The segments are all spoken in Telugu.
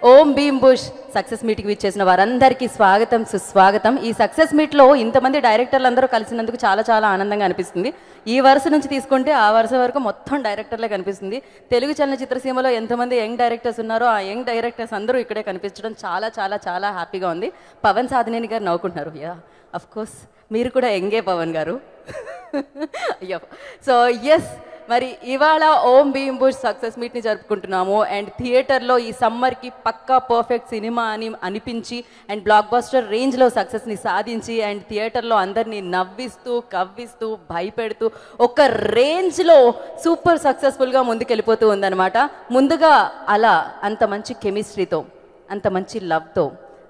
ఓం భీమ్ బుష్ సక్సెస్ మీట్కి విచ్చేసిన వారందరికీ స్వాగతం సుస్వాగతం. ఈ సక్సెస్ మీట్లో ఇంతమంది డైరెక్టర్లు అందరూ కలిసినందుకు చాలా చాలా ఆనందంగా అనిపిస్తుంది. ఈ వరుస నుంచి తీసుకుంటే ఆ వరుస వరకు మొత్తం డైరెక్టర్లే కనిపిస్తుంది. తెలుగు చలనచిత్ర సీమలో ఎంతమంది యంగ్ డైరెక్టర్స్ ఉన్నారో ఆ యంగ్ డైరెక్టర్స్ అందరూ ఇక్కడే కనిపించడం చాలా చాలా చాలా హ్యాపీగా ఉంది. పవన్ సాధినేని గారు నవ్వుకుంటున్నారు. యా అఫ్ కోర్స్ మీరు కూడా యంగే పవన్ గారు. అయ్యో సో ఎస్, మరి ఇవాళ ఓం భీమ్ బుష్ సక్సెస్ మీట్ని జరుపుకుంటున్నాము. అండ్ థియేటర్లో ఈ సమ్మర్కి పక్కా పర్ఫెక్ట్ సినిమా అని అనిపించి అండ్ బ్లాక్ బస్టర్ రేంజ్లో సక్సెస్ని సాధించి అండ్ థియేటర్లో అందరినీ నవ్విస్తూ కవ్విస్తూ భయపెడుతూ ఒక రేంజ్లో సూపర్ సక్సెస్ఫుల్గా ముందుకెళ్ళిపోతూ ఉందన్నమాట. ముందుగా అలా అంత మంచి కెమిస్ట్రీతో, అంత మంచి లవ్తో,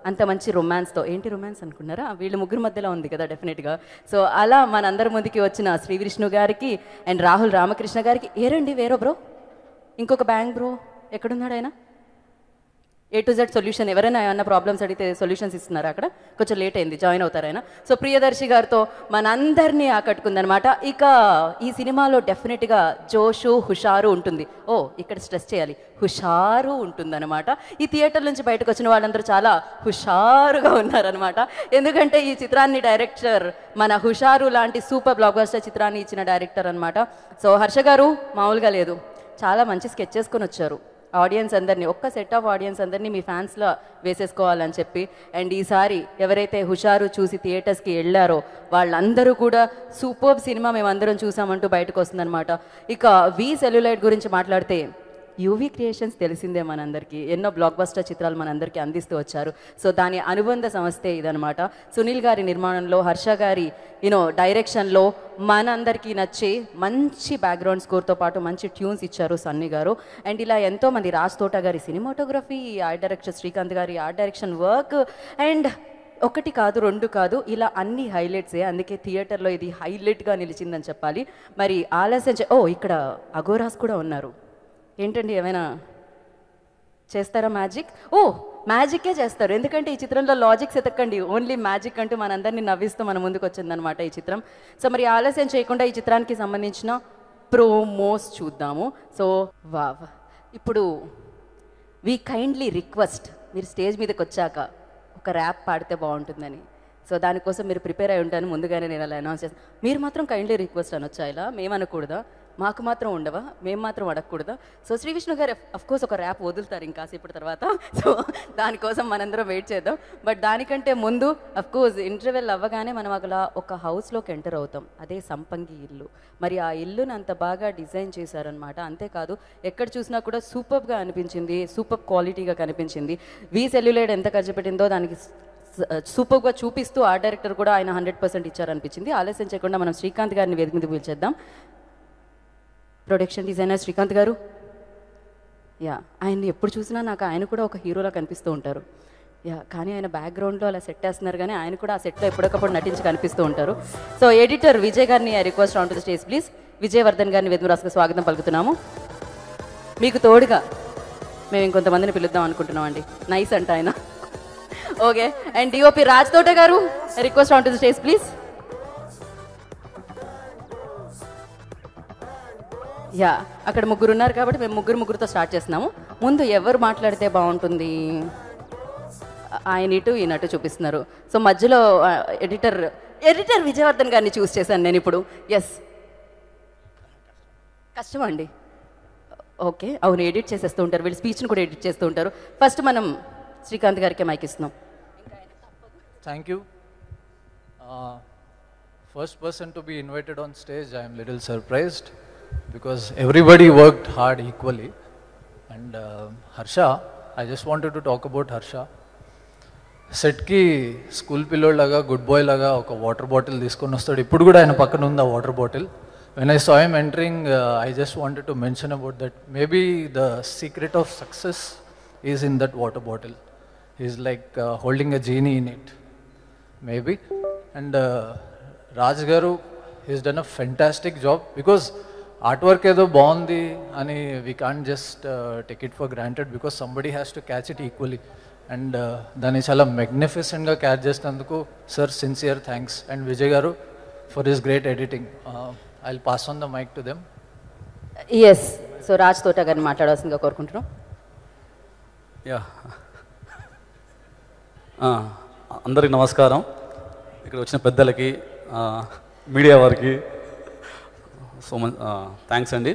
అంత మంచి రొమాన్స్తో, ఏంటి రొమాన్స్ అనుకున్నారా, వీళ్ళు ముగ్గురు మధ్యలో ఉంది కదా డెఫినెట్గా. సో అలా మనందరి ముందుకి వచ్చిన శ్రీ విష్ణు గారికి అండ్ రాహుల్ రామకృష్ణ గారికి, ఏరండి వేరో బ్రో, ఇంకొక బ్యాంక్ బ్రో ఎక్కడున్నాడు ఆయన? A to Z సొల్యూషన్, ఎవరైనా ఏమన్నా ప్రాబ్లమ్స్ అడిగితే సొల్యూషన్స్ ఇస్తున్నారా? అక్కడ కొంచెం లేట్ అయింది, జాయిన్ అవుతారు ఆయన. సో ప్రియదర్శి గారితో మనందరినీ ఆకట్టుకుందనమాట. ఇక ఈ సినిమాలో డెఫినెట్గా జోషు హుషారు ఉంటుంది. ఓ ఇక్కడ స్ట్రెస్ చేయాలి, హుషారు ఉంటుందన్నమాట. ఈ థియేటర్ నుంచి బయటకు వచ్చిన వాళ్ళందరూ చాలా హుషారుగా ఉన్నారనమాట. ఎందుకంటే ఈ చిత్రాన్ని డైరెక్టర్ మన హుషారు లాంటి సూపర్ బ్లాక్ బస్టర్ చిత్రాన్ని ఇచ్చిన డైరెక్టర్ అనమాట. సో హర్ష గారు మామూలుగా లేదు, చాలా మంచి స్కెచ్ చేసుకొని వచ్చారు. ఆడియన్స్ అందరినీ, ఒక్క సెట్ ఆఫ్ ఆడియన్స్ అందరినీ మీ ఫ్యాన్స్లో వేసేసుకోవాలని చెప్పి. అండ్ ఈసారి ఎవరైతే హుషారు చూసి థియేటర్స్కి వెళ్ళారో వాళ్ళందరూ కూడా సూపర్ సినిమా మేమందరం చూసామంటూ బయటకు వస్తుందన్నమాట. ఇక వి సెల్యులైట్ గురించి మాట్లాడితే యూవీ క్రియేషన్స్ తెలిసిందే మనందరికీ, ఎన్నో బ్లాక్ బస్టర్ చిత్రాలు మనందరికీ అందిస్తూ వచ్చారు. సో దాని అనుబంధ సంస్థే ఇదనమాట. సునీల్ గారి నిర్మాణంలో, హర్ష గారి డైరెక్షన్లో మనందరికీ నచ్చే మంచి బ్యాక్గ్రౌండ్ స్కోర్తో పాటు మంచి ట్యూన్స్ ఇచ్చారు సన్నీ గారు. అండ్ ఇలా ఎంతోమంది, రాజ్ తోట గారి సినిమాటోగ్రఫీ, ఆర్ట్ డైరెక్టర్ శ్రీకాంత్ గారి ఆర్ట్ డైరెక్షన్ వర్క్, అండ్ ఒకటి కాదు రెండు కాదు ఇలా అన్ని హైలైట్సే. అందుకే థియేటర్లో ఇది హైలైట్గా నిలిచిందని చెప్పాలి. మరి ఆలస్యం ఇక్కడ అఘోరాస్ కూడా ఉన్నారు. ఏంటండి ఏమైనా చేస్తారా మ్యాజిక్? ఓ మ్యాజిక్కే చేస్తారు, ఎందుకంటే ఈ చిత్రంలో లాజిక్స్ ఎతకండి, ఓన్లీ మ్యాజిక్ అంటూ మనందరినీ నవ్విస్తూ మన ముందుకు వచ్చిందనమాట ఈ చిత్రం. సో మరి ఆలస్యం చేయకుండా ఈ చిత్రానికి సంబంధించిన ప్రోమోస్ చూద్దాము. సో వావ్, ఇప్పుడు వీ కైండ్లీ రిక్వెస్ట్, మీరు స్టేజ్ మీదకి వచ్చాక ఒక ర్యాప్ పాడితే బాగుంటుందని. సో దానికోసం మీరు ప్రిపేర్ అయి ఉంటాను, ముందుగానే నేను అలా అనౌన్స్ చేస్తాను. మీరు మాత్రం కైండ్లీ రిక్వెస్ట్ అనొచ్చా? ఇలా మేము అనకూడదా? మాకు మాత్రం ఉండవా? మేము మాత్రం అడగకూడదా? సో శ్రీ విష్ణు గారు అఫ్కోర్స్ ఒక ర్యాప్ వదులుతారు ఇంకాసేపటి తర్వాత. సో దానికోసం మనందరం వెయిట్ చేద్దాం. బట్ దానికంటే ముందు అఫ్కోర్స్ ఇంటర్వెల్ అవ్వగానే మనం అలా ఒక హౌస్లోకి ఎంటర్ అవుతాం, అదే సంపంగి ఇల్లు. మరి ఆ ఇల్లుని అంత బాగా డిజైన్ చేశారనమాట. అంతేకాదు ఎక్కడ చూసినా కూడా సూపర్గా అనిపించింది, సూపర్ క్వాలిటీగా కనిపించింది. వి సెల్యులైట్ ఎంత ఖర్చు పెట్టిందో దానికి సూపర్గా చూపిస్తూ ఆర్ట్ డైరెక్టర్ కూడా ఆయన 100% ఇచ్చారనిపించింది. ఆలస్యం చేయకుండా మనం శ్రీకాంత్ గారిని వేదిక మీద పిలిచేద్దాం. ప్రొడక్షన్ డిజైనర్ శ్రీకాంత్ గారు. యా, ఆయన్ని ఎప్పుడు చూసినా నాకు ఆయన కూడా ఒక హీరోలా కనిపిస్తూ ఉంటారు. యా, కానీ ఆయన బ్యాక్గ్రౌండ్లో అలా సెట్ వేస్తున్నారు, కానీ ఆయన కూడా ఆ సెట్లో ఎప్పటికప్పుడు నటించి కనిపిస్తూ ఉంటారు. సో ఎడిటర్ విజయ్ గారిని request on to the stage please. Vijayavardhan గారిని వేదికరాసుకు స్వాగతం పలుకుతున్నాము. మీకు తోడుగా మేము ఇంకొంతమందిని పిలుద్దాం అనుకుంటున్నాం అండి. నైస్ అంట ఆయన. Okay, and DOP Raj Thota గారు request on to the stage please. Yeah, అక్కడ ముగ్గురు ఉన్నారు కాబట్టి మేము ముగ్గురుతో స్టార్ట్ చేస్తున్నాము. ముందు ఎవరు మాట్లాడితే బాగుంటుంది? ఆయన ఇటు ఈయన అటు చూపిస్తున్నారు. సో మధ్యలో ఎడిటర్ విజయవర్ధన్ గారిని చూస్ చేశాను నేను ఇప్పుడు. ఎస్, కష్టం అండి. ఓకే, అవును, ఎడిట్ చేసేస్తూ ఉంటారు వీళ్ళు, స్పీచ్ని కూడా ఎడిట్ చేస్తూ ఉంటారు. ఫస్ట్ మనం శ్రీకాంత్ గారికి మైక్ ఇస్తున్నాం. Thank you. First person to be invited on stage, I'm little surprised because everybody worked hard equally. And Harsha, I just wanted to talk about Harsha. Set ki school pillow laga, good boy laga oka water bottle తీసుకొని వస్తాడు. ఇప్పుడు కూడా ఆయన పక్కన ఉంది ఆ water bottle. When I saw him entering, I just wanted to mention about that. Maybe the secret of success is in that water bottle. He's like holding a genie in it, maybe. And Raj garu, he's done a fantastic job because art work ఏదో బాగుంది అని we can't just take it for granted, because somebody has to catch it equally. And దాన్ని చాలా మెగ్నిఫిసెంట్గా క్యాచ్ చేసినందుకు sir sincere thanks. And Vijay గారు for his great editing. I will pass on the mike to them. Yes, so Raj Thota గారిని మాట్లాడాల్సిందిగా కోరుకుంటున్నాం. యా, అందరికి నమస్కారం. ఇక్కడ వచ్చిన పెద్దలకి, మీడియా వారికి సో మచ్ థ్యాంక్స్ అండి.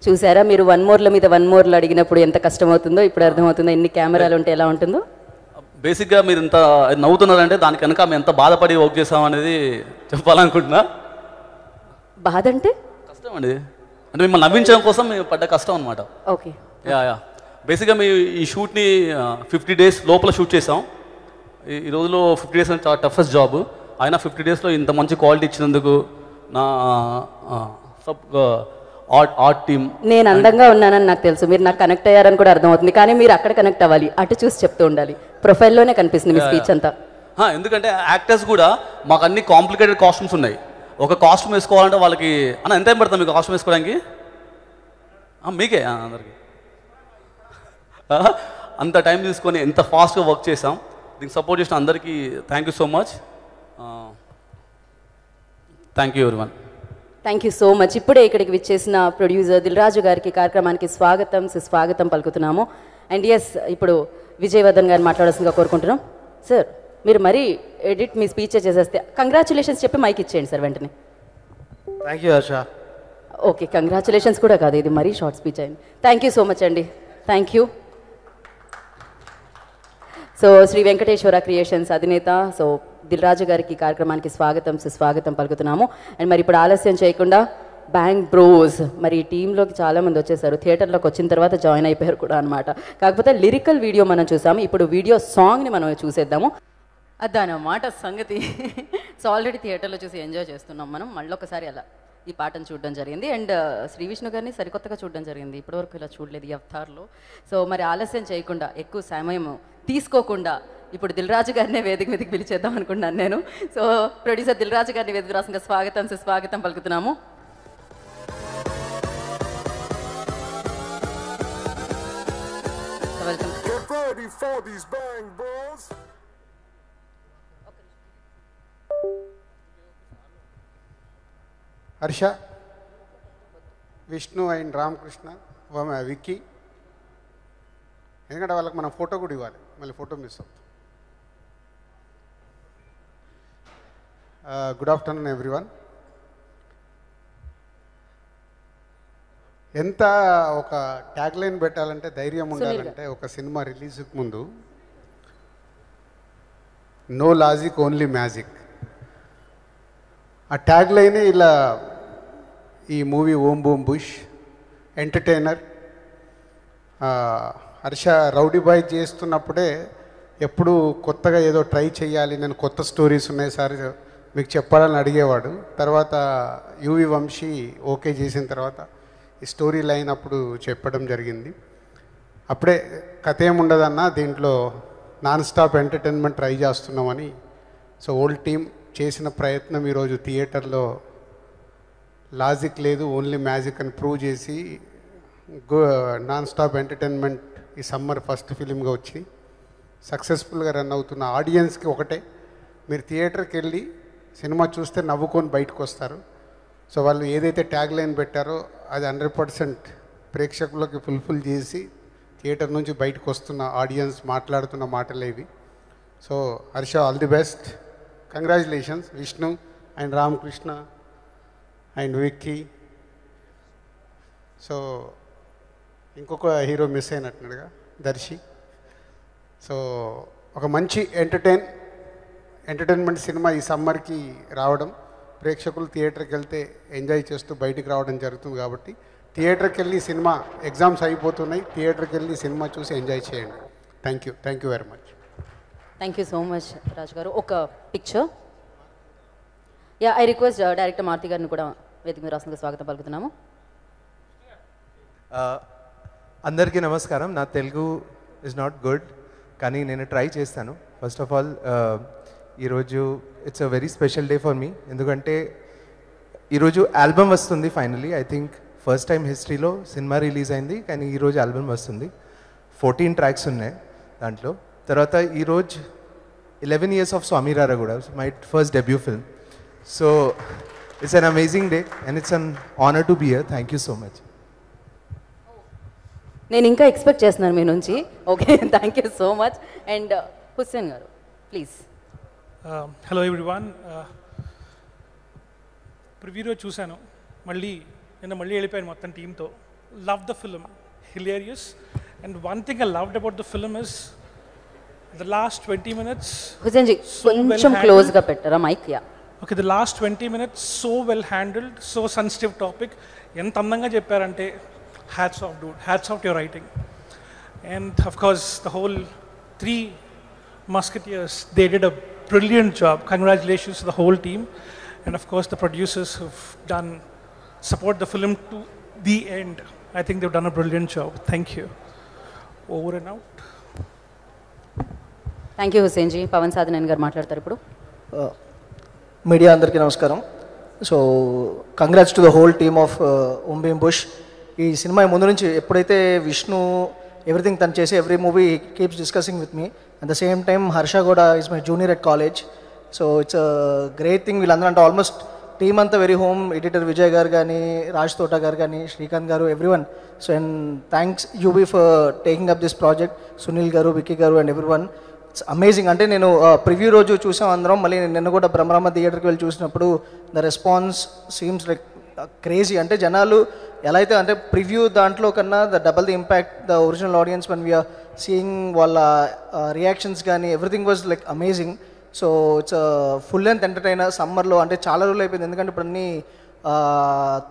చూసారా మీరు వన్ మోర్ల మీద వన్ మోర్లు అడిగినప్పుడు ఎంత కష్టం అవుతుందో ఇప్పుడు అర్థమవుతుందో. ఎన్ని కెమెరాలు ఉంటే ఎలా ఉంటుందో. బేసిక్గా మీరు ఇంత నవ్వుతున్నారంటే దానికి కనుక మేము ఎంత బాధపడి వర్క్ చేస్తామనేది చెప్పాలనుకుంటున్నా. బాధ అంటే కష్టం అండి, అంటే మిమ్మల్ని నవ్వించడం కోసం మేము పడ్డ కష్టం అనమాట. ఓకే. యా బేసిక్గా మేము ఈ షూట్ని 50 days లోపల షూట్ చేసాం. ఈ రోజులో 50 days అంటే చాలా టఫెస్ట్ జాబ్. అయినా 50 daysలో ఇంత మంచి క్వాలిటీ ఇచ్చినందుకు నా ఆర్ట్ టీమ్. నేను అందంగా ఉన్నానని నాకు తెలుసు, మీరు నాకు కనెక్ట్ అయ్యారని కూడా అర్థమవుతుంది. కానీ మీరు అక్కడ కనెక్ట్ అవ్వాలి, అటు చూసి చెప్తూ ఉండాలి. ప్రొఫైల్లోనే కనిపిస్తుంది మీ స్పీచ్ అంతా. ఎందుకంటే యాక్టర్స్ కూడా మాకు అన్ని కాంప్లికేటెడ్ కాస్ట్యూమ్స్ ఉన్నాయి. ఒక కాస్ట్యూమ్ వేసుకోవాలంటే వాళ్ళకి అన్న ఎంత టైం పడుతుంది మీకు కాస్ట్యూమ్ వేసుకోవడానికి? మీకే అందరికి అంత టైం తీసుకొని ఎంత ఫాస్ట్గా వర్క్ చేసాం. దీనికి సపోర్ట్ చేసిన అందరికీ thank you so much. Thank you everyone. Thank you so much. ఇప్పుడే ఇక్కడికి విచ్చేసిన ప్రొడ్యూసర్ దిల్ రాజు గారికి కార్యక్రమానికి స్వాగతం సుస్వాగతం పలుకుతున్నాము. అండ్ ఎస్, ఇప్పుడు విజయవర్ధన్ గారిని మాట్లాడాల్సిందిగా కోరుకుంటున్నాం. సార్ మీరు మరీ ఎడిట్ మీ స్పీచ్ చేసేస్తే కంగ్రాచులేషన్స్ చెప్పి మైక్ ఇచ్చేయండి సార్ వెంటనే. Thank you Harsha. Okay, congratulations కూడా కాదు, ఇది మరీ షార్ట్ స్పీచ్ అయింది. థ్యాంక్ యూ సో మచ్ అండి. Thank you. So Sri Venkateswara creations అధినేత సో దిల్ రాజు గారికి కార్యక్రమానికి స్వాగతం సుస్వాగతం పలుకుతున్నాము. అండ్ మరి ఇప్పుడు ఆలస్యం చేయకుండా బ్యాంగ్ బ్రోస్ మరి టీంలోకి చాలామంది వచ్చేసారు. థియేటర్లోకి వచ్చిన తర్వాత జాయిన్ అయిపోయారు కూడా అనమాట. కాకపోతే లిరికల్ వీడియో మనం చూసాము, ఇప్పుడు వీడియో సాంగ్ని మనం చూసేద్దాము. అదనమాట సంగతి. సో ఆల్రెడీ థియేటర్లో చూసి ఎంజాయ్ చేస్తున్నాం మనం. మళ్ళీ ఒకసారి అలా ఈ పాటను చూడడం జరిగింది. అండ్ శ్రీ విష్ణు గారిని సరికొత్తగా చూడడం జరిగింది, ఇప్పటివరకు ఇలా చూడలేదు ఈ అవతార్లో. సో మరి ఆలస్యం చేయకుండా ఎక్కువ సమయం తీసుకోకుండా ఇప్పుడు దిల్ రాజు గారినే వేదిక మీదకి పిలిచేద్దాం అనుకున్నాను నేను. సో ప్రొడ్యూసర్ దిల్ రాజు గారిని వేదిక రాసంగా స్వాగతం సుస్వాగతం పలుకుతున్నాము. వెల్కమ్. హర్ష, విష్ణు అండ్ రామకృష్ణ, విక్కీ, ఎందుకంటే వాళ్ళకి మనం ఫోటో కూడా ఇవ్వాలి, మళ్ళీ ఫోటో మిస్ అవుతుంది. Good afternoon everyone. ఎంత ఒక ట్యాగ్ లైన్ పెట్టాలంటే ధైర్యం ఉండాలంటే ఒక సినిమా రిలీజ్కి ముందు నో లాజిక్ ఓన్లీ మ్యాజిక్, ఆ ట్యాగ్ లైనే ఇలా ఈ movie Om Bheem Bush entertainer. Harsha rowdy boy చేస్తున్నప్పుడే ఎప్పుడు కొత్తగా ఏదో ట్రై చేయాలి, నేను కొత్త స్టోరీస్ ఉన్నాయి సార్ మీకు చెప్పాలని అడిగేవాడు. తర్వాత యువి వంశీ ఓకే చేసిన తర్వాత ఈ స్టోరీ లైన్ అప్పుడు చెప్పడం జరిగింది. అప్పుడే కథ ఏముండదన్నా దీంట్లో నాన్ స్టాప్ ఎంటర్టైన్మెంట్ ట్రై చేస్తున్నామని. సో ఓల్డ్ టీమ్ చేసిన ప్రయత్నం ఈరోజు థియేటర్లో లాజిక్ లేదు ఓన్లీ మ్యాజిక్ అని ప్రూవ్ చేసి నాన్ స్టాప్ ఎంటర్టైన్మెంట్ ఈ సమ్మర్ ఫస్ట్ ఫిలింగా వచ్చి సక్సెస్ఫుల్గా రన్ అవుతున్న ఆడియన్స్కి ఒకటే, మీరు థియేటర్కి వెళ్ళి సినిమా చూస్తే నవ్వుకొని బయటకు వస్తారు. సో వాళ్ళు ఏదైతే ట్యాగ్ లైన్ పెట్టారో అది 100% ప్రేక్షకులకి ఫుల్ఫిల్ చేసి థియేటర్ నుంచి బయటకు వస్తున్న ఆడియన్స్ మాట్లాడుతున్న మాటలే ఇవి. So Harsha, all the best, congratulations Vishnu and Ramakrishna and Vicky. So ఇంకొక హీరో మిస్ అయినట్టుగా దర్శి. సో ఒక మంచి ఎంటర్టైన్మెంట్ సినిమా ఈ సమ్మర్కి రావడం, ప్రేక్షకులు థియేటర్కి వెళ్తే ఎంజాయ్ చేస్తూ బయటికి రావడం జరుగుతుంది. కాబట్టి థియేటర్కి వెళ్ళి సినిమా ఎగ్జామ్స్ అయిపోతున్నాయి, థియేటర్కి వెళ్ళి సినిమా చూసి ఎంజాయ్ చేయండి. Thank you very much. Thank you so much Raju గారు. ఒక picture. Yeah, I request director Maruthi గారిని కూడా వేదిక మీద రాష్ట్రంగా స్వాగతం పలుకుతున్నాము. అందరికీ నమస్కారం. నా తెలుగు ఇస్ నాట్ గుడ్, కానీ నేను ట్రై చేస్తాను. ఫస్ట్ ఆఫ్ ఆల్ ఈరోజు it's a very special day for me, ఎందుకంటే ఈరోజు ఆల్బమ్ వస్తుంది finally. I think first time హిస్టరీలో సినిమా రిలీజ్ అయింది, కానీ ఈరోజు ఆల్బమ్ వస్తుంది. 14 ట్రాక్స్ ఉన్నాయి దాంట్లో. తర్వాత ఈరోజు 11 years ఆఫ్ స్వామి రారగూడ, my first debut film. So it's an amazing day and it's an honour to be here. Thank you so much. నేను ఇంకా ఎక్స్పెక్ట్ చేస్తున్నాను మీ నుంచి. Okay, thank you so much. And Hussain గారు ప్లీజ్. Hello everyone. ప్రివ్యూలో చూశాను, మళ్ళీ వెళ్ళిపోయాను మొత్తం టీంతో. Love the film, hilarious. And one thing I loved about the film is the last 20 minutes. Hussain ji కొంచెం క్లోజ్గా పెట్టారా mic? Yeah. Okay, the last 20 minutes so well handled, so sensitive topic. ఎంత అందంగా చెప్పారంటే hats off dude, hats off your writing. And of course the whole 3 Musketeers, they did a brilliant job. Congratulations to the whole team. And of course the producers who've done support the film to the end. I think they've done a brilliant job. Thank you. Over and out. Thank you Hussain ji. Pavan Sadhanan గారు మాట్లాడతారు ఇప్పుడు. మీడియా అందరికీ నమస్కారం. So congrats to the whole team of Om Bheem Bush. ఈ సినిమా ముందు నుంచి ఎప్పుడైతే విష్ణు ఎవ్రీథింగ్ తను చేసి every movie keeps discussing with me. At the same time Harsha కూడా is my junior at college. So it's great thing. వీళ్ళందరూ అంటే ఆల్మోస్ట్ టీమ్ అంతా వెరీ హోమ్. ఎడిటర్ విజయ్ గారు కానీ, రాజ్ తోటా గారు కానీ, శ్రీకాంత్ గారు, everyone. So and thanks UB for taking up this project. Sunil గారు, విక్కీ గారు అండ్ ఎవ్రీవన్. It's amazing. అంటే నేను ప్రివ్యూ రోజు చూసాం అందరం, మళ్ళీ నిన్న కూడా బ్రహ్మరామ థియేటర్కి వెళ్ళి చూసినప్పుడు the response seems like crazy. అంటే జనాలు ఎలా అయితే అంటే ప్రివ్యూ దాంట్లో కన్నా the double the impact the original audience one we're seeing వాళ్ళ రియాక్షన్స్ కానీ everything was like amazing. So it's full length entertainer. సమ్మర్లో అంటే చాలా రోజులు అయిపోయింది, ఎందుకంటే ఇప్పుడు అన్ని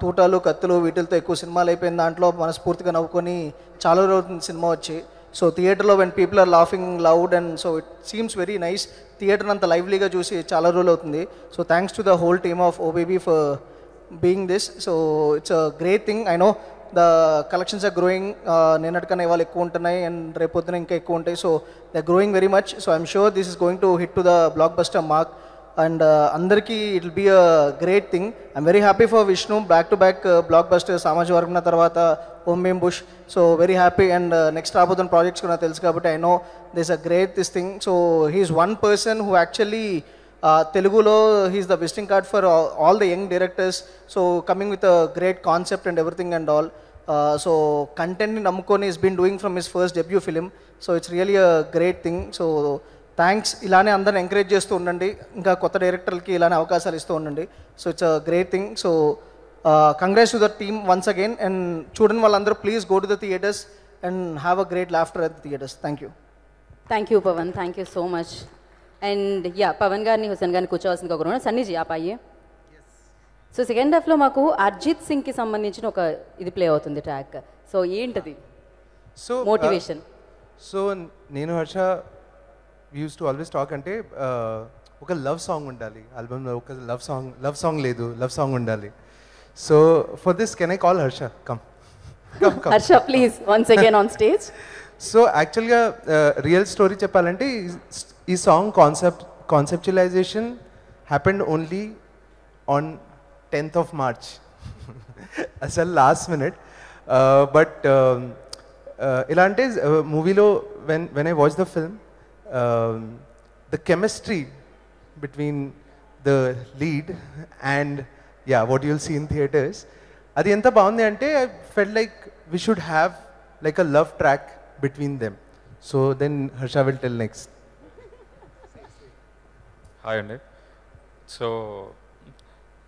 తూటాలు కత్తులు వీటితో ఎక్కువ సినిమాలు అయిపోయింది. దాంట్లో మనస్ఫూర్తిగా నవ్వుకొని చాలా రోజులు సినిమా వచ్చి. సో థియేటర్లో when people are laughing loud and so it seems very nice. Theatre అంత లైవ్లీగా చూసి చాలా రోజులు అవుతుంది. So thanks to the whole team of OBB for being this. So it's a great thing. I know the collections are growing. నిన్నటికన్నా ఇవాళ ఎక్కువ ఉంటున్నాయి అండ్ రేపొద్దున ఇంకా ఎక్కువ ఉంటాయి. So they are growing very much. So I'm sure this is going to hit to the blockbuster mark and అందరికీ it will be a great thing. I'm very happy for Vishnu. Back to back blockbuster, సామాజిక వర్గం తర్వాత Om Bheem Bush. So very happy. And next రాబోతున్న ప్రాజెక్ట్స్ కూడా తెలుసు కాబట్టి I know this a great this thing. So he is one person who actually Telugulo he's the visiting card for all the young directors. So coming with a great concept and everything and all. So content ni nammukoni has been doing from his first debut film. So it's really a great thing. So thanks. Ilane andarni encourage chestu undandi, inka kotta director ki ilane avakasalu istu undandi. So it's a great thing. So congrats to the team once again. And chudani vallandaru please go to the theaters and have a great laughter at the theaters. Thank you. Thank you Pavan, thank you so much. And yeah, Pavan గారిని హుస్సేన్ గారిని కూర్చోవాల్సింది ఒక రూమ్. సన్నీజీ ఆప్ అయ్యే. సో సెకండ్ హాఫ్లో మాకు అర్జిత్ సింగ్కి సంబంధించిన ఒక ఇది ప్లే అవుతుంది ట్రాక్. సో ఏంటది మోటివేషన్? సో నేను Harsha use to always talk అంటే ఒక లవ్ సాంగ్ ఉండాలి ఆల్బమ్లో. ఒక లవ్ సాంగ్ లేదు, లవ్ సాంగ్ ఉండాలి. So for this can I call Harsha? Come Harsha please once again on stage. So యాక్చువల్గా రియల్ స్టోరీ చెప్పాలంటే ఈ song conceptualisation happened only on 10th of March. అసలు లాస్ట్ మినిట్. బట్ ఎలా అంటే మూవీలో when I watch the film the chemistry between the lead and what you'll see in theatres, అది ఎంత బాగుంది అంటే I felt like we should have like a love track between them. So then Harsha will tell next. Hi అండి. సో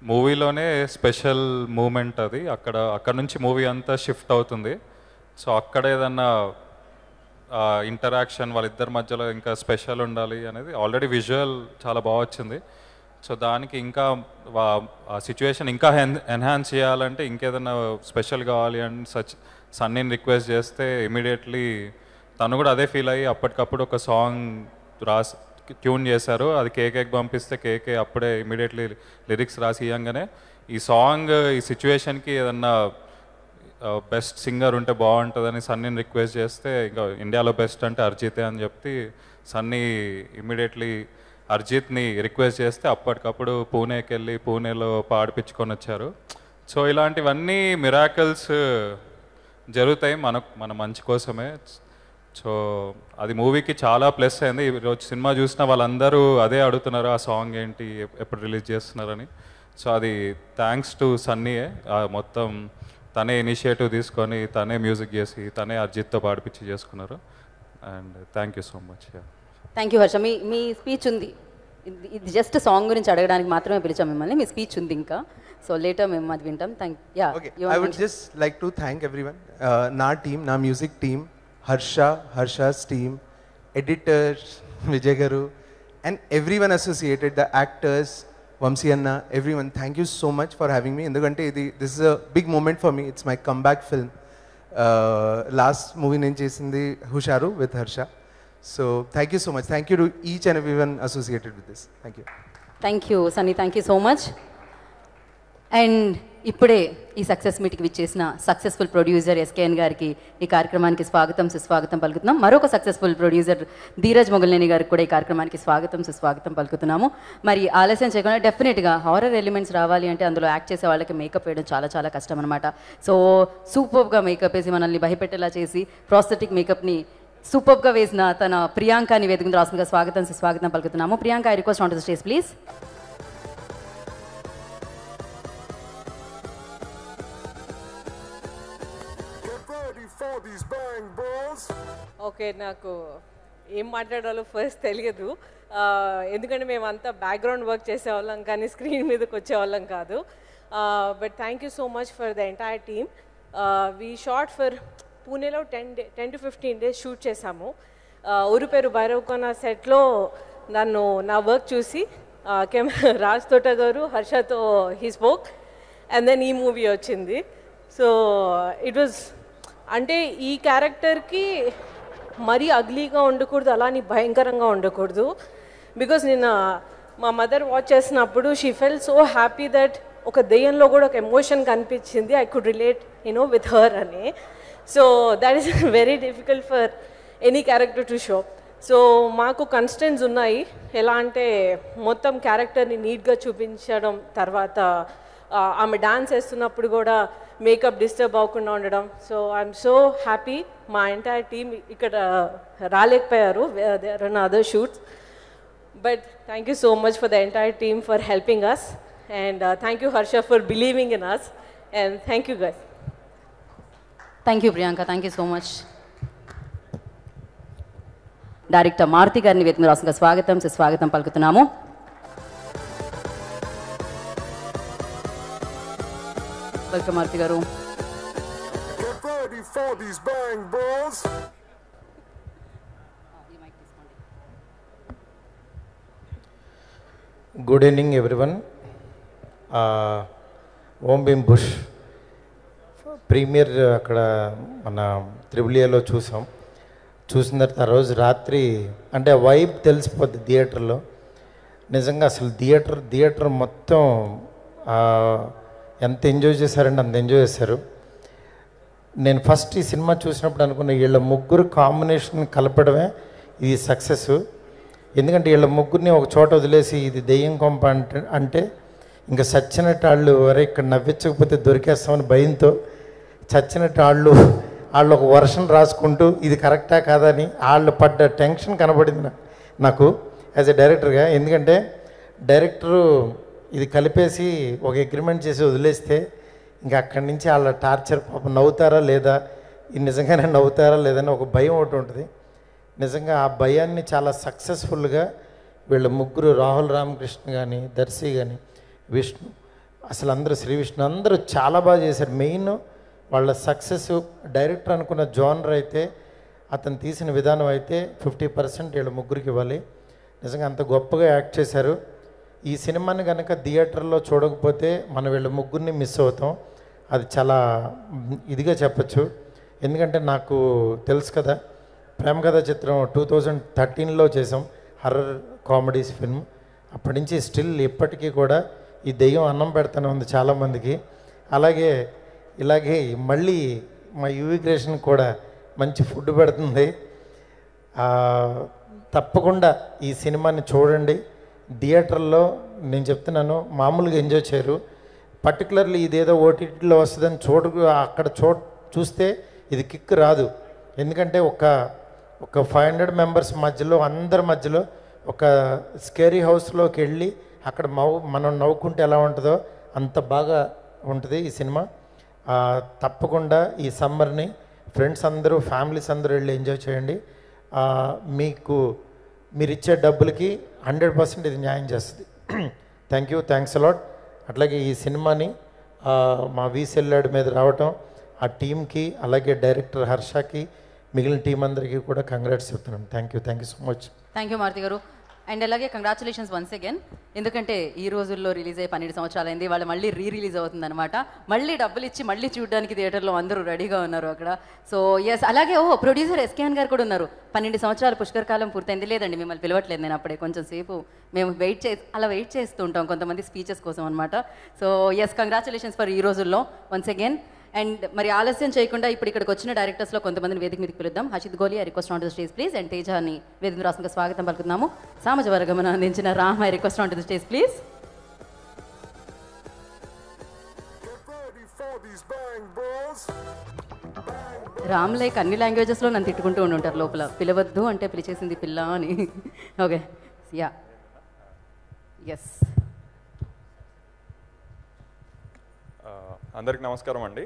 మూవీలోనే స్పెషల్ మూమెంట్ అది. అక్కడ నుంచి మూవీ అంతా షిఫ్ట్ అవుతుంది. సో అక్కడ ఏదన్నా ఇంటరాక్షన్ వాళ్ళిద్దరి మధ్యలో ఇంకా స్పెషల్ ఉండాలి అనేది ఆల్రెడీ విజువల్ చాలా బాగా వచ్చింది. సో దానికి ఇంకా ఆ సిచ్యువేషన్ ఇంకా ఎన్హాన్స్ చేయాలంటే ఇంకేదన్నా స్పెషల్ కావాలి అని సన్నీని రిక్వెస్ట్ చేస్తే ఇమీడియట్లీ తను కూడా అదే ఫీల్ అయ్యి అప్పటికప్పుడు ఒక సాంగ్ ట్యూన్ చేశారు. అది కేకేకి పంపిస్తే కేకే అప్పుడే ఇమీడియట్లీ లిరిక్స్ రాసి ఇవ్వగానే ఈ సాంగ్ ఈ సిచ్యువేషన్కి ఏదన్నా బెస్ట్ సింగర్ ఉంటే బాగుంటుందని సన్నీని రిక్వెస్ట్ చేస్తే ఇంకా ఇండియాలో బెస్ట్ అంటే అర్జితే అని చెప్పి సన్నీ ఇమీడియట్లీ అర్జిత్ని రిక్వెస్ట్ చేస్తే అప్పటికప్పుడు పూణేకి వెళ్ళి పూణేలో పాడిపించుకొని వచ్చారు. సో ఇలాంటివన్నీ మిరాకిల్స్ జరుగుతాయి మన మంచి కోసమే. సో అది మూవీకి చాలా ప్లస్ అయింది. ఈరోజు సినిమా చూసిన వాళ్ళందరూ అదే అడుగుతున్నారు, ఆ సాంగ్ ఏంటి, ఎప్పుడు రిలీజ్ చేస్తున్నారని. సో అది థ్యాంక్స్ టు సన్నీయే. మొత్తం తనే ఇనిషియేటివ్ తీసుకొని తనే మ్యూజిక్ చేసి తనే అర్జిత్తో పాడిపించి చేసుకున్నారు. And thank you so much. Thank you Harsha. Me speech ఉంది, ఇది జస్ట్ సాంగ్ గురించి అడగడానికి మాత్రమే పిలిచాం మిమ్మల్ని. మీ స్పీచ్ ఉంది ఇంకా, సో లేటర్ మేము అది వింటాం. I would just like to thank everyone, నా టీమ్, నా music team, Harsha's team, editors, Vijay Garu, and everyone associated, the actors, Vamsi Anna, everyone, thank you so much for having me. Endukante this is a big moment for me. It's my comeback film. Last movie నేను చేసింది హుషారు with Harsha. So thank you so much. Thank you to each and everyone associated with this. Thank you. Thank you Sunny, thank you so much. And ఇప్పుడే ఈ సక్సెస్ మీట్కి విచ్చేసిన సక్సెస్ఫుల్ ప్రొడ్యూసర్ ఎస్కేఎన్ గారికి ఈ కార్యక్రమానికి స్వాగతం సుస్వాగతం పలుకుతున్నాం. మరొక సక్సెస్ఫుల్ ప్రొడ్యూసర్ ధీరజ్ మొగల్నేని గారికి కూడా ఈ కార్యక్రమానికి స్వాగతం సుస్వాగతం పలుకుతున్నాము. మరి ఆలస్యం చేయకుండా డెఫినెట్గా హారర్ ఎలిమెంట్స్ రావాలి అంటే అందులో యాక్ట్ చేసే వాళ్ళకి మేకప్ వేయడం చాలా చాలా కష్టం అనమాట. సో సూపర్గా మేకప్ వేసి మనల్ని భయపెట్టేలా చేసి ప్రాస్థెటిక్ మేకప్ని సూపర్గా వేసిన తన ప్రియాంకని వేదిక మీద రాస్తుందిగా స్వాగతం సుస్వాగతం పలుకుతున్నాము. Priyanka, I request on to the stage please. Okay, నాకు ఏం మాట్లాడాలో ఫస్ట్ తెలియదు, ఎందుకంటే మేమంతా బ్యాక్గ్రౌండ్ వర్క్ చేసేవాళ్ళం కానీ స్క్రీన్ మీదకి వచ్చేవాళ్ళం కాదు. But thank you so much for the entire team. We short for పూణేలో 10 to 15 days షూట్ చేశాము. ఊరు పేరు భైరవకోన సెట్లో నన్ను నా వర్క్ చూసి రాజ్ తోట గారు హర్షతో హీ స్పోక్ అండ్ దెన్ ఈ మూవీ వచ్చింది. సో ఇట్ వాజ్, అంటే ఈ క్యారెక్టర్కి మరీ అగ్లీగా ఉండకూడదు, అలాని భయంకరంగా ఉండకూడదు. బికాజ్ నిన్న మా మదర్ వాచ్ చేసినప్పుడు she felt so happy that ఒక దెయ్యంలో కూడా ఒక ఎమోషన్ కనిపించింది, I could relate with her అని. So that is very difficult for any character to show. So మాకు కన్స్టెంట్స్ ఉన్నాయి, ఎలా అంటే మొత్తం క్యారెక్టర్ని నీట్గా చూపించడం, తర్వాత ఆమె డాన్స్ వేస్తున్నప్పుడు కూడా మేకప్ డిస్టర్బ్ అవ్వకుండా ఉండడం. సో ఐఎమ్ సో హ్యాపీ మా ఎంటైర్ టీమ్ ఇక్కడ రాలేకపోయారు, there are other shoots. But thank you so much for the entire team for helping us, and thank you Harsha for believing in us, and thank you guys. Thank you Priyanka, thank you so much. Director Maruthi గారిని వేదిక మీద రాసిన స్వాగతం సుస్వాగతం పలుకుతున్నాము. వెల్కమ్ మారుతి గారు. Good evening everyone. Om Bheem Bush premiere అక్కడ మన త్రిబులియాలో చూసాం. చూసిన తర్వాత ఆ రోజు రాత్రి అంటే వైబ్ తెలిసిపోద్ది థియేటర్లో. నిజంగా అసలు థియేటర్ మొత్తం ఎంత ఎంజాయ్ చేశారంటే అంత ఎంజాయ్ చేశారు. నేను ఫస్ట్ ఈ సినిమా చూసినప్పుడు అనుకున్న వీళ్ళ ముగ్గురు కాంబినేషన్ కలపడమే ఇది సక్సెస్. ఎందుకంటే వీళ్ళ ముగ్గురిని ఒక చోట వదిలేసి ఇది దెయ్యం కొంప అంటే ఇంకా చచ్చినట్టు వాళ్ళు వరే ఇక్కడ నవ్వించకపోతే దొరికేస్తామని భయంతో చచ్చినట్టు వాళ్ళు ఒక వర్షన్ రాసుకుంటూ ఇది కరెక్టా కాదా అని వాళ్ళు పడ్డ టెన్షన్ కనబడింది నాకు యాజ్ ఎ డైరెక్టర్గా. ఎందుకంటే డైరెక్టరు ఇది కలిపేసి ఒక అగ్రిమెంట్ చేసి వదిలేస్తే ఇంకా అక్కడి నుంచి వాళ్ళ టార్చర్ పాపం నవ్వుతారా లేదా, ఇది నిజంగానే నవ్వుతారా లేదని ఒక భయం ఒకటి ఉంటుంది. నిజంగా ఆ భయాన్ని చాలా సక్సెస్ఫుల్గా వీళ్ళ ముగ్గురు, రాహుల్ రామకృష్ణ కానీ, దర్శి కానీ, విష్ణు, అసలు అందరూ శ్రీ విష్ణు అందరూ చాలా బాగా చేశారు. మెయిన్ వాళ్ళ సక్సెస్ డైరెక్టర్ అనుకున్న జోనర్ అయితే, అతను తీసిన విధానం అయితే 50% వీళ్ళ ముగ్గురికి ఇవ్వాలి. నిజంగా అంత గొప్పగా యాక్ట్ చేశారు. ఈ సినిమాని కనుక థియేటర్లో చూడకపోతే మనం వీళ్ళ ముగ్గురిని మిస్ అవుతాం, అది చాలా ఇదిగా చెప్పచ్చు. ఎందుకంటే నాకు తెలుసు కదా, ప్రేమ కథ చిత్రం 2013లో చేసాం, హర్రర్ కామెడీస్ ఫిల్మ్. అప్పటి నుంచి స్టిల్ ఇప్పటికీ కూడా ఈ దెయ్యం అన్నం పెడతానే ఉంది చాలామందికి. ఇలాగే మళ్ళీ మా యూవీ క్రియేషన్ కూడా మంచి ఫుడ్ పెడుతుంది. తప్పకుండా ఈ సినిమాని చూడండి. థియేటర్లో నేను చెప్తున్నాను, మామూలుగా ఎంజాయ్ చేయరు. పర్టికులర్లీ ఇదేదో ఓటీటీలో వస్తుందని అక్కడ చూస్తే ఇది కిక్ రాదు. ఎందుకంటే ఒక 500 మెంబర్స్ మధ్యలో, అందరి మధ్యలో ఒక స్కేరీ హౌస్లోకి వెళ్ళి అక్కడ మనం నవ్వుకుంటే ఎలా ఉంటుందో అంత బాగా ఉంటుంది ఈ సినిమా. తప్పకుండా ఈ సమ్మర్ని ఫ్రెండ్స్ అందరూ ఫ్యామిలీస్ అందరూ వెళ్ళి ఎంజాయ్ చేయండి. మీకు మీరు ఇచ్చే డబ్బులకి 100% ఇది న్యాయం చేస్తుంది. Thank you, thanks a lot. అట్లాగే ఈ సినిమాని మా వీసెల్లాడ్ మీద రావటం ఆ టీంకి, అలాగే డైరెక్టర్ హర్షకి, మిగిలిన టీం అందరికీ కూడా కంగ్రాట్స్ చెప్తున్నాం. Thank you so much. Thank you Maruthi గారు. అండ్ అలాగే కంగ్రాచులేషన్స్ వన్స్ అగైన్. ఎందుకంటే ఈ రోజుల్లో రిలీజ్ అయ్యి 12 సంవత్సరాలైంది, వాళ్ళు మళ్ళీ రిలీజ్ అవుతుందన్నమాట. మళ్ళీ డబ్బులు ఇచ్చి మళ్ళీ చూడడానికి థియేటర్లో అందరూ రెడీగా ఉన్నారు అక్కడ. సో ఎస్, అలాగే ప్రొడ్యూసర్ ఎస్కేఎన్ గారు కూడా ఉన్నారు. 12 సంవత్సరాలు పుష్కర కాలం పూర్తయింది. లేదండి, మిమ్మల్ని పిలవట్లేదు నేను, అప్పుడే కొంచెం సేపు మేము వెయిట్ చేస్తూ ఉంటాం కొంతమంది స్పీచెస్ కోసం అనమాట. సో ఎస్, కంగ్రాచులేషన్స్ ఫర్ ఈ రోజుల్లో వన్స్ అగైన్. అండ్ మరి ఆలస్యం చేయకుండా ఇప్పుడు ఇక్కడికి వచ్చిన డైరెక్టర్స్లో కొంతమంది వేదిక మీదకి పిలుద్దాం. Harshith Goli, I request on to the stage please. And తేజాని వేదిక రాష్ట్రంగా స్వాగతం పలుకుతున్నాము. సామాజ వర్గమును అందించిన Ram, I request on to the stage please. Ram like అన్ని లాంగ్వేజెస్లో నన్ను తిట్టుకుంటూ ఉంటారు లోపల, పిలవద్దు అంటే పిలిచేసింది పిల్ల అని. Okay, yeah, yes. అందరికి నమస్కారం అండి.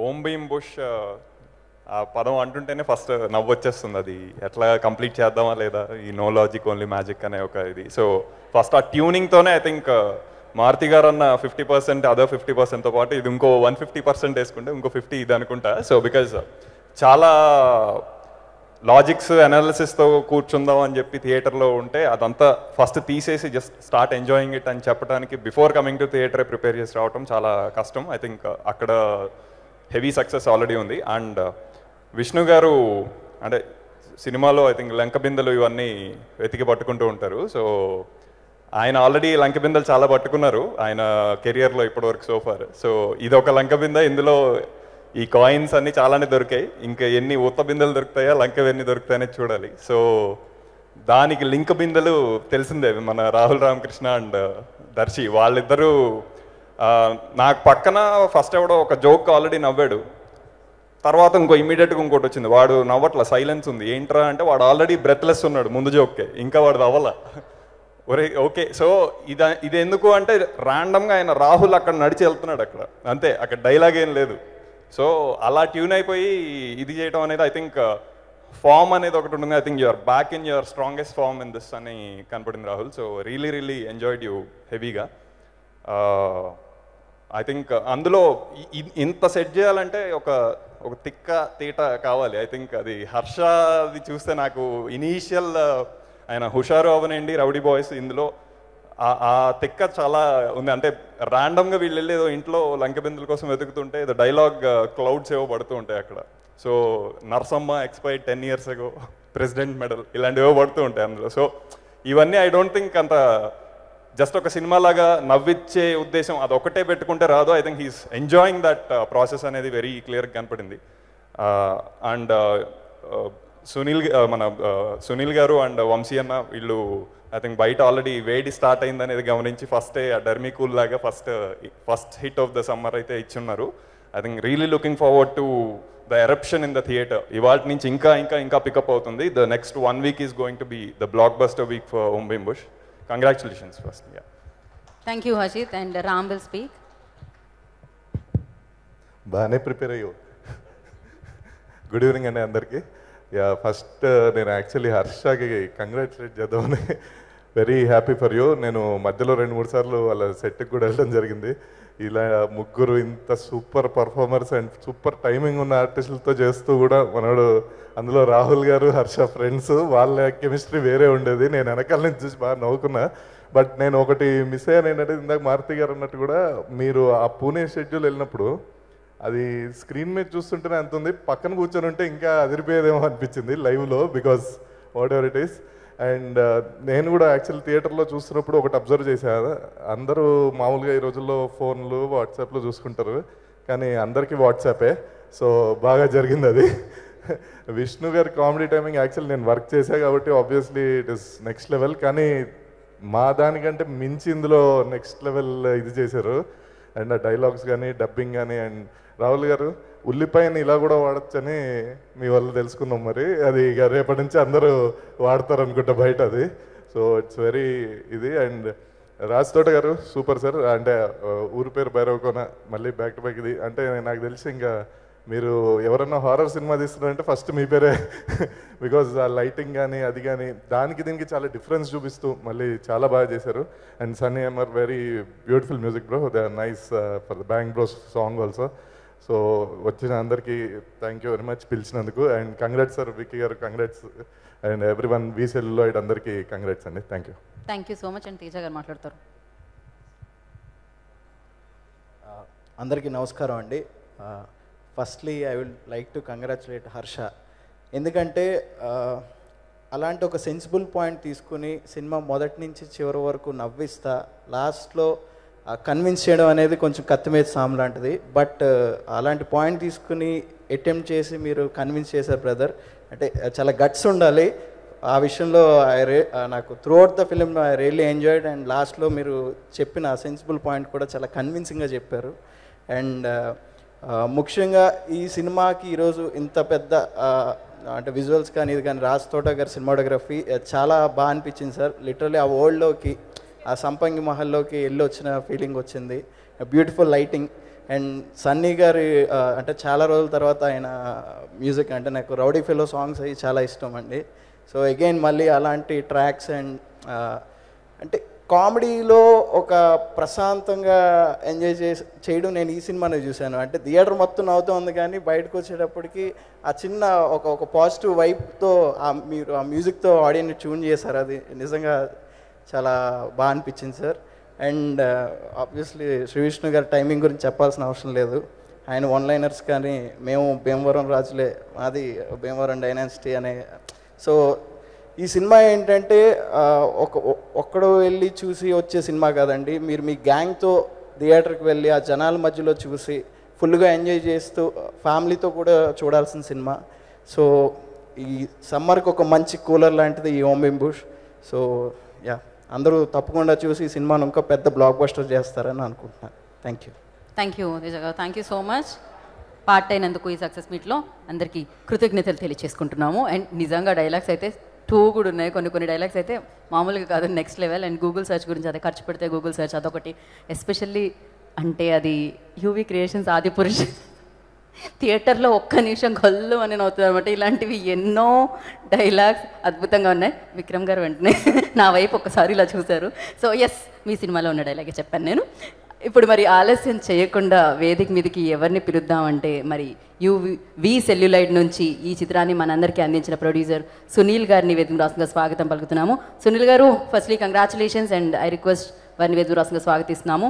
ఓం భీమ్ బుష్ ఆ పదం అంటుంటేనే ఫస్ట్ నవ్వు వచ్చేస్తుంది. అది ఎట్లా కంప్లీట్ చేద్దామా లేదా, ఈ నో లాజిక్ ఓన్లీ మ్యాజిక్ అనే ఒక ఇది. సో ఫస్ట్ ఆ ట్యూనింగ్తోనే ఐ థింక్ మారుతి గారు అన్న 50%, అదర్ 50%తో పాటు ఇది ఇంకో 150% వేసుకుంటే ఇంకో 50 ఇది అనుకుంటా. సో బికాజ్ చాలా లాజిక్స్ అనాలిసిస్తో కూర్చుందాం అని చెప్పి థియేటర్లో ఉంటే అదంతా ఫస్ట్ తీసేసి జస్ట్ స్టార్ట్ ఎంజాయింగ్ ఇట్ అని చెప్పడానికి బిఫోర్ కమింగ్ టు థియేటరే ప్రిపేర్ చేసి రావడం చాలా కష్టం. ఐ థింక్ అక్కడ హెవీ సక్సెస్ ఆల్రెడీ ఉంది. అండ్ విష్ణు గారు అంటే సినిమాలో ఐ థింక్ లంక బిందెలు ఇవన్నీ వెతికి పట్టుకుంటూ ఉంటారు. సో ఆయన ఆల్రెడీ లంక బిందెలు చాలా పట్టుకున్నారు ఆయన కెరియర్లో ఇప్పటివరకు సోఫార్. సో ఇది ఒక లంక బిందె, ఇందులో ఈ కాయిన్స్ అన్నీ చాలానే దొరికాయి. ఇంకా ఎన్ని ఉత్త బిందెలు దొరుకుతాయా, లంక ఎన్ని దొరుకుతాయనే చూడాలి. సో దానికి లింక్ బిందెలు తెలిసిందే, మన రాహుల్ రామకృష్ణ అండ్ దర్శి వాళ్ళిద్దరూ. నాకు పక్కన ఫస్ట్ ఎవడో ఒక జోక్ ఆల్రెడీ నవ్వాడు, తర్వాత ఇమీడియట్గా ఇంకోటి వచ్చింది, వాడు నవ్వట్ల, సైలెన్స్ ఉంది. ఏంట్రా అంటే వాడు ఆల్రెడీ బ్రెత్లెస్ ఉన్నాడు ముందు జోక్కే, ఇంకా వాడు అవ్వాల. ఒరే ఓకే. సో ఇది ఎందుకు అంటే ర్యాండమ్గా ఆయన రాహుల్ అక్కడ నడిచి వెళ్తున్నాడు అక్కడ, అంతే, అక్కడ డైలాగ్ ఏం లేదు. సో అలా ట్యూన్ అయిపోయి ఇది చేయడం అనేది ఐ థింక్ ఫామ్ అనేది ఒకటి ఉంటుంది. I think you're back in your strongest form in this అని కనపడింది Rahul. So really enjoyed you హెవీగా. ఐ థింక్ అందులో ఇంత సెట్ చేయాలంటే ఒక తిక్క తీట కావాలి. ఐ థింక్ అది హర్షది చూస్తే నాకు ఇనీషియల్ ఆయన హుషారు అవనండి, రౌడీ బాయ్స్, ఇందులో ఆ తిక్క చాలా ఉంది. అంటే ర్యాండమ్గా వీళ్ళు వెళ్ళి ఏదో ఇంట్లో లంక బిందుల కోసం వెతుకుతుంటే ఏదో డైలాగ్ క్లౌడ్స్ ఏవో పడుతూ ఉంటాయి అక్కడ. So Narsamma expired 10 years ago, president medal, ఇలాంటివో పడుతూ ఉంటాయి అందులో. సో ఇవన్నీ ఐ డోంట్ థింక్ అంత జస్ట్ ఒక సినిమా లాగా నవ్విచ్చే ఉద్దేశం అదొకటే పెట్టుకుంటే రాదు. I think he's enjoying that process అనేది వెరీ క్లియర్గా కనపడింది. అండ్ సునీల్ గారు అండ్ వంశీ అన్న వీళ్ళు ఐ థింక్ బయట ఆల్రెడీ వేడి స్టార్ట్ అయింది అనేది గమనించి ఫస్టే డర్మీ కూల్ లాగా first hit of the summer అయితే ఇచ్చున్నారు. I think really looking forward to the eruption in the theatre. ఇవాళ నుంచి ఇంకా పికప్ అవుతుంది. The next 1 week is going to be the blockbuster week for Om Bheem Bush. Congratulations first. Thank you Harshith. And Ram will speak. బాగానే ప్రిపేర్ అయ్యో. గుడ్ ఈవినింగ్ అండి అందరికీ. ఫస్ట్ నేను యాక్చువల్లీ హర్షకి కంగ్రాచులేట్ చేద్దామని, వెరీ హ్యాపీ ఫర్ యూ. నేను మధ్యలో 2-3 సార్లు వాళ్ళ సెట్కి కూడా వెళ్ళడం జరిగింది. ఇలా ముగ్గురు ఇంత super performers and super timing ఉన్న ఆర్టిస్టులతో చేస్తూ కూడా మనోడు, అందులో రాహుల్ గారు హర్ష ఫ్రెండ్స్, వాళ్ళ కెమిస్ట్రీ వేరే ఉండేది. నేను వెనకాల నుంచి చూసి బాగా నవ్వుకున్నా. బట్ నేను ఒకటి మిస్ అయ్యాను ఏంటంటే, ఇందాక మారుతి గారు అన్నట్టు కూడా మీరు ఆ పూణే షెడ్యూల్ వెళ్ళినప్పుడు అది స్క్రీన్ మీద చూస్తుంటేనే అంత ఉంది, పక్కన కూర్చొని ఉంటే ఇంకా అదిరిపోయేదేమో అనిపించింది లైవ్లో, because what ever it is. And నేను కూడా యాక్చువల్ థియేటర్లో చూస్తున్నప్పుడు ఒకటి అబ్జర్వ్ చేశాను. అందరూ మామూలుగా ఈ రోజుల్లో ఫోన్లు వాట్సాప్లో చూసుకుంటారు, కానీ అందరికీ వాట్సాపే. సో బాగా జరిగింది అది. విష్ణు గారి కామెడీ టైమింగ్ యాక్చువల్ నేను వర్క్ చేశా కాబట్టి obviously it is next level, కానీ మా దానికంటే మించి ఇందులో నెక్స్ట్ లెవెల్ ఇది చేశారు. అండ్ ఆ డైలాగ్స్ కానీ డబ్బింగ్ కానీ. అండ్ రాహుల్ గారు ఉల్లిపాయని ఇలా కూడా వాడచ్చని మీ వాళ్ళు తెలుసుకున్నాం, మరి అది ఇక రేపటి నుంచి అందరూ వాడతారు అనుకుంటా బయట అది. సో ఇట్స్ వెరీ ఇది. అండ్ రాజ్ తోట గారు సూపర్ సార్. అంటే ఊరి పేరు భైరవకోన, మళ్ళీ బ్యాక్ టు బ్యాక్ ఇది. అంటే నాకు తెలిసి ఇంకా మీరు ఎవరన్నా హారర్ సినిమా తీస్తున్నారంటే ఫస్ట్ మీ పేరే. బికాజ్ ఆ లైటింగ్ కానీ అది కానీ దానికి దీనికి చాలా డిఫరెన్స్ చూపిస్తూ మళ్ళీ చాలా బాగా చేశారు. And Sunny MR very beautiful music bro, they are nice for the bang bros song also. So వచ్చిన అందరికీ థ్యాంక్ యూ వెరీ మచ్ పిలిచినందుకు. అండ్ కంగ్రాట్స్ సార్, విక్కీ గారు కంగ్రాట్స్. అండ్ ఎవ్రీ వన్ వీసెల్లో అందరికీ కంగ్రాట్స్ అండి. Thank you. Thank you so much. And Teja గారు మాట్లాడతారు. అందరికీ నమస్కారం అండి. Firstly I will like to congratulate Harsha. ఎందుకంటే అలాంటి ఒక సెన్సిబుల్ పాయింట్ తీసుకుని సినిమా మొదటి నుంచి చివరి వరకు నవ్విస్తా లాస్ట్లో కన్విన్స్ చేయడం అనేది కొంచెం కత్తిమీద సాము లాంటిది. బట్ అలాంటి పాయింట్ తీసుకుని అటెంప్ట్ చేసి మీరు కన్విన్స్ చేశారు బ్రదర్. అంటే చాలా గట్స్ ఉండాలి ఆ విషయంలో. నాకు through out the film I really enjoyed. And లాస్ట్లో మీరు చెప్పిన సెన్సిబుల్ పాయింట్ కూడా చాలా కన్విన్సింగ్గా చెప్పారు. అండ్ ముఖ్యంగా ఈ సినిమాకి ఈరోజు ఇంత పెద్ద అంటే విజువల్స్ కానీ ఇది కానీ రాజ్ తోట గారి సినిమాటోగ్రఫీ చాలా బాగా అనిపించింది సార్. లిటరలీ ఆ వరల్డ్లోకి ఆ సంపంగి మహల్లోకి వెళ్ళి వచ్చిన ఫీలింగ్ వచ్చింది. Beautiful lighting. అండ్ సన్నీ గారి అంటే చాలా రోజుల తర్వాత ఆయన మ్యూజిక్ అంటే నాకు రౌడీ ఫెలో సాంగ్స్ అవి చాలా ఇష్టం అండి. సో అగైన్ మళ్ళీ అలాంటి ట్రాక్స్ అండ్ అంటే కామెడీలో ఒక ప్రశాంతంగా ఎంజాయ్ చేయడం నేను ఈ సినిమానే చూశాను. అంటే థియేటర్ మొత్తం నవ్వుతూ ఉంది కానీ బయటకు వచ్చేటప్పటికి ఆ చిన్న ఒక పాజిటివ్ వైబ్తో మీరు ఆ మ్యూజిక్తో ఆడియన్ని ట్యూన్ చేశారు. అది నిజంగా చాలా బాగా అనిపించింది sir. And obviously Sree Vishnu గారి టైమింగ్ గురించి చెప్పాల్సిన అవసరం లేదు. ఆయన వన్ లైనర్స్ కానీ మేము భీమవరం రాజులే, మాది భీమవరం డైనాసిటీ అనే. సో ఈ సినిమా ఏంటంటే ఒక్కడో వెళ్ళి చూసి వచ్చే సినిమా కాదండి. మీరు మీ గ్యాంగ్తో థియేటర్కి వెళ్ళి ఆ జనాల మధ్యలో చూసి ఫుల్గా ఎంజాయ్ చేస్తూ ఫ్యామిలీతో కూడా చూడాల్సిన సినిమా. సో ఈ సమ్మర్కి ఒక మంచి కూలర్ లాంటిది ఈ ఓం భీమ్ బుష్. సో యా అందరూ తప్పకుండా చూసి ఈ సినిమాను ఇంకా పెద్ద బ్లాక్ బస్టర్ చేస్తారని అనుకుంటున్నాను. Thank you. Thank you Teja గారు. Thank you so much. Part అయినందుకు ఈ సక్సెస్ మీట్లో అందరికీ కృతజ్ఞతలు తెలియచేసుకుంటున్నాము. అండ్ నిజంగా డైలాగ్స్ అయితే కూడా ఉన్నాయి. కొన్ని డైలాగ్స్ అయితే మామూలుగా కాదు, next level. And Google search గురించి అదే ఖర్చు పెడితే గూగుల్ సెర్చ్ అదొకటి. ఎస్పెషల్లీ అంటే అది యూవీ క్రియేషన్స్ ఆదిపురుష్ థియేటర్లో ఒక్క నిమిషం గొల్లు అని నవ్వుతుంది అనమాట. ఇలాంటివి ఎన్నో డైలాగ్స్ అద్భుతంగా ఉన్నాయి. విక్రమ్ గారు వెంటనే నా వైపు ఒక్కసారి ఇలా చూశారు. సో ఎస్, మీ సినిమాలో ఉన్న డైలాగే చెప్పాను నేను. ఇప్పుడు మరి ఆలస్యం చేయకుండా వేదిక మీదకి ఎవరిని పిలుద్దామంటే మరి వి సెల్యులైడ్ నుంచి ఈ చిత్రాన్ని మనందరికీ అందించిన ప్రొడ్యూసర్ సునీల్ గారిని వేదిక రాష్ట్రంగా స్వాగతం పలుకుతున్నాము. సునీల్ గారు, firstly congratulations and I request వారిని వేదిక రాష్ట్రంగా స్వాగతిస్తున్నాము.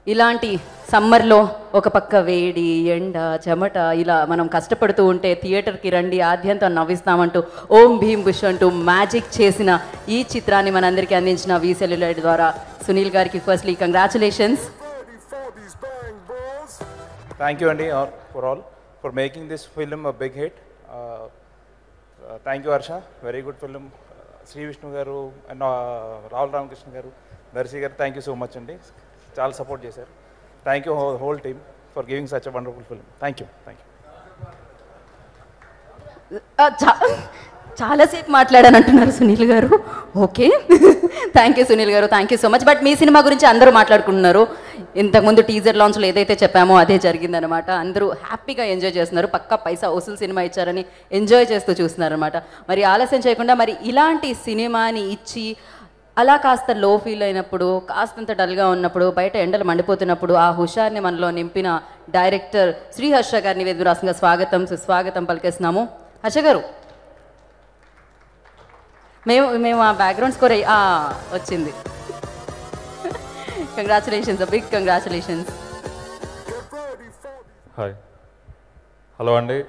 ఇలాంటి సమ్మర్లో ఒక పక్క వేడి, ఎండ, చెమట ఇలా మనం కష్టపడుతూ ఉంటే థియేటర్కి రండి ఆద్యంతం నవ్విస్తామంటూ ఓం భీమ్ బుష్ అంటూ మ్యాజిక్ చేసిన ఈ చిత్రాన్ని మనందరికీ అందించిన వి సెల్యులైడ్ ద్వారా సునీల్ గారికి firstly congratulations. Thank you Andy for making this film a big hit. Thank you Harsha, very good film. Sri Vishnu garu and Rahul Ramakrishna garu, Darshi garu, thank you so much Andy. చాలా సపోర్ట్ చేశారు. Thank you whole team for giving such a wonderful film. Thank you. చాలాసేపు మాట్లాడానంటున్నారు సునీల్ గారు. ఓకే, థ్యాంక్ యూ సునీల్ గారు, thank you so much. But me cinema గురించి అందరూ మాట్లాడుకుంటున్నారు. ఇంతకుముందు టీజర్ లాంచ్లో ఏదైతే చెప్పామో అదే జరిగిందనమాట. అందరూ హ్యాపీగా ఎంజాయ్ చేస్తున్నారు. పక్కా పైసా వసూలు సినిమా ఇచ్చారని ఎంజాయ్ చేస్తూ చూస్తున్నారనమాట. మరి ఆలస్యం చేయకుండా మరి ఇలాంటి సినిమాని ఇచ్చి అలా కాస్త లో ఫీల్ అయినప్పుడు, కాస్తంత డల్గా ఉన్నప్పుడు, బయట ఎండలు మండిపోతున్నప్పుడు ఆ హుషార్ని మనలో నింపిన డైరెక్టర్ శ్రీ హర్ష గారిని వేదిక రాష్ట్రంగా సుస్వాగతం పలికేస్తున్నాము. హర్ష గారు, మేము ఆ బ్యాక్గ్రౌండ్ స్కోర్ వచ్చింది. Congratulations, big congratulations. Hi, hello అండి.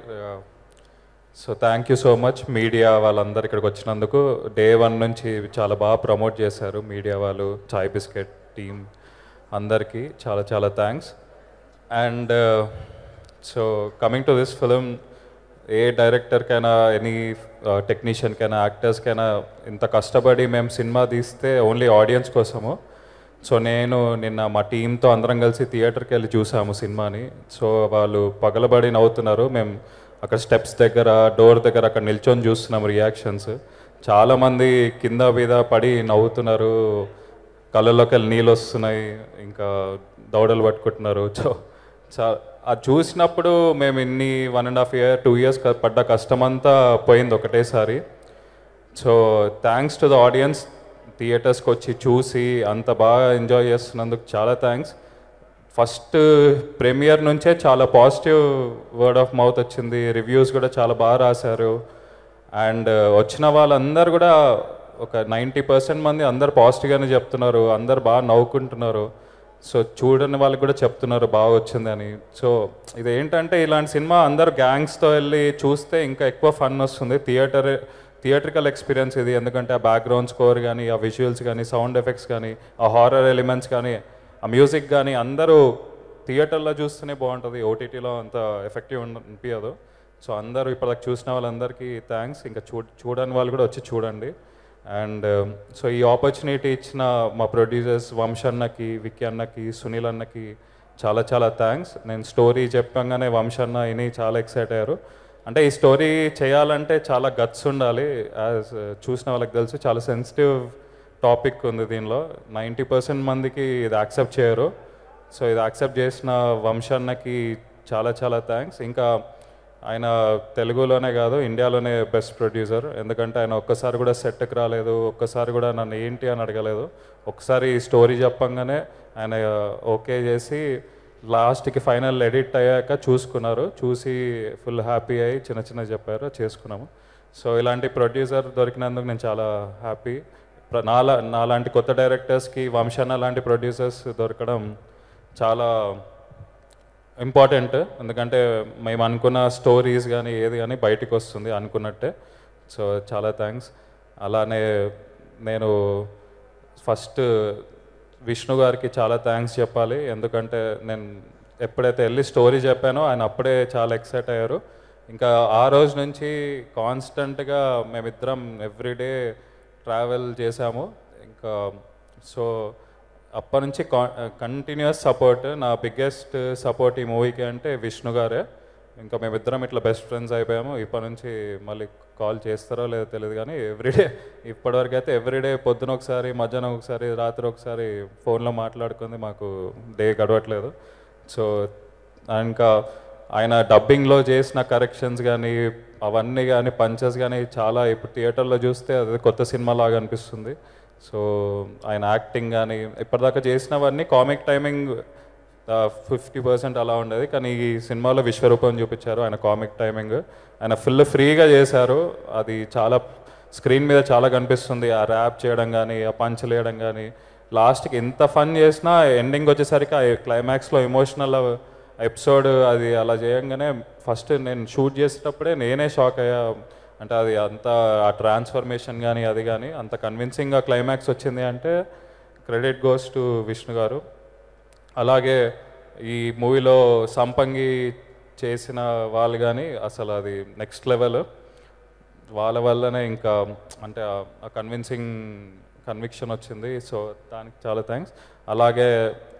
So thank you so much media వాళ్ళందరూ ఇక్కడికి వచ్చినందుకు. డే 1 నుంచి చాలా బాగా ప్రమోట్ చేశారు మీడియా వాళ్ళు, చాయ్ బిస్కెట్ టీమ్ అందరికీ చాలా చాలా thanks. And so coming to this film, ఏ డైరెక్టర్కైనా, ఎనీ టెక్నీషియన్కైనా, యాక్టర్స్కైనా ఇంత కష్టపడి మేము సినిమా తీస్తే ఓన్లీ ఆడియన్స్ కోసము. సో నేను నిన్న మా టీంతో అందరం కలిసి థియేటర్కి వెళ్ళి చూసాము సినిమాని. సో వాళ్ళు పగలబడి నవ్వుతున్నారు. మేము అక్కడ స్టెప్స్ దగ్గర, డోర్ దగ్గర అక్కడ నిల్చొని చూస్తున్నాం రియాక్షన్స్. చాలామంది కింద మీద పడి నవ్వుతున్నారు. కళ్ళలోకి వెళ్ళి నీళ్ళు వస్తున్నాయి, ఇంకా దౌడలు పట్టుకుంటున్నారు. అది చూసినప్పుడు మేము ఇన్ని 1.5 years 2 years పడ్డ కష్టమంతా పోయింది ఒకటేసారి. So thanks to the audience, థియేటర్స్కి వచ్చి చూసి అంత బాగా ఎంజాయ్ చేస్తున్నందుకు చాలా థ్యాంక్స్. ఫస్ట్ ప్రీమియర్ నుంచే చాలా పాజిటివ్ వర్డ్ ఆఫ్ మౌత్ వచ్చింది, రివ్యూస్ కూడా చాలా బాగా రాశారు. అండ్ వచ్చిన వాళ్ళందరూ కూడా ఒక 90% మంది అందరు పాజిటివ్గానే చెప్తున్నారు, అందరు బాగా నవ్వుకుంటున్నారు. సో చూడని వాళ్ళకి కూడా చెప్తున్నారు బాగా వచ్చిందని. సో ఇదేంటంటే ఇలాంటి సినిమా అందరు గ్యాంగ్స్తో వెళ్ళి చూస్తే ఇంకా ఎక్కువ ఫన్ వస్తుంది. థియేట్రికల్ ఎక్స్పీరియన్స్ ఇది, ఎందుకంటే ఆ బ్యాక్గ్రౌండ్ స్కోర్ కానీ, ఆ విజువల్స్ కానీ, సౌండ్ ఎఫెక్ట్స్ కానీ, ఆ హారర్ ఎలిమెంట్స్ కానీ, ఆ మ్యూజిక్ కానీ అందరూ థియేటర్లో చూస్తేనే బాగుంటుంది, ఓటీటీలో అంత ఎఫెక్టివ్ అనిపించదు. సో అందరూ ఇప్పటిదాకా చూసిన వాళ్ళందరికీ థ్యాంక్స్. ఇంకా చూడని వాళ్ళు కూడా వచ్చి చూడండి. అండ్ సో ఈ ఆపర్చునిటీ ఇచ్చిన మా ప్రొడ్యూసర్స్ వంశీ అన్నకి, విక్కీ అన్నకి, సునీల్ అన్నకి చాలా చాలా థ్యాంక్స్. నేను స్టోరీ చెప్పంగానే వంశీ అన్న విని చాలా ఎక్సైట్ అయ్యారు. అంటే ఈ స్టోరీ చేయాలంటే చాలా గట్స్ ఉండాలి. యాజ్ చూసిన వాళ్ళకి తెలుసు, చాలా సెన్సిటివ్ టాపిక్ ఉంది దీనిలో. 90% మందికి ఇది యాక్సెప్ట్ చేయరు. సో ఇది యాక్సెప్ట్ చేసిన వంశీ అన్నకి చాలా చాలా థ్యాంక్స్. ఇంకా ఆయన తెలుగులోనే కాదు ఇండియాలోనే బెస్ట్ ప్రొడ్యూసర్, ఎందుకంటే ఆయన ఒక్కసారి కూడా సెట్కి రాలేదు, ఒక్కసారి కూడా నన్ను ఏంటి అని అడగలేదు. ఒకసారి స్టోరీ చెప్పంగానే ఆయన ఓకే చేసి లాస్ట్కి ఫైనల్ ఎడిట్ అయ్యాక చూసుకున్నారు, చూసి ఫుల్ హ్యాపీ అయ్యి చిన్న చిన్న చెప్పారు, చేసుకున్నాము. సో ఇలాంటి ప్రొడ్యూసర్ దొరికినందుకు నేను చాలా హ్యాపీ. నాలాంటి కొత్త డైరెక్టర్స్కి వంశీ అన్న లాంటి ప్రొడ్యూసర్స్ దొరకడం చాలా ఇంపార్టెంట్, ఎందుకంటే మేము అనుకున్న స్టోరీస్ కానీ ఏది కానీ బయటికి వస్తుంది అనుకున్నట్టే. సో చాలా థ్యాంక్స్. అలానే నేను ఫస్ట్ విష్ణు గారికి చాలా థ్యాంక్స్ చెప్పాలి, ఎందుకంటే నేను ఎప్పుడైతే వెళ్ళి స్టోరీ చెప్పానో ఆయన అప్పుడే చాలా ఎక్సైట్ అయ్యారు. ఇంకా ఆ రోజు నుంచి కాన్స్టెంట్గా మేమిద్దరం ఎవ్రీడే ట్రావెల్ చేశాము. ఇంకా సో అప్పటి నుంచి కంటిన్యూస్ సపోర్ట్. నా బిగ్గెస్ట్ సపోర్ట్ ఈ మూవీకి అంటే విష్ణు గారే. ఇంకా మేమిద్దరం ఇట్లా బెస్ట్ ఫ్రెండ్స్ అయిపోయాము. ఇప్పటి నుంచి మళ్ళీ కాల్ చేస్తారో లేదో తెలియదు, కానీ ఎవ్రీడే ఇప్పటివరకు అయితే ఎవ్రీడే పొద్దున ఒకసారి, మధ్యాహ్నం ఒకసారి, రాత్రి ఒకసారి ఫోన్లో మాట్లాడుకుంది మాకు డే గడవట్లేదు. సో ఇంకా ఆయన డబ్బింగ్లో చేసిన కరెక్షన్స్ కానీ అవన్నీ కానీ పంచెస్ కానీ చాలా ఇప్పుడు థియేటర్లో చూస్తే అది కొత్త సినిమా లాగా అనిపిస్తుంది. సో ఆయన యాక్టింగ్ కానీ ఇప్పటిదాకా చేసినవన్నీ కామిక్ టైమింగ్ 50% అలా ఉండేది, కానీ ఈ సినిమాలో విశ్వరూపం చూపించారు. ఆయన కామిక్ టైమింగ్ ఆయన ఫుల్ ఫ్రీగా చేశారు. అది చాలా స్క్రీన్ మీద చాలా కనిపిస్తుంది. ఆ ర్యాప్ చేయడం కానీ, ఆ పంచ్ వేయడం కానీ, లాస్ట్కి ఎంత ఫన్ చేసినా ఎండింగ్ వచ్చేసరికి ఆ క్లైమాక్స్లో ఎమోషనల్ ఎపిసోడ్ అది అలా చేయంగానే ఫస్ట్ నేను షూట్ చేసేటప్పుడే నేనే షాక్ అయ్యా. అంటే అది అంత ఆ ట్రాన్స్ఫర్మేషన్ కానీ అది కానీ అంత కన్విన్సింగ్గా క్లైమాక్స్ వచ్చింది అంటే క్రెడిట్ గోస్ టు విష్ణు గారు. అలాగే ఈ మూవీలో సంపంగి చేసిన వాళ్ళు కానీ అసలు అది నెక్స్ట్ లెవెల్, వాళ్ళ వల్లనే ఇంకా అంటే ఆ కన్విక్షన్ వచ్చింది. సో దానికి చాలా థ్యాంక్స్. అలాగే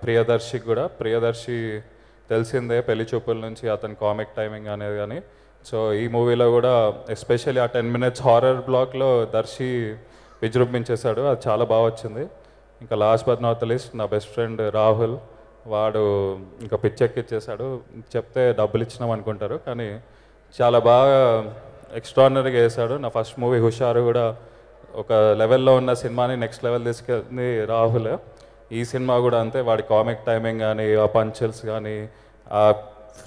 ప్రియదర్శికి కూడా, ప్రియదర్శి తెలిసిందే పెళ్లి చూపుల నుంచి అతని కామిక్ టైమింగ్ అనేది కానీ. సో ఈ మూవీలో కూడా ఎస్పెషల్లీ ఆ 10 minutes హారర్ బ్లాక్లో దర్శి విజృంభించేశాడు, అది చాలా బాగా వచ్చింది. ఇంకా లాస్ట్ బట్ నాట్ లీస్ట్ నా బెస్ట్ ఫ్రెండ్ రాహుల్, వాడు ఇంకా పిచ్చెక్కిచ్చేసాడు. చెప్తే డబ్బులు ఇచ్చినాం అనుకుంటారు, కానీ చాలా బాగా ఎక్స్ట్రాడినరీగా వేశాడు. నా ఫస్ట్ మూవీ హుషారు కూడా ఒక లెవెల్లో ఉన్న సినిమాని నెక్స్ట్ లెవెల్ తీసుకెళ్ళింది రాహుల్. ఈ సినిమా కూడా అంతే, వాడి కామిక్ టైమింగ్ కానీ, ఆ పంచల్స్ కానీ,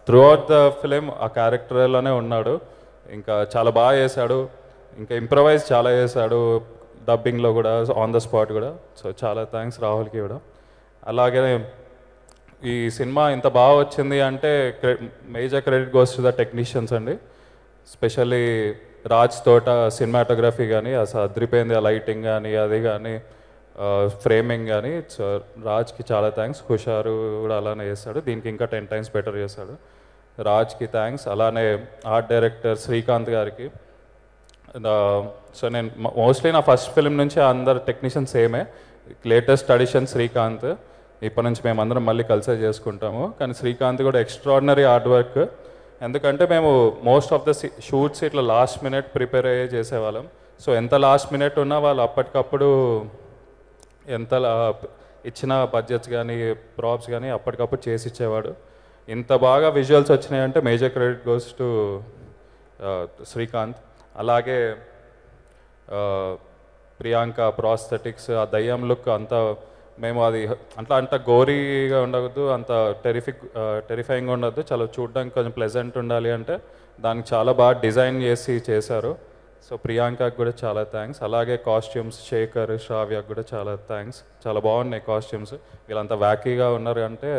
త్రూ అవుట్ ద ఫిలిం ఆ క్యారెక్టర్లోనే ఉన్నాడు. ఇంకా చాలా బాగా చేశాడు. ఇంకా ఇంప్రవైజ్ చాలా చేశాడు డబ్బింగ్లో కూడా, ఆన్ ద స్పాట్ కూడా. సో చాలా థ్యాంక్స్ రాహుల్కి కూడా. అలాగే ఈ సినిమా ఇంత బాగా వచ్చింది అంటే major credit goes to the technicians అండి. స్పెషల్లీ రాజ్ తోట సినిమాటోగ్రఫీ కానీ అసలు అద్రిపోయింది, ఆ లైటింగ్ కానీ అది కానీ ఫ్రేమింగ్ కానీ. సో రాజ్కి చాలా థ్యాంక్స్. హుషారు కూడా అలానే చేస్తాడు, దీనికి ఇంకా 10 times బెటర్ చేశాడు. రాజ్కి థ్యాంక్స్. అలానే ఆర్ట్ డైరెక్టర్ శ్రీకాంత్ గారికి. సో నేను మోస్ట్లీ నా ఫస్ట్ ఫిలిం నుంచి అందరు టెక్నీషియన్స్ సేమే. లేటెస్ట్ అడిషన్ శ్రీకాంత్, ఇప్పటి నుంచి మేమందరం మళ్ళీ కలిసే చేసుకుంటాము. కానీ శ్రీకాంత్ కూడా ఎక్స్ట్రాడినరీ హార్డ్ వర్క్, ఎందుకంటే మేము మోస్ట్ ఆఫ్ ద షూట్స్ ఇట్లా లాస్ట్ మినిట్ ప్రిపేర్ అయ్యే చేసేవాళ్ళం. సో ఎంత లాస్ట్ మినిట్ ఉన్నా వాళ్ళు అప్పటికప్పుడు ఎంత ఇచ్చిన బడ్జెట్స్ కానీ ప్రాప్స్ కానీ అప్పటికప్పుడు చేసి ఇచ్చేవాడు. ఇంత బాగా విజువల్స్ వచ్చినాయంటే major credit goes to Srikanth. అలాగే ప్రియాంక ప్రాస్థెటిక్స్, ఆ దయ్యం లుక్ అంతా మేము అది అంత గోరీగా ఉండవద్దు, అంత టెరిఫైయింగ్గా ఉండద్దు, చాలా చూడడానికి కొంచెం ప్లెజెంట్ ఉండాలి అంటే దానికి చాలా బాగా డిజైన్ చేశారు. సో ప్రియాంకకు కూడా చాలా థ్యాంక్స్. అలాగే కాస్ట్యూమ్స్ శేఖర్, శ్రావ్యకు కూడా చాలా థ్యాంక్స్. చాలా బాగున్నాయి కాస్ట్యూమ్స్. వీళ్ళంతా వ్యాకీగా ఉన్నారు అంటే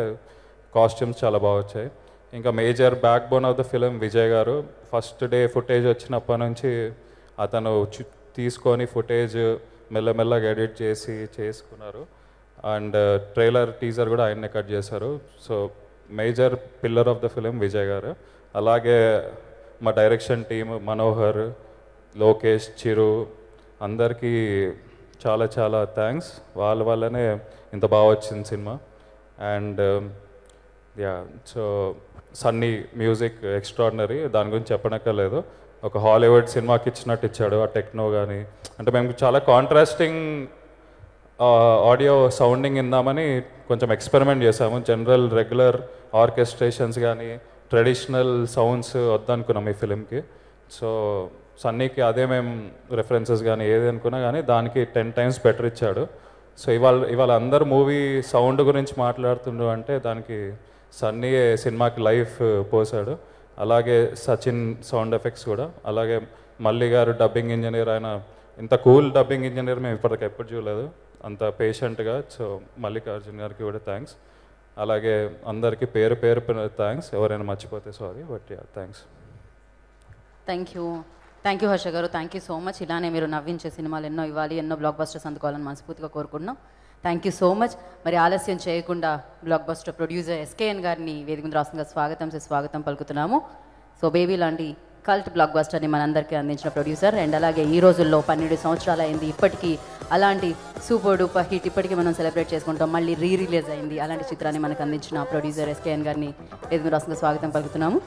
కాస్ట్యూమ్స్ చాలా బాగా వచ్చాయి. ఇంకా major backbone of the film Vijay గారు. ఫస్ట్ డే ఫుటేజ్ వచ్చినప్పటి నుంచి అతను తీసుకొని ఫుటేజ్ మెల్లమెల్లగా ఎడిట్ చేసుకున్నారు. అండ్ ట్రైలర్ టీజర్ కూడా ఆయన్నే కట్ చేశారు. So major pillar of the film Vijay గారు. అలాగే మా డైరెక్షన్ టీమ్ మనోహర్, లోకేష్, చిరు అందరికీ చాలా చాలా థ్యాంక్స్. వాళ్ళ వల్లనే ఇంత బాగా వచ్చింది cinema. And so Sunny music extraordinary, దాని గురించి చెప్పనక్కర్లేదు. ఒక హాలీవుడ్ సినిమాకి ఇచ్చినట్టు ఇచ్చాడు. ఆ టెక్నో కానీ అంటే మేము చాలా కాంట్రాస్టింగ్ ఆడియో సౌండింగ్ ఇందామని కొంచెం ఎక్స్పెరిమెంట్ చేసాము. జనరల్ రెగ్యులర్ ఆర్కెస్ట్రేషన్స్ కానీ ట్రెడిషనల్ సౌండ్స్ వద్దనుకున్నాం ఈ ఫిలింకి. సో సన్నీకి అదే మేము రెఫరెన్సెస్ కానీ ఏది అనుకున్నా కానీ దానికి 10 times బెటర్ ఇచ్చాడు. సో ఇవాళ అందరు మూవీ సౌండ్ గురించి మాట్లాడుతుండ్రు అంటే దానికి సన్నీ సినిమాకి లైఫ్ పోసాడు. అలాగే సచిన్ సౌండ్ ఎఫెక్ట్స్ కూడా. అలాగే మల్లి గారు డబ్బింగ్ ఇంజనీర్. ఆయన ఇంత కూల్ డబ్బింగ్ ఇంజనీర్ మేము ఇప్పటికి ఎప్పుడు చూడలేదు, అంత పేషెంట్గా. సో మల్లికార్జున్ గారికి కూడా థ్యాంక్స్. అలాగే అందరికీ పేరు పేరు థ్యాంక్స్. ఎవరైనా మర్చిపోతే sorry, but thanks. Thank you Harsha గారు. Thank you so much. ఇలానే మీరు నవ్వించే సినిమాలు ఎన్నో ఇవ్వాలి, ఎన్నో బ్లాక్ బస్టర్స్ అందుకోవాలని మనస్ఫూర్తిగా కోరుకుంటున్నాం. Thank you so much. మరి ఆలస్యం చేయకుండా బ్లాక్ బస్టర్ ప్రొడ్యూసర్ ఎస్కేఎన్ గారిని వేదిక మీద రాష్ట్రంగా స్వాగతం పలుకుతున్నాము. సో బేబీ లాంటి కల్ట్ బ్లాక్ బస్టర్ని మనందరికీ అందించిన ప్రొడ్యూసర్. అండ్ అలాగే ఈ రోజుల్లో 12 సంవత్సరాలు అయింది, ఇప్పటికీ అలాంటి సూపర్ డూపర్ హిట్ ఇప్పటికీ మనం సెలబ్రేట్ చేసుకుంటాం. మళ్ళీ రిలీజ్ అయింది అలాంటి చిత్రాన్ని మనకు అందించిన ప్రొడ్యూసర్ ఎస్కేఎన్ గారిని వేదిక మీద రాష్ట్రంగా స్వాగతం పలుకుతున్నాము.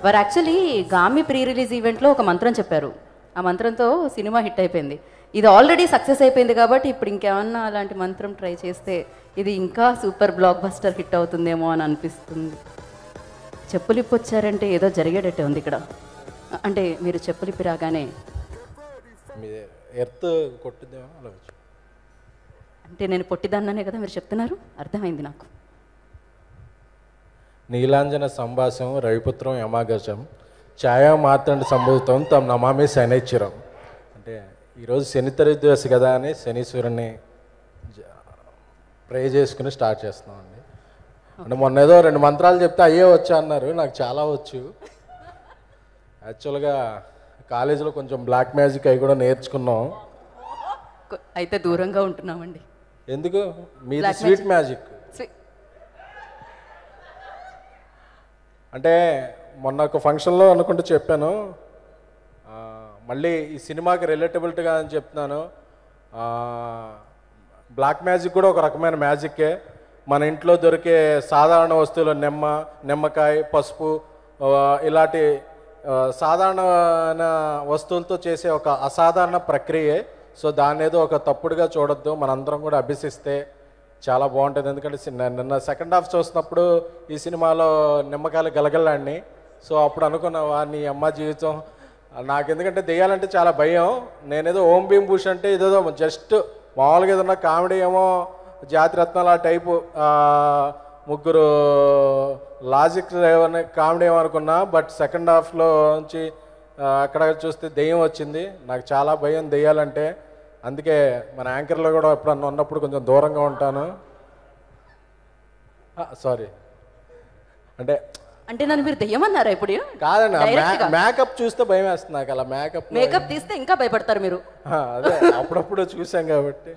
వారు యాక్చువల్లీ గామి ప్రీ రిలీజ్ ఈవెంట్లో ఒక మంత్రం చెప్పారు. ఆ మంత్రంతో సినిమా హిట్ అయిపోయింది. ఇది ఆల్రెడీ సక్సెస్ అయిపోయింది కాబట్టి ఇప్పుడు ఇంకేమన్నా అలాంటి మంత్రం ట్రై చేస్తే ఇది ఇంకా సూపర్ బ్లాక్ బస్టర్ హిట్ అవుతుందేమో అని అనిపిస్తుంది. చెప్పులిప్పి వచ్చారంటే ఏదో జరిగేటట్టే ఉంది ఇక్కడ. అంటే మీరు చెప్పులిప్పి రాగానే ఎర్త్ కొట్టుదేమో అలా అంటే నేను పొట్టిదాన్ననే కదా మీరు చెప్తున్నారు, అర్థమైంది నాకు. నీలాంజన సంభాసం రవిపుత్రం యమాగర్షం ఛాయా మాత్రండి సంభూతం తమ నమామి శనైచ్చిరం. అంటే ఈరోజు శని త్రయోదశి కదా అని శనీశ్వరుని ప్రే చేసుకుని స్టార్ట్ చేస్తున్నామండి. అంటే మొన్న ఏదో 2 మంత్రాలు చెప్తే అయ్యే వచ్చా అన్నారు, నాకు చాలా వచ్చు. యాక్చువల్గా కాలేజీలో కొంచెం బ్లాక్ మ్యాజిక్ అవి కూడా నేర్చుకున్నాం. అయితే దూరంగా ఉంటున్నామండి. ఎందుకు? మీది స్వీట్ మ్యాజిక్. అంటే మొన్న ఒక ఫంక్షన్లో అనుకుంటూ చెప్పాను, మళ్ళీ ఈ సినిమాకి రిలేటబిలిటీగా అని చెప్తున్నాను. బ్లాక్ మ్యాజిక్ కూడా ఒక రకమైన మ్యాజిక్కే. మన ఇంట్లో దొరికే సాధారణ వస్తువులు నిమ్మకాయ, పసుపు ఇలాంటి సాధారణ వస్తువులతో చేసే ఒక అసాధారణ ప్రక్రియే. సో దాన్ని ఏదో ఒక తప్పుడుగా చూడొద్దు, మనందరం కూడా అభ్యసిస్తే చాలా బాగుంటుంది. ఎందుకంటే నిన్న సెకండ్ హాఫ్ చూసినప్పుడు ఈ సినిమాలో నిమ్మకాయలు గలగలాడిని. సో అప్పుడు అనుకున్నావా నీ అమ్మ జీవితం. నాకు ఎందుకంటే దెయ్యాలంటే చాలా భయం. నేనేదో ఓం భీమ్ బుష్ అంటే ఇదేదో జస్ట్ మామూలుగా ఏదన్నా కామెడీ ఏమో జాతిరత్నాల టైపు ముగ్గురు లాజిక్ కామెడీ ఏమో అనుకున్నా. బట్ సెకండ్ హాఫ్లో నుంచి అక్కడ చూస్తే దెయ్యం వచ్చింది. నాకు చాలా భయం దెయ్యాలంటే. అందుకే మన యాంకర్లో కూడా ఎప్పుడన్నా ఉన్నప్పుడు కొంచెం దూరంగా ఉంటాను. సారీ అంటే అంటే నన్ను మీరు దెయ్యమన్నారా ఇప్పుడు? కాదండి, మేకప్ చూస్తే భయం వేస్తుంది నాకు. అలా మేకప్ తీస్తే ఇంకా భయపడతారు మీరు. అదే అప్పుడప్పుడు చూసాం కాబట్టి.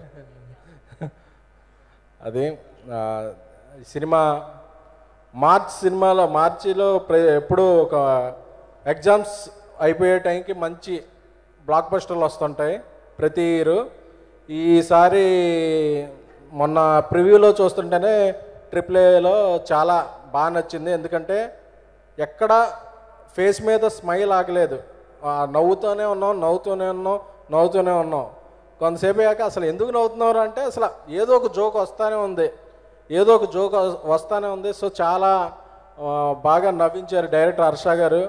అది సినిమా మార్చిలో ఎప్పుడు ఒక ఎగ్జామ్స్ అయిపోయే టైంకి మంచి బ్లాక్ బస్టర్లు వస్తుంటాయి ప్రతి ఇయర్. ఈసారి మొన్న ప్రివ్యూలో చూస్తుంటేనే AAAలో చాలా బాగా నచ్చింది. ఎందుకంటే ఎక్కడ ఫేస్ మీద స్మైల్ ఆగలేదు, నవ్వుతూనే ఉన్నాం. కొంతసేపు అయ్యాక అసలు ఎందుకు నవ్వుతున్నారు అంటే అసలు ఏదో ఒక జోక్ వస్తూనే ఉంది, ఏదో ఒక జోక్ వస్తూనే ఉంది. సో చాలా బాగా నవ్వించారు డైరెక్టర్ హర్ష గారు.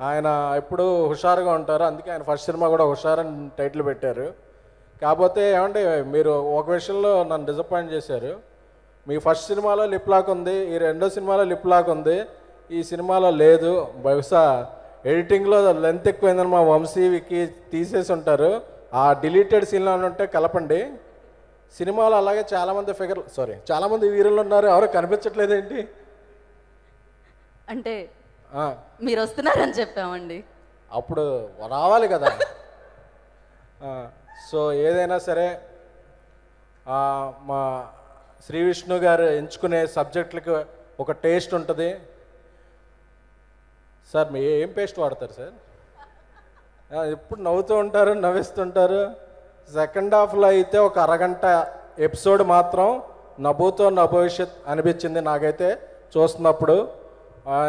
ఆయన ఎప్పుడూ హుషారుగా ఉంటారు, అందుకే ఆయన ఫస్ట్ సినిమా కూడా హుషార్ అని టైటిల్ పెట్టారు. కాకపోతే ఏమంటే మీరు ఒక విషయంలో నన్ను డిసప్పాయింట్ చేశారు. మీ ఫస్ట్ సినిమాలో లిప్ లాక్ ఉంది, ఈ రెండో సినిమాలో లిప్ లాక్ ఉంది, ఈ సినిమాలో లేదు. బహుశా ఎడిటింగ్లో లెంత్ ఎక్కువైందని మా వంశీకి తీసేసి ఉంటారు. ఆ డిలీటెడ్ సీన్లో ఉంటే కలపండి. సినిమాలో అలాగే చాలామంది చాలామంది వీరులు ఉన్నారు, ఎవరు కనిపించట్లేదేంటి అంటే మీరు వస్తున్నారని చెప్పామండి. అప్పుడు రావాలి కదా. సో ఏదైనా సరే మా శ్రీ విష్ణు గారు ఎంచుకునే సబ్జెక్టులకు ఒక టేస్ట్ ఉంటుంది. సార్ మీ ఏం పేస్ట్ వాడతారు సార్? ఎప్పుడు నవ్వుతూ ఉంటారు, నవ్విస్తుంటారు. సెకండ్ హాఫ్లో అయితే ఒక అరగంట ఎపిసోడ్ మాత్రం నభూతో నభవిష్యత్ అనిపించింది నాకైతే చూస్తున్నప్పుడు.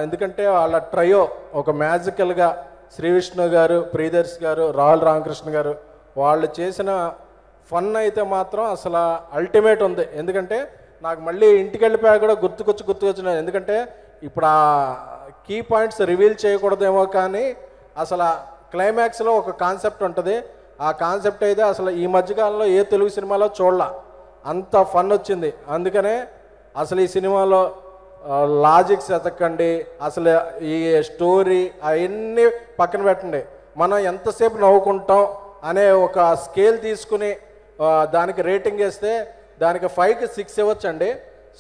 ఎందుకంటే వాళ్ళ ట్రయో ఒక మ్యాజికల్గా శ్రీ విష్ణు గారు, ప్రియదర్శి గారు, రాహుల్ రామకృష్ణ గారు వాళ్ళు చేసిన ఫన్ అయితే మాత్రం అసలు అల్టిమేట్ ఉంది. ఎందుకంటే నాకు మళ్ళీ ఇంటికి వెళ్ళిపోయా కూడా గుర్తుకొచ్చినాయి. ఎందుకంటే ఇప్పుడు ఆ కీ పాయింట్స్ రివీల్ చేయకూడదేమో, కానీ అసలు క్లైమాక్స్లో ఒక కాన్సెప్ట్ ఉంటుంది. ఆ కాన్సెప్ట్ అయితే అసలు ఈ మధ్యకాలంలో ఏ తెలుగు సినిమాలో చూడాల, అంత ఫన్ వచ్చింది. అందుకనే అసలు ఈ సినిమాలో లాజిక్స్ ఎతకండి, అసలు ఈ స్టోరీ అవన్నీ పక్కన పెట్టండి, మనం ఎంతసేపు నవ్వుకుంటాం అనే ఒక స్కేల్ తీసుకుని దానికి రేటింగ్ వేస్తే దానికి 5కి 6 ఇవ్వచ్చండి.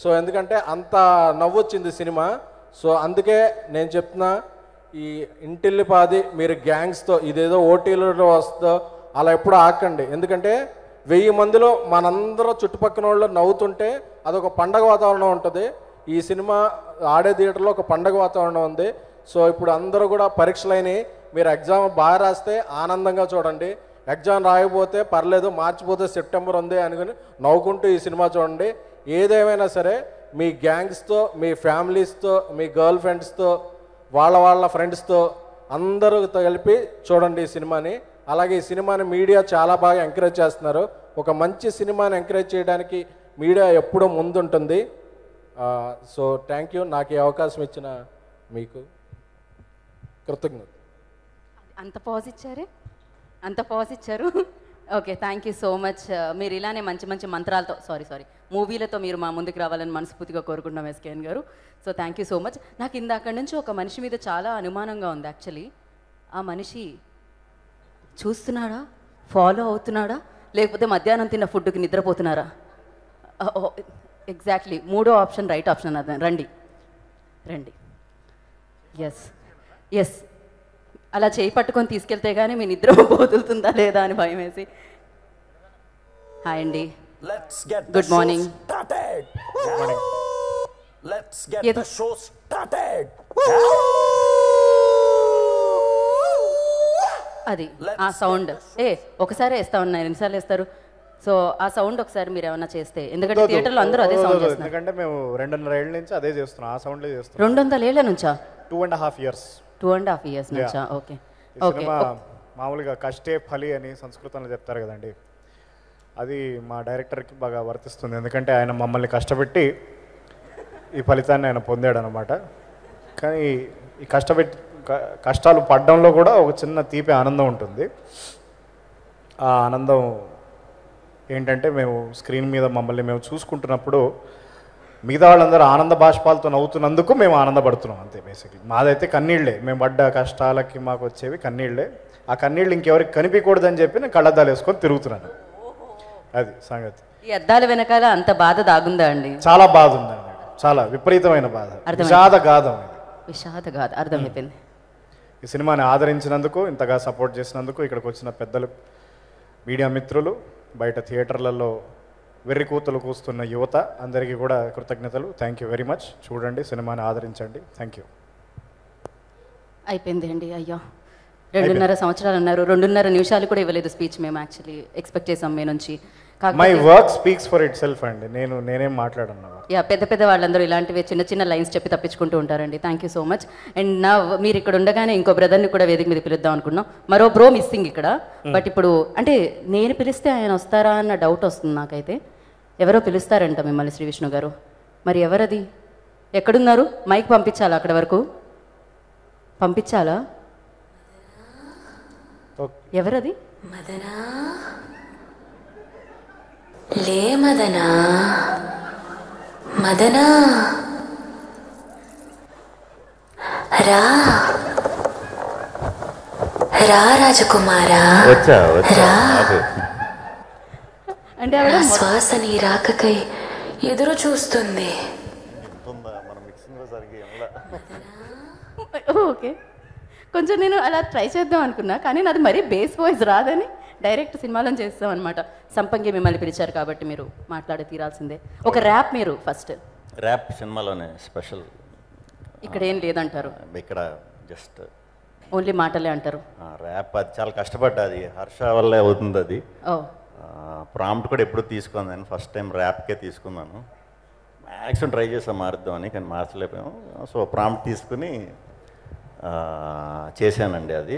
సో ఎందుకంటే అంత నవ్వొచ్చింది సినిమా. సో అందుకే నేను చెప్తున్నా, ఈ ఇంటిల్లిపాది మీరు గ్యాంగ్స్తో ఇదేదో ఓటీలో వస్తుందో అలా ఎప్పుడు ఆకండి. ఎందుకంటే 1000 మందిలో మనందరం చుట్టుపక్కల వాళ్ళు నవ్వుతుంటే అదొక పండగ వాతావరణం ఉంటుంది. ఈ సినిమా ఆడే థియేటర్లో ఒక పండగ వాతావరణం ఉంది. సో ఇప్పుడు అందరూ కూడా పరీక్షలైనవి, మీరు ఎగ్జామ్ బాగా రాస్తే ఆనందంగా చూడండి, ఎగ్జామ్ రాయకపోతే పర్లేదు, మార్చిపోతే సెప్టెంబర్ ఉంది అనుకుని నవ్వుకుంటూ ఈ సినిమా చూడండి. ఏదేమైనా సరే మీ గ్యాంగ్స్తో, మీ ఫ్యామిలీస్తో, మీ గర్ల్ ఫ్రెండ్స్తో, వాళ్ళ ఫ్రెండ్స్తో అందరూ కలిపి చూడండి ఈ సినిమాని. అలాగే ఈ సినిమాని మీడియా చాలా బాగా ఎంకరేజ్ చేస్తున్నారు. ఒక మంచి సినిమాని ఎంకరేజ్ చేయడానికి మీడియా ఎప్పుడూ ముందుంటుంది. సో థ్యాంక్ యూ, నాకు ఈ అవకాశం ఇచ్చిన మీకు కృతజ్ఞత. అంత పాజ్ ఇచ్చారు. Okay, thank you so much. మీరు ఇలానే మంచి మంచి మంత్రాలతో మూవీలతో మీరు మా ముందుకు రావాలని మనస్ఫూర్తిగా కోరుకుంటున్నాం ఎస్కేఎన్ గారు. So thank you so much. నాకు ఇందాక నుంచి ఒక మనిషి మీద చాలా అనుమానంగా ఉంది యాక్చువల్లీ. ఆ మనిషి చూస్తున్నాడా, ఫాలో అవుతున్నాడా, లేకపోతే మధ్యాహ్నం తిన్న ఫుడ్కి నిద్రపోతున్నారా? ఎగ్జాక్ట్లీ, 3వ ఆప్షన్ రైట్ ఆప్షన్. అదే రండి. ఎస్ అలా చేయి పట్టుకొని తీసుకెళ్తే కానీ మీ నిద్ర పోతుందా లేదా అని భయం వేసి. హాయ్ అండి, గుడ్ మార్నింగ్. అది ఆ సౌండ్ ఒకసారి వేస్తా ఉన్నారు, ఎన్నిసార్లు వేస్తారు? సో ఆ సౌండ్ ఒకసారి మీరు ఏమన్నా చేస్తే, ఎందుకంటే థియేటర్లో అందరూ అదే సౌండ్ చేస్తున్నారు. ఎందుకంటే మేము 2.5 ఏళ్ళ నుంచి అదే చేస్తున్నాం, ఆ సౌండ్లే చేస్తున్నాం. 200 ఏళ్ళ నుంచా? 2.5 years. 2.5 years నుంచా? ఓకే. సినిమా మామూలుగా కష్టే ఫలి అని సంస్కృతంలో చెప్తారు కదండి, అది మా డైరెక్టర్కి బాగా వర్తిస్తుంది. ఎందుకంటే ఆయన మమ్మల్ని కష్టపెట్టి ఈ ఫలితాన్ని ఆయన పొందాడు అనమాట. కానీ ఈ కష్టాలు పడడంలో కూడా ఒక చిన్న తీపి ఆనందం ఉంటుంది. ఆ ఆనందం ఏంటంటే, మేము స్క్రీన్ మీద మమ్మల్ని మేము చూసుకుంటున్నప్పుడు మిగతా వాళ్ళందరూ ఆనంద బాష్పాలతో నవ్వుతున్నందుకు మేము ఆనందపడుతున్నాం అంతే. బేసిక్లీ మాదైతే కన్నీళ్లే, మేము పడ్డ కష్టాలకి మాకు వచ్చేవి కన్నీళ్లే. ఆ కన్నీళ్ళు ఇంకెవరికి కనిపించకూడదని చెప్పి నేను కళ్ళద్దాలు వేసుకొని తిరుగుతున్నాను. అది సంగతి. ఈ అద్దాల వెనకాల అంత బాధ దాగుందా అండి? చాలా బాధ ఉందండి, చాలా విపరీతమైన బాధ, విషాదగాథం. అర్థమైపోయింది. ఈ సినిమాని ఆదరించినందుకు, ఇంతగా సపోర్ట్ చేసినందుకు ఇక్కడికి వచ్చిన పెద్దలు, మీడియా మిత్రులు, బయట థియేటర్లలో వెర్రి కూతలు కూస్తున్న యువత అందరికీ కూడా కృతజ్ఞతలు. Thank you very much. చూడండి, సినిమాని ఆదరించండి. Thank you. అయిపోయింది అండి. అయ్యో 2.5 సంవత్సరాలు అన్నారు, 2.5 నిమిషాలు కూడా ఇవ్వలేదు స్పీచ్. మేము యాక్చువల్లీ ఎక్స్పెక్ట్ చేసాం మీ నుంచి. My work speaks for it self అండి. నేనేం మాట్లాడను. యా, పెద్ద పెద్ద వాళ్ళందరూ ఇలాంటివి చిన్న చిన్న లైన్స్ చెప్పి తప్పించుకుంటూ ఉంటారండి. Thank you so much. And నా మీరు ఇక్కడ ఉండగానే ఇంకో బ్రదర్ని కూడా వేదిక మీద పిలుద్దాం అనుకున్నాం. మరో బ్రో మిస్సింగ్ ఇక్కడ. బట్ ఇప్పుడు అంటే నేను పిలిస్తే ఆయన వస్తారా అన్న డౌట్ వస్తుంది నాకైతే. ఎవరో పిలుస్తారంట మిమ్మల్ని శ్రీ విష్ణు గారు. మరి ఎవరది? ఎక్కడున్నారు? మైక్ పంపించాలా? అక్కడ వరకు పంపించాలా? ఎవరది? మదనా లే మదనా, మదనా రా రా రాజకుమారా, వచ్చా రా. అంటే నా శ్వాస నీ రాకకై ఎదురు చూస్తుంది. ఓకే, కొంచెం నేను అలా ట్రై చేద్దాం అనుకున్నా, కానీ నాది మరీ బేస్ వాయిస్ రాదని డైరెక్ట్ సినిమాలో చేస్తాం అనమాట. సంపంగి మిమ్మల్ని పిలిచారు కాబట్టి మీరు మాట్లాడి తీరాల్సిందే. ఒక ర్యాప్ మీరు ఫస్ట్. ర్యాప్ సినిమాలోనే స్పెషల్. ఇక్కడ ఏం లేదంటారు? ఇక్కడ జస్ట్ ఓన్లీ మాటలే అంటారు. ర్యాప్ అది చాలా కష్టపడ్డా, అది హర్ష వల్లే అవుతుంది. అది ఓ ప్రాంప్ట్ కూడా ఎప్పుడు తీసుకున్నాను నేను. ఫస్ట్ టైం ర్యాప్కే తీసుకున్నాను. మ్యాక్సిమం ట్రై చేసాం మారుద్దామని, కానీ మార్చలేకపోయాము. సో ప్రాంప్ట్ తీసుకుని చేశానండి. అది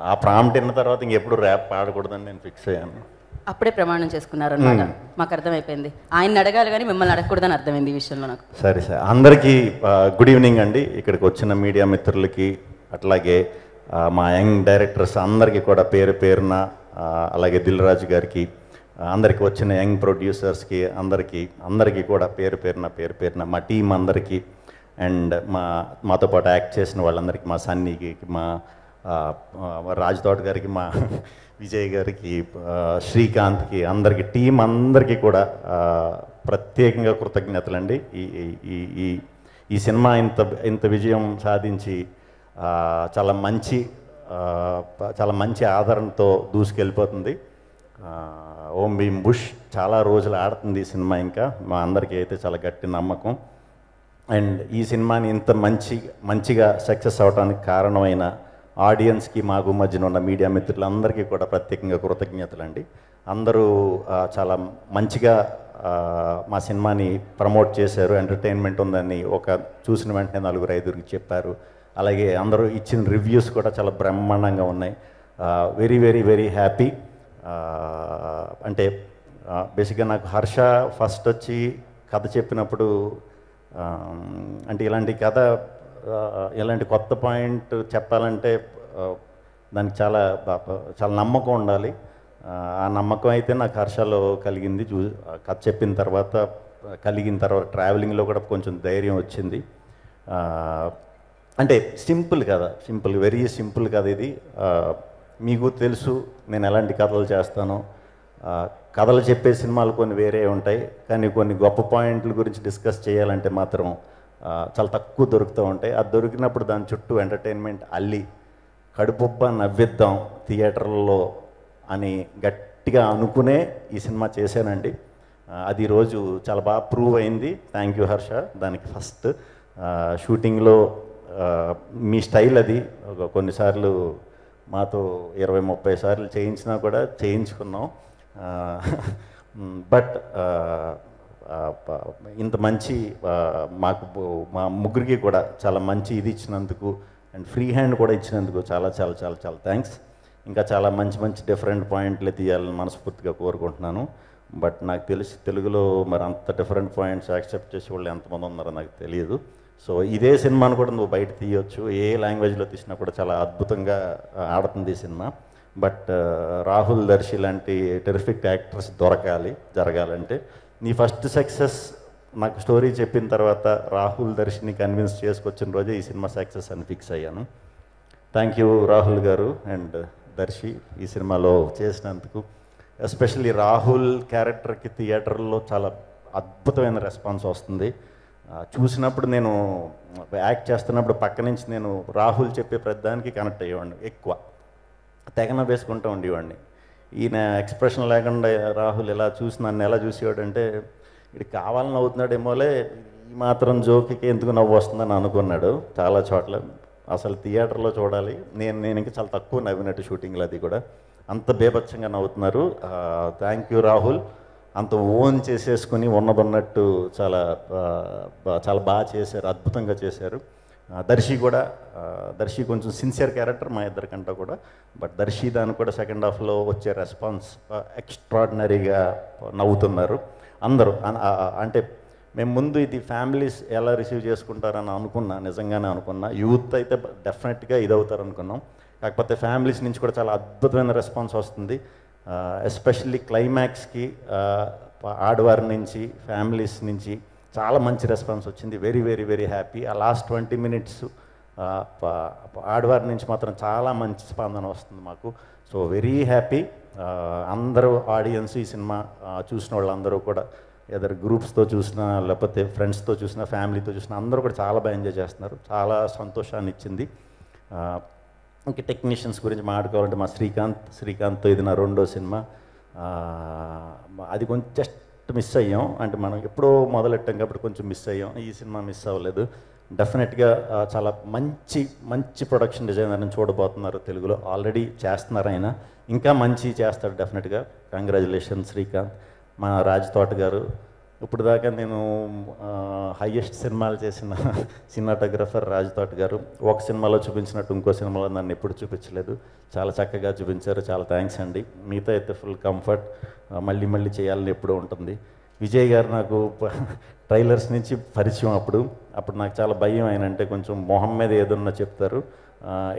ఆ ప్రాంప్ట్ విన్న తర్వాత ఇంకెప్పుడు ర్యాప్ పాడకూడదని నేను ఫిక్స్ అయ్యాను. అప్పుడే ప్రమాణం చేసుకున్నారనమాట. మాకు అర్థమైపోయింది. ఆయన అడగాలి కానీ మిమ్మల్ని అడగకూడదని అర్థమైంది ఈ విషయంలో నాకు. సరే సార్, అందరికీ గుడ్ ఈవినింగ్ అండి. ఇక్కడికి వచ్చిన మీడియా మిత్రులకి, అట్లాగే మా యంగ్ డైరెక్టర్స్ అందరికీ కూడా పేరు పేరున, అలాగే దిల్ రాజు గారికి, అందరికీ వచ్చిన యంగ్ ప్రొడ్యూసర్స్కి అందరికీ కూడా పేరు పేరున మా టీం అందరికీ, అండ్ మాతో పాటు యాక్ట్ చేసిన వాళ్ళందరికీ, మా సన్నీకి, మా రాజ్ తోట గారికి, మా విజయ్ గారికి, శ్రీకాంత్కి, అందరికీ టీం అందరికీ కూడా ప్రత్యేకంగా కృతజ్ఞతలండి. ఈ సినిమా ఇంత విజయం సాధించి చాలా మంచి ఆదరణతో దూసుకెళ్ళిపోతుంది. ఓం భీం బుష్ చాలా రోజులు ఆడుతుంది ఈ సినిమా. ఇంకా మా అందరికీ అయితే చాలా గట్టి నమ్మకం. అండ్ ఈ సినిమాని ఇంత మంచిగా సక్సెస్ అవడానికి కారణమైన ఆడియన్స్కి, మాకు మధ్యన ఉన్న మీడియా మిత్రులందరికీ కూడా ప్రత్యేకంగా కృతజ్ఞతలండి. అందరూ చాలా మంచిగా మా సినిమాని ప్రమోట్ చేశారు. ఎంటర్టైన్మెంట్ ఉందని చూసిన వెంటనే 4-5 చెప్పారు. అలాగే అందరూ ఇచ్చిన రివ్యూస్ కూడా చాలా బ్రహ్మాండంగా ఉన్నాయి. Very very very happy. అంటే బేసిక్గా నాకు హర్ష ఫస్ట్ వచ్చి కథ చెప్పినప్పుడు, అంటే ఇలాంటి కథ, ఇలాంటి కొత్త పాయింట్ చెప్పాలంటే దానికి చాలా నమ్మకం ఉండాలి. ఆ నమ్మకం అయితే నాకు హర్షలో కలిగింది. కథ చెప్పిన తర్వాత ట్రావెలింగ్లో కూడా కొంచెం ధైర్యం వచ్చింది. అంటే వెరీ సింపుల్ కథ ఇది. మీకు తెలుసు నేను ఎలాంటి కథలు చేస్తానో. కథలు చెప్పే సినిమాలు కొన్ని వేరే ఉంటాయి, కానీ కొన్ని గొప్ప పాయింట్ల గురించి డిస్కస్ చేయాలంటే మాత్రం చాలా తక్కువ దొరుకుతూ ఉంటాయి. అది దొరికినప్పుడు దాని చుట్టూ ఎంటర్టైన్మెంట్ అల్లి కడుపుబ్బ నవ్విద్దాం థియేటర్లో అని గట్టిగా అనుకునే ఈ సినిమా చేశానండి. అది ఈరోజు చాలా బాగా ప్రూవ్ అయింది. థ్యాంక్ యూ హర్ష దానికి. ఫస్ట్ షూటింగ్లో మీ స్టైల్ అది. కొన్నిసార్లు మాతో 20-30 సార్లు చేయించినా కూడా చేయించుకున్నాం. బట్ ఇంత మంచి మా ముగ్గురికి కూడా చాలా మంచి ఇది ఇచ్చినందుకు, అండ్ ఫ్రీ హ్యాండ్ కూడా ఇచ్చినందుకు చాలా చాలా చాలా చాలా థ్యాంక్స్. ఇంకా చాలా మంచి డిఫరెంట్ పాయింట్లే తీయాలని మనస్ఫూర్తిగా కోరుకుంటున్నాను. బట్ నాకు తెలిసి తెలుగులో మరి అంత డిఫరెంట్ పాయింట్స్ యాక్సెప్ట్ చేసే వాళ్ళు ఎంతమంది ఉన్నారో నాకు తెలియదు. సో ఇదే సినిమాను కూడా నువ్వు బయట తీయొచ్చు, ఏ లాంగ్వేజ్లో తీసినా కూడా చాలా అద్భుతంగా ఆడుతుంది ఈ సినిమా. బట్ రాహుల్ దర్శి లాంటి టెరిఫిక్ యాక్టర్స్ జరగాలంటే నీ ఫస్ట్ సక్సెస్ నాకు స్టోరీ చెప్పిన తర్వాత రాహుల్ దర్శిని కన్విన్స్ చేసుకొచ్చిన రోజే ఈ సినిమా సక్సెస్ అని ఫిక్స్ అయ్యాను. థ్యాంక్ యూ రాహుల్ గారు అండ్ దర్శి ఈ సినిమాలో చేసినందుకు. ఎస్పెషల్లీ రాహుల్ క్యారెక్టర్కి థియేటర్లో చాలా అద్భుతమైన రెస్పాన్స్ వస్తుంది. చూసినప్పుడు నేను యాక్ట్ చేస్తున్నప్పుడు పక్క నుంచి నేను రాహుల్ చెప్పే ప్రతిదానికి కనెక్ట్ అయ్యేవాడిని, ఎక్కువ తెగన వేసుకుంటూ ఉండేవాడిని. ఈయన ఎక్స్ప్రెషన్ లేకుండా రాహుల్ ఎలా నన్ను ఎలా చూసేవాడంటే ఇది కావాలని అవుతున్నాడేమోలే, ఈ మాత్రం జోక్కి ఎందుకు నవ్వు వస్తుందని అనుకున్నాడు చాలా చోట్ల. అసలు థియేటర్లో చూడాలి. నేను ఇంకా చాలా తక్కువ నవ్వినట్టు షూటింగ్లో అది కూడా అంత బేభత్సంగా నవ్వుతున్నారు. థ్యాంక్ యూ రాహుల్, అంత ఓన్ చేసేసుకుని ఉన్నదన్నట్టు చాలా చాలా బాగా చేశారు, అద్భుతంగా చేశారు. దర్శి కూడా, దర్శి కొంచెం సిన్సియర్ క్యారెక్టర్ మా ఇద్దరికంటే కూడా, బట్ దర్శి దానికి కూడా సెకండ్ హాఫ్లో వచ్చే రెస్పాన్స్ ఎక్స్ట్రాడినరీగా నవ్వుతున్నారు అందరూ. అంటే మేము ముందు ఇది ఫ్యామిలీస్ ఎలా రిసీవ్ చేసుకుంటారని అనుకున్నా, నిజంగానే అనుకున్నా. యూత్ అయితే డెఫినెట్గా ఇది అవుతారు అనుకున్నాం. కాకపోతే ఫ్యామిలీస్ నుంచి కూడా చాలా అద్భుతమైన రెస్పాన్స్ వస్తుంది. ఎస్పెషల్లీ క్లైమాక్స్కి ఆడవారి నుంచి, ఫ్యామిలీస్ నుంచి చాలా మంచి రెస్పాన్స్ వచ్చింది. Very very very happy. ఆ లాస్ట్ 20 minutes ఆడవారి నుంచి మాత్రం చాలా మంచి స్పందన వస్తుంది మాకు. So very happy. అందరూ ఆడియన్స్ ఈ సినిమా చూసిన వాళ్ళందరూ కూడా ఏదైనా గ్రూప్స్తో చూసినా, లేకపోతే ఫ్రెండ్స్తో చూసినా, ఫ్యామిలీతో చూసినా అందరూ కూడా చాలా బాగా ఎంజాయ్ చేస్తున్నారు. చాలా సంతోషాన్ని ఇచ్చింది. ఇంకా టెక్నీషియన్స్ గురించి మాట్లాడుకోవాలంటే మా శ్రీకాంత్తో ఇది నా 2వ సినిమా. అది కొంచెం జస్ట్ మిస్ అయ్యాం, అంటే మనం ఎప్పుడో మొదలెట్టాం కాబట్టి కొంచెం మిస్ అయ్యాం. ఈ సినిమా మిస్ అవ్వలేదు. డెఫినెట్గా చాలా మంచి ప్రొడక్షన్ డిజైనర్ని చూడబోతున్నారు తెలుగులో. ఆల్రెడీ చేస్తున్నారు ఆయన, ఇంకా మంచి చేస్తాడు డెఫినెట్గా. కంగ్రాచులేషన్ శ్రీకాంత్. మా రాజ్ తోట గారు, ఇప్పుడు దాకా నేను హైయెస్ట్ సినిమాలు చేసిన సినిమాటోగ్రఫర్ రాజ్ తోట గారు. ఒక సినిమాలో చూపించినట్టు ఇంకో సినిమాలో నన్ను ఎప్పుడు చూపించలేదు, చాలా చక్కగా చూపించారు. చాలా థ్యాంక్స్ అండి. మీతో అయితే ఫుల్ కంఫర్ట్, మళ్ళీ చేయాలని ఎప్పుడూ ఉంటుంది. విజయ్ గారు నాకు ట్రైలర్స్ నుంచి పరిచయం. అప్పుడు నాకు చాలా భయం. ఆయన అంటే కొంచెం మొహం మీద ఏదన్నా చెప్తారు.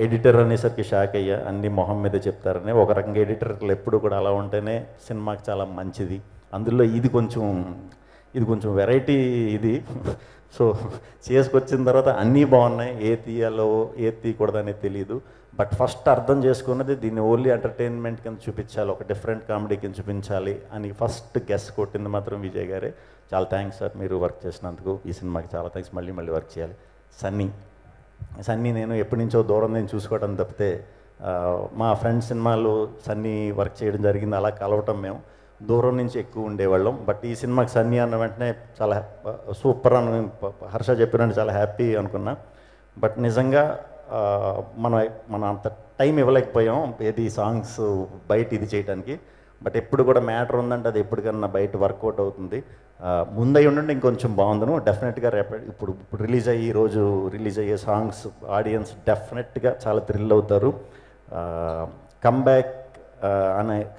ఎడిటర్ అనేసరికి షాక్ అయ్యా, అన్ని మొహం మీదే చెప్తారని. ఒక రకంగా ఎడిటర్లు ఎప్పుడు కూడా అలా ఉంటేనే సినిమాకి చాలా మంచిది. అందులో ఇది కొంచెం వెరైటీ ఇది. సో చేసుకొచ్చిన తర్వాత అన్నీ బాగున్నాయి, ఏ తీయాలో ఏ తీయకూడదనేది తెలియదు. బట్ ఫస్ట్ అర్థం చేసుకున్నది దీన్ని ఓన్లీ ఎంటర్టైన్మెంట్ కింద చూపించాలి, ఒక డిఫరెంట్ కామెడీ కింద చూపించాలి అని ఫస్ట్ గెస్ కొట్టింది మాత్రం విజయ్ గారే. చాలా థ్యాంక్స్ సార్, మీరు వర్క్ చేసినందుకు. ఈ సినిమాకి చాలా థ్యాంక్స్. మళ్ళీ వర్క్ చేయాలి. సన్నీ నేను ఎప్పటి నుంచో దూరం నేను చూసుకోవడం తప్పితే, మా ఫ్రెండ్ సినిమాలు సన్నీ వర్క్ చేయడం జరిగింది. అలా కలవటం మేము దూరం నుంచి ఎక్కువ ఉండేవాళ్ళం. బట్ ఈ సినిమాకి సన్నీ అన్న వెంటనే చాలా సూపర్ అని హర్ష చెప్పినట్టు చాలా హ్యాపీ అనుకున్నా. బట్ నిజంగా మనం అంత టైం ఇవ్వలేకపోయాం ఏది సాంగ్స్ బయట ఇది చేయడానికి. బట్ ఎప్పుడు కూడా మ్యాటర్ ఉందంటే అది ఎప్పటికన్నా బయట వర్కౌట్ అవుతుంది. ముందై ఉండండి ఇంకొంచెం బాగుందను. డెఫినెట్గా ఇప్పుడు రోజు రిలీజ్ అయ్యే సాంగ్స్ ఆడియన్స్ డెఫినెట్గా చాలా థ్రిల్ అవుతారు.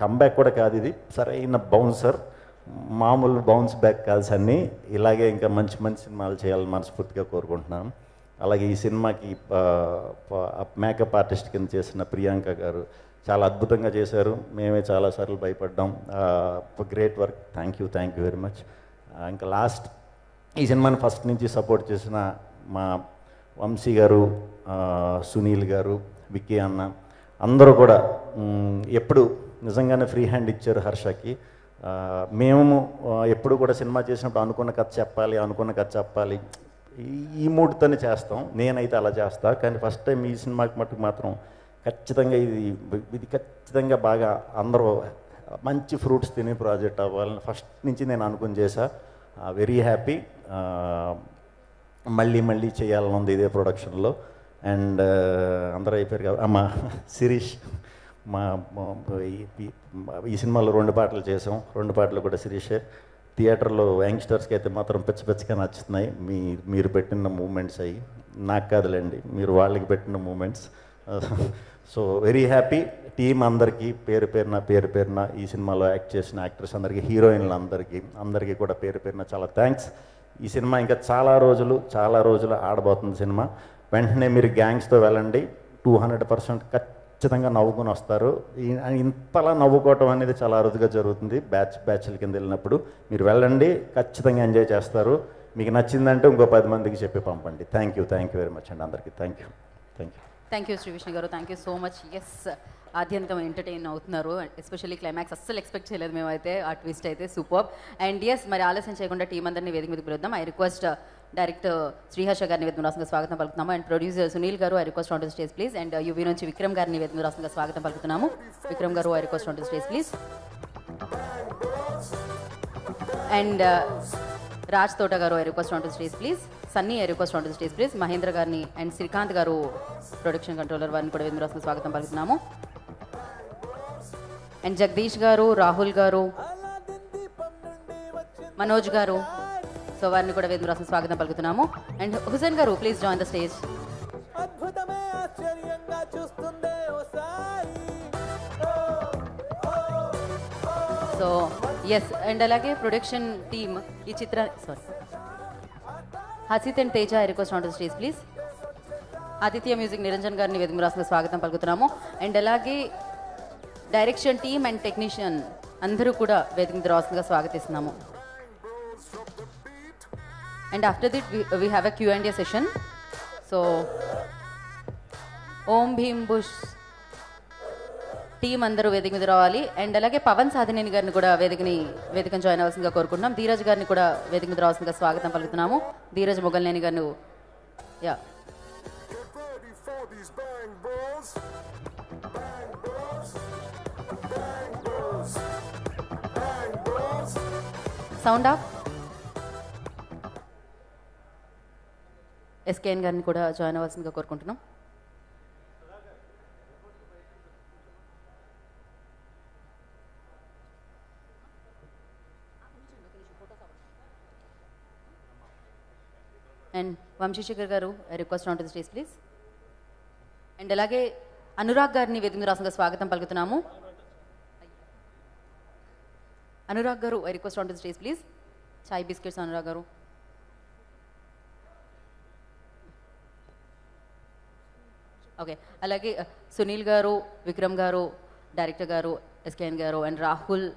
కంబ్యాక్ కూడా కాదు, ఇది సరైన బౌన్సర్, మామూలు బౌన్స్ బ్యాక్ కాదు సన్నీ. ఇలాగే ఇంకా మంచి సినిమాలు చేయాలని మనస్ఫూర్తిగా కోరుకుంటున్నాను. అలాగే ఈ సినిమాకి మేకప్ ఆర్టిస్ట్ కింద చేసిన ప్రియాంక గారు చాలా అద్భుతంగా చేశారు. మేమే చాలాసార్లు భయపడ్డాం. Great work. Thank you very much. ఇంకా లాస్ట్ ఈ సినిమాని ఫస్ట్ నుంచి సపోర్ట్ చేసిన మా వంశీ గారు, సునీల్ గారు, విక్కీ అన్న అందరూ కూడా ఎప్పుడు నిజంగానే ఫ్రీ హ్యాండ్ ఇచ్చారు హర్షకి. మేము ఎప్పుడు కూడా సినిమా చేసినప్పుడు అనుకున్న కథ చెప్పాలి ఈ మూడ్తోనే చేస్తాం. నేనైతే అలా చేస్తా. కానీ ఫస్ట్ టైం ఈ సినిమాకి మటుకు మాత్రం ఖచ్చితంగా ఇది ఖచ్చితంగా బాగా అందరూ మంచి ఫ్రూట్స్ తినే ప్రాజెక్ట్ అవ్వాలని ఫస్ట్ నుంచి నేను అనుకుని చేశా. Very happy. మళ్ళీ చేయాలని ఉంది ఇదే ప్రొడక్షన్లో. అండ్ అందరూ అయిపోయారు కదా. మా శిరీష్, ఈ సినిమాలో 2 పాటలు చేసాం. 2 పాటలు కూడా శిరీషే. థియేటర్లో యంగ్స్టర్స్కి అయితే మాత్రం పిచ్చిగా నచ్చుతున్నాయి. మీరు పెట్టిన మూమెంట్స్ అయ్యి, నాకు కాదులేండి, మీరు వాళ్ళకి పెట్టిన moments. So very happy. Team అందరికీ పేరు పేరున ఈ సినిమాలో యాక్ట్ చేసిన యాక్టర్స్ అందరికీ, హీరోయిన్లు అందరికీ కూడా పేరున చాలా థ్యాంక్స్. ఈ సినిమా ఇంకా చాలా రోజులు ఆడబోతుంది సినిమా. వెంటనే మీరు గ్యాంగ్స్తో వెళ్ళండి, 200% ఖచ్చితంగా నవ్వుకుని వస్తారు. ఇంతలా నవ్వుకోవటం అనేది చాలా అరుదుగా జరుగుతుంది బ్యాచ్ల కింద వెళ్ళినప్పుడు. మీరు వెళ్ళండి, ఖచ్చితంగా ఎంజాయ్ చేస్తారు. మీకు నచ్చిందంటే ఇంకో 10 మందికి చెప్పి పంపండి. థ్యాంక్ యూ వెరీ మచ్ అండి అందరికీ. థ్యాంక్ యూ శ్రీ విష్ణు గారు. Thank you so much. Yes, ఆద్యంతం ఎంటర్టైన్ అవుతున్నారు. ఎస్పెషల్లీ క్లైమాక్స్ అస్సలు ఎక్స్పెక్ట్ చేయలేదు మేమైతే. ఆ ట్విస్ట్ అయితే సూపర్. అండ్ ఎస్, మరి ఆలస్యం చేయకుండా టీం అందరినీ వేదిక మీద పిలుద్దాం. ఐ రిక్వెస్ట్ డైరెక్టర్ శ్రీహర్ష గారిని వేదిక రాష్ట్రంగా స్వాగతం పలుకుతున్నాము. అండ్ ప్రొడ్యూసర్ సునీల్ గారు, I request on to stage please. And UV నుంచి విక్రమ్ గారిని వేదిక రాష్ట్రంగా స్వాగతం పలుకుతున్నాము. విక్రమ్ గారు, I request on to stage please. And Raj Thota గారు, I request on to stage please. Sunny request on to the stage please. Mahendra గారిని అండ్ శ్రీకాంత్ గారు ప్రొడక్షన్ కంట్రోలర్ వారిని కూడా వేదిక రాష్ట్రంగా స్వాగతం పలుకుతున్నాము. అండ్ జగదీష్ గారు, రాహుల్ గారు, మనోజ్ గారు, సో వారిని కూడా వేదిక రాష్ట్రంగా స్వాగతం పలుకుతున్నాము. అండ్ హుసేన్ గారు please join the stage. So yes, and అలాగే ప్రొడక్షన్ టీమ్ ఈ చిత్ర Hasith and Teja request on to stage please. Aditya music Niranjan గారిని వేదిక రాష్ట్రంగా స్వాగతం పలుకుతున్నాము. అండ్ అలాగే డైరెక్షన్ టీమ్ అండ్ టెక్నీషియన్ అందరూ కూడా వేదిక రాష్ట్రంగా స్వాగతిస్తున్నాము. And after that we have a Q&A session. So Om Bheem Bush team అందరూ వేదిక మీద రావాలి. అండ్ అలాగే పవన్ సాధినేని గారిని కూడా వేదికను జాయిన్ అవ్వాల్సిందిగా కోరుకుంటున్నాం. ధీరజ్ గారిని కూడా వేదిక మీద రావాల్సిందిగా స్వాగతం పలుకుతున్నాము. ధీరజ్ మొగల్నేని గారు యా సౌండ్ ఆఫ్. ఎస్కేఎన్ గారిని కూడా జాయిన్ అవ్వాల్సిందిగా కోరుకుంటున్నాం. అండ్ వంశీశేఖర్ గారు request on to the stage please. And అలాగే అనురాగ్ గారిని వేదిక రాష్ట్రంగా స్వాగతం పలుకుతున్నాము. అనురాగ్ గారు request on to the stage please. Chai biscuits Anurag గారు. ఓకే, అలాగే సునీల్ గారు, విక్రమ్ గారు, డైరెక్టర్ గారు, ఎస్కేఎన్ గారు, and Rahul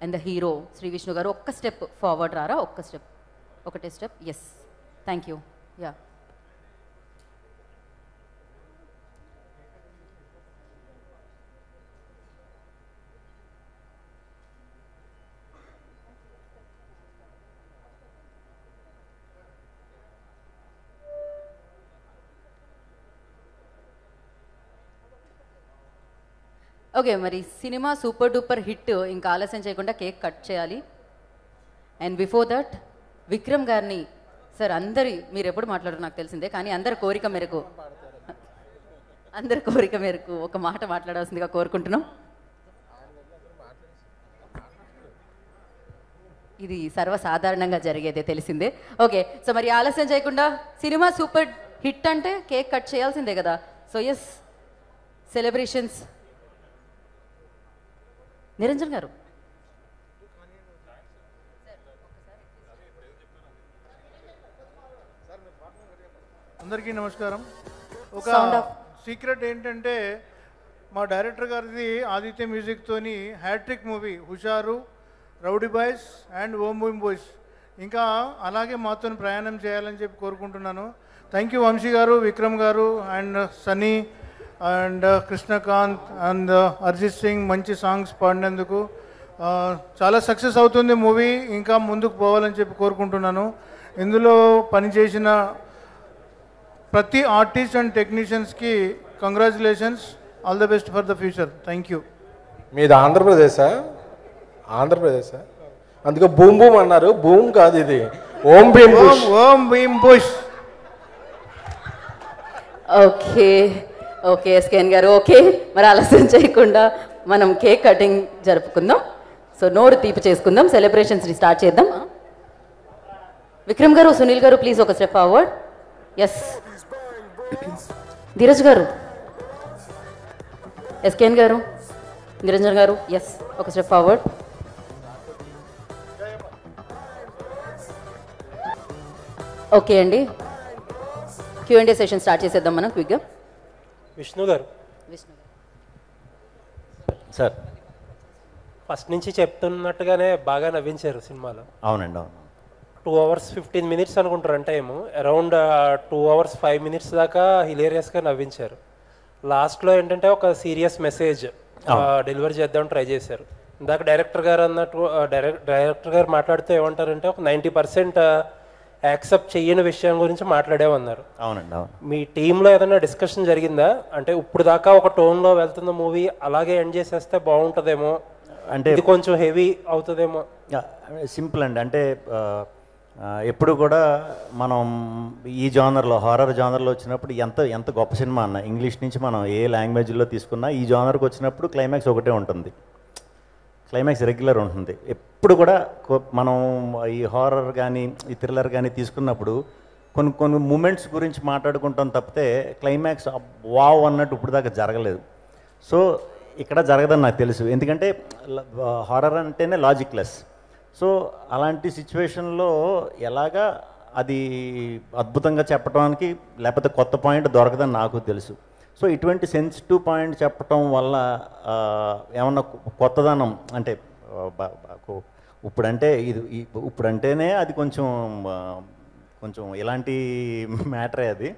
and the hero Sree Vishnu గారు ఒక్క స్టెప్ ఫార్వర్డ్ రారా, ఒకటే step. Yes, thank you. Yeah okay, మరి సినిమా సూపర్ డూపర్ హిట్, ఇంకా ఆలస్యం చేయకుండా కేక్ కట్ చేయాలి. అండ్ బిఫోర్ దట్ విక్రమ్ గారిని సార్, మీరు ఎప్పుడు మాట్లాడరు నాకు తెలిసిందే, కానీ అందరి కోరిక మేరకు ఒక మాట మాట్లాడాల్సిందిగా కోరుకుంటున్నాం. ఇది సర్వసాధారణంగా జరిగేదే, తెలిసిందే. ఓకే, సో మరి ఆలస్యం చేయకుండా సినిమా సూపర్ హిట్ అంటే కేక్ కట్ చేయాల్సిందే కదా. So yes, celebrations. నిరంజన్ గారు. అందరికీ నమస్కారం. ఒక సీక్రెట్ ఏంటంటే మా డైరెక్టర్ గారిది ఆదిత్య మ్యూజిక్తోని hattrick movie Husharu, rowdy boys and Om Bheem Bush. ఇంకా అలాగే మాతో ప్రయాణం చేయాలని చెప్పి కోరుకుంటున్నాను. థ్యాంక్ యూ వంశీ గారు, విక్రమ్ గారు and Sunny and Krishnakanth and Arijit Singh మంచి సాంగ్స్ పాడినందుకు. చాలా సక్సెస్ అవుతుంది మూవీ, ఇంకా ముందుకు పోవాలని చెప్పి కోరుకుంటున్నాను. ఇందులో పనిచేసిన ప్రతి ఆర్టిస్ట్ అండ్ టెక్నీషియన్స్కి congratulations, all the best for the future. Thank you. మీది ఆంధ్రప్రదేశా? అందుకే బూమ్ బూమ్ అన్నారు. బూమ్ కాదు, ఇది ఓం భీమ్ బుష్. ఓం భీమ్ బుష్. ఓకే ఎస్కేఎన్ గారు. ఓకే, మరి ఆలస్యం చేయకుండా మనం కేక్ కటింగ్ జరుపుకుందాం. సో నోరు తీపి చేసుకుందాం, సెలబ్రేషన్స్ని స్టార్ట్ చేద్దాం. విక్రమ్ గారు, సునీల్ గారు ప్లీజ్ ఒక స్టెప్ ఫార్వర్డ్. ఎస్, ధీరజ్ గారు, ఎస్కేఎన్ గారు, నిరంజన్ గారు, ఎస్ ఒక స్టెప్ ఫార్వర్డ్. ఓకే అండి, Q&A సెషన్ స్టార్ట్ చేసేద్దాం మనం క్విక్గా. విష్ణు గారు సార్, ఫస్ట్ నుంచి చెప్తున్నట్టుగానే బాగా నవ్వించారు సినిమాలో. అవునండి, అవును. 2 hours 15 minutes అనుకుంటారు run time. Around 2 hours 5 minutes దాకా హిలేరియస్గా నవ్వించారు. లాస్ట్లో ఏంటంటే ఒక సీరియస్ మెసేజ్ డెలివరీ చేద్దామని ట్రై చేశారు. ఇందాక డైరెక్టర్ గారు అన్నట్టు డైరెక్టర్ గారు మాట్లాడుతూ ఏమంటారంటే ఒక 90% యాక్సెప్ట్ చెయ్యని విషయం గురించి మాట్లాడేమన్నారు. అవునండి, అవును. మీ టీంలో ఏదైనా డిస్కషన్ జరిగిందా? అంటే ఇప్పుడు దాకా ఒక టోన్లో వెళ్తున్న మూవీ అలాగే ఎండ్ చేసేస్తే బాగుంటుందేమో, అంటే ఇది కొంచెం హెవీ అవుతుందేమో. సింపుల్ అండి, అంటే ఎప్పుడు కూడా మనం ఈ జానర్లో హారర్ జానర్లో వచ్చినప్పుడు ఎంత ఎంత గొప్ప సినిమా అన్న ఇంగ్లీష్ నుంచి మనం ఏ లాంగ్వేజ్లో తీసుకున్నా ఈ జానర్కి వచ్చినప్పుడు క్లైమాక్స్ ఒకటే ఉంటుంది, క్లైమాక్స్ రెగ్యులర్ ఉంటుంది. ఎప్పుడు కూడా మనం ఈ హారర్ కానీ ఈ థ్రిల్లర్ కానీ తీసుకున్నప్పుడు కొన్ని కొన్ని మూమెంట్స్ గురించి మాట్లాడుకుంటాం తప్పితే క్లైమాక్స్ వావ్ అన్నట్టు ఇప్పుడు దాకా జరగలేదు. సో ఇక్కడ జరగదని నాకు తెలుసు, ఎందుకంటే హారర్ అంటేనే లాజిక్లెస్. సో అలాంటి సిచ్యువేషన్లో ఎలాగా అది అద్భుతంగా చెప్పడానికి లేకపోతే కొత్త పాయింట్ దొరకదని నాకు తెలుసు. సో ఇటువంటి సెన్సిటివ్ పాయింట్ చెప్పటం వల్ల ఏమన్నా కొత్తదనం అంటే ఇప్పుడంటే ఇప్పుడంటేనే అది కొంచెం ఇలాంటి మ్యాటరే అది.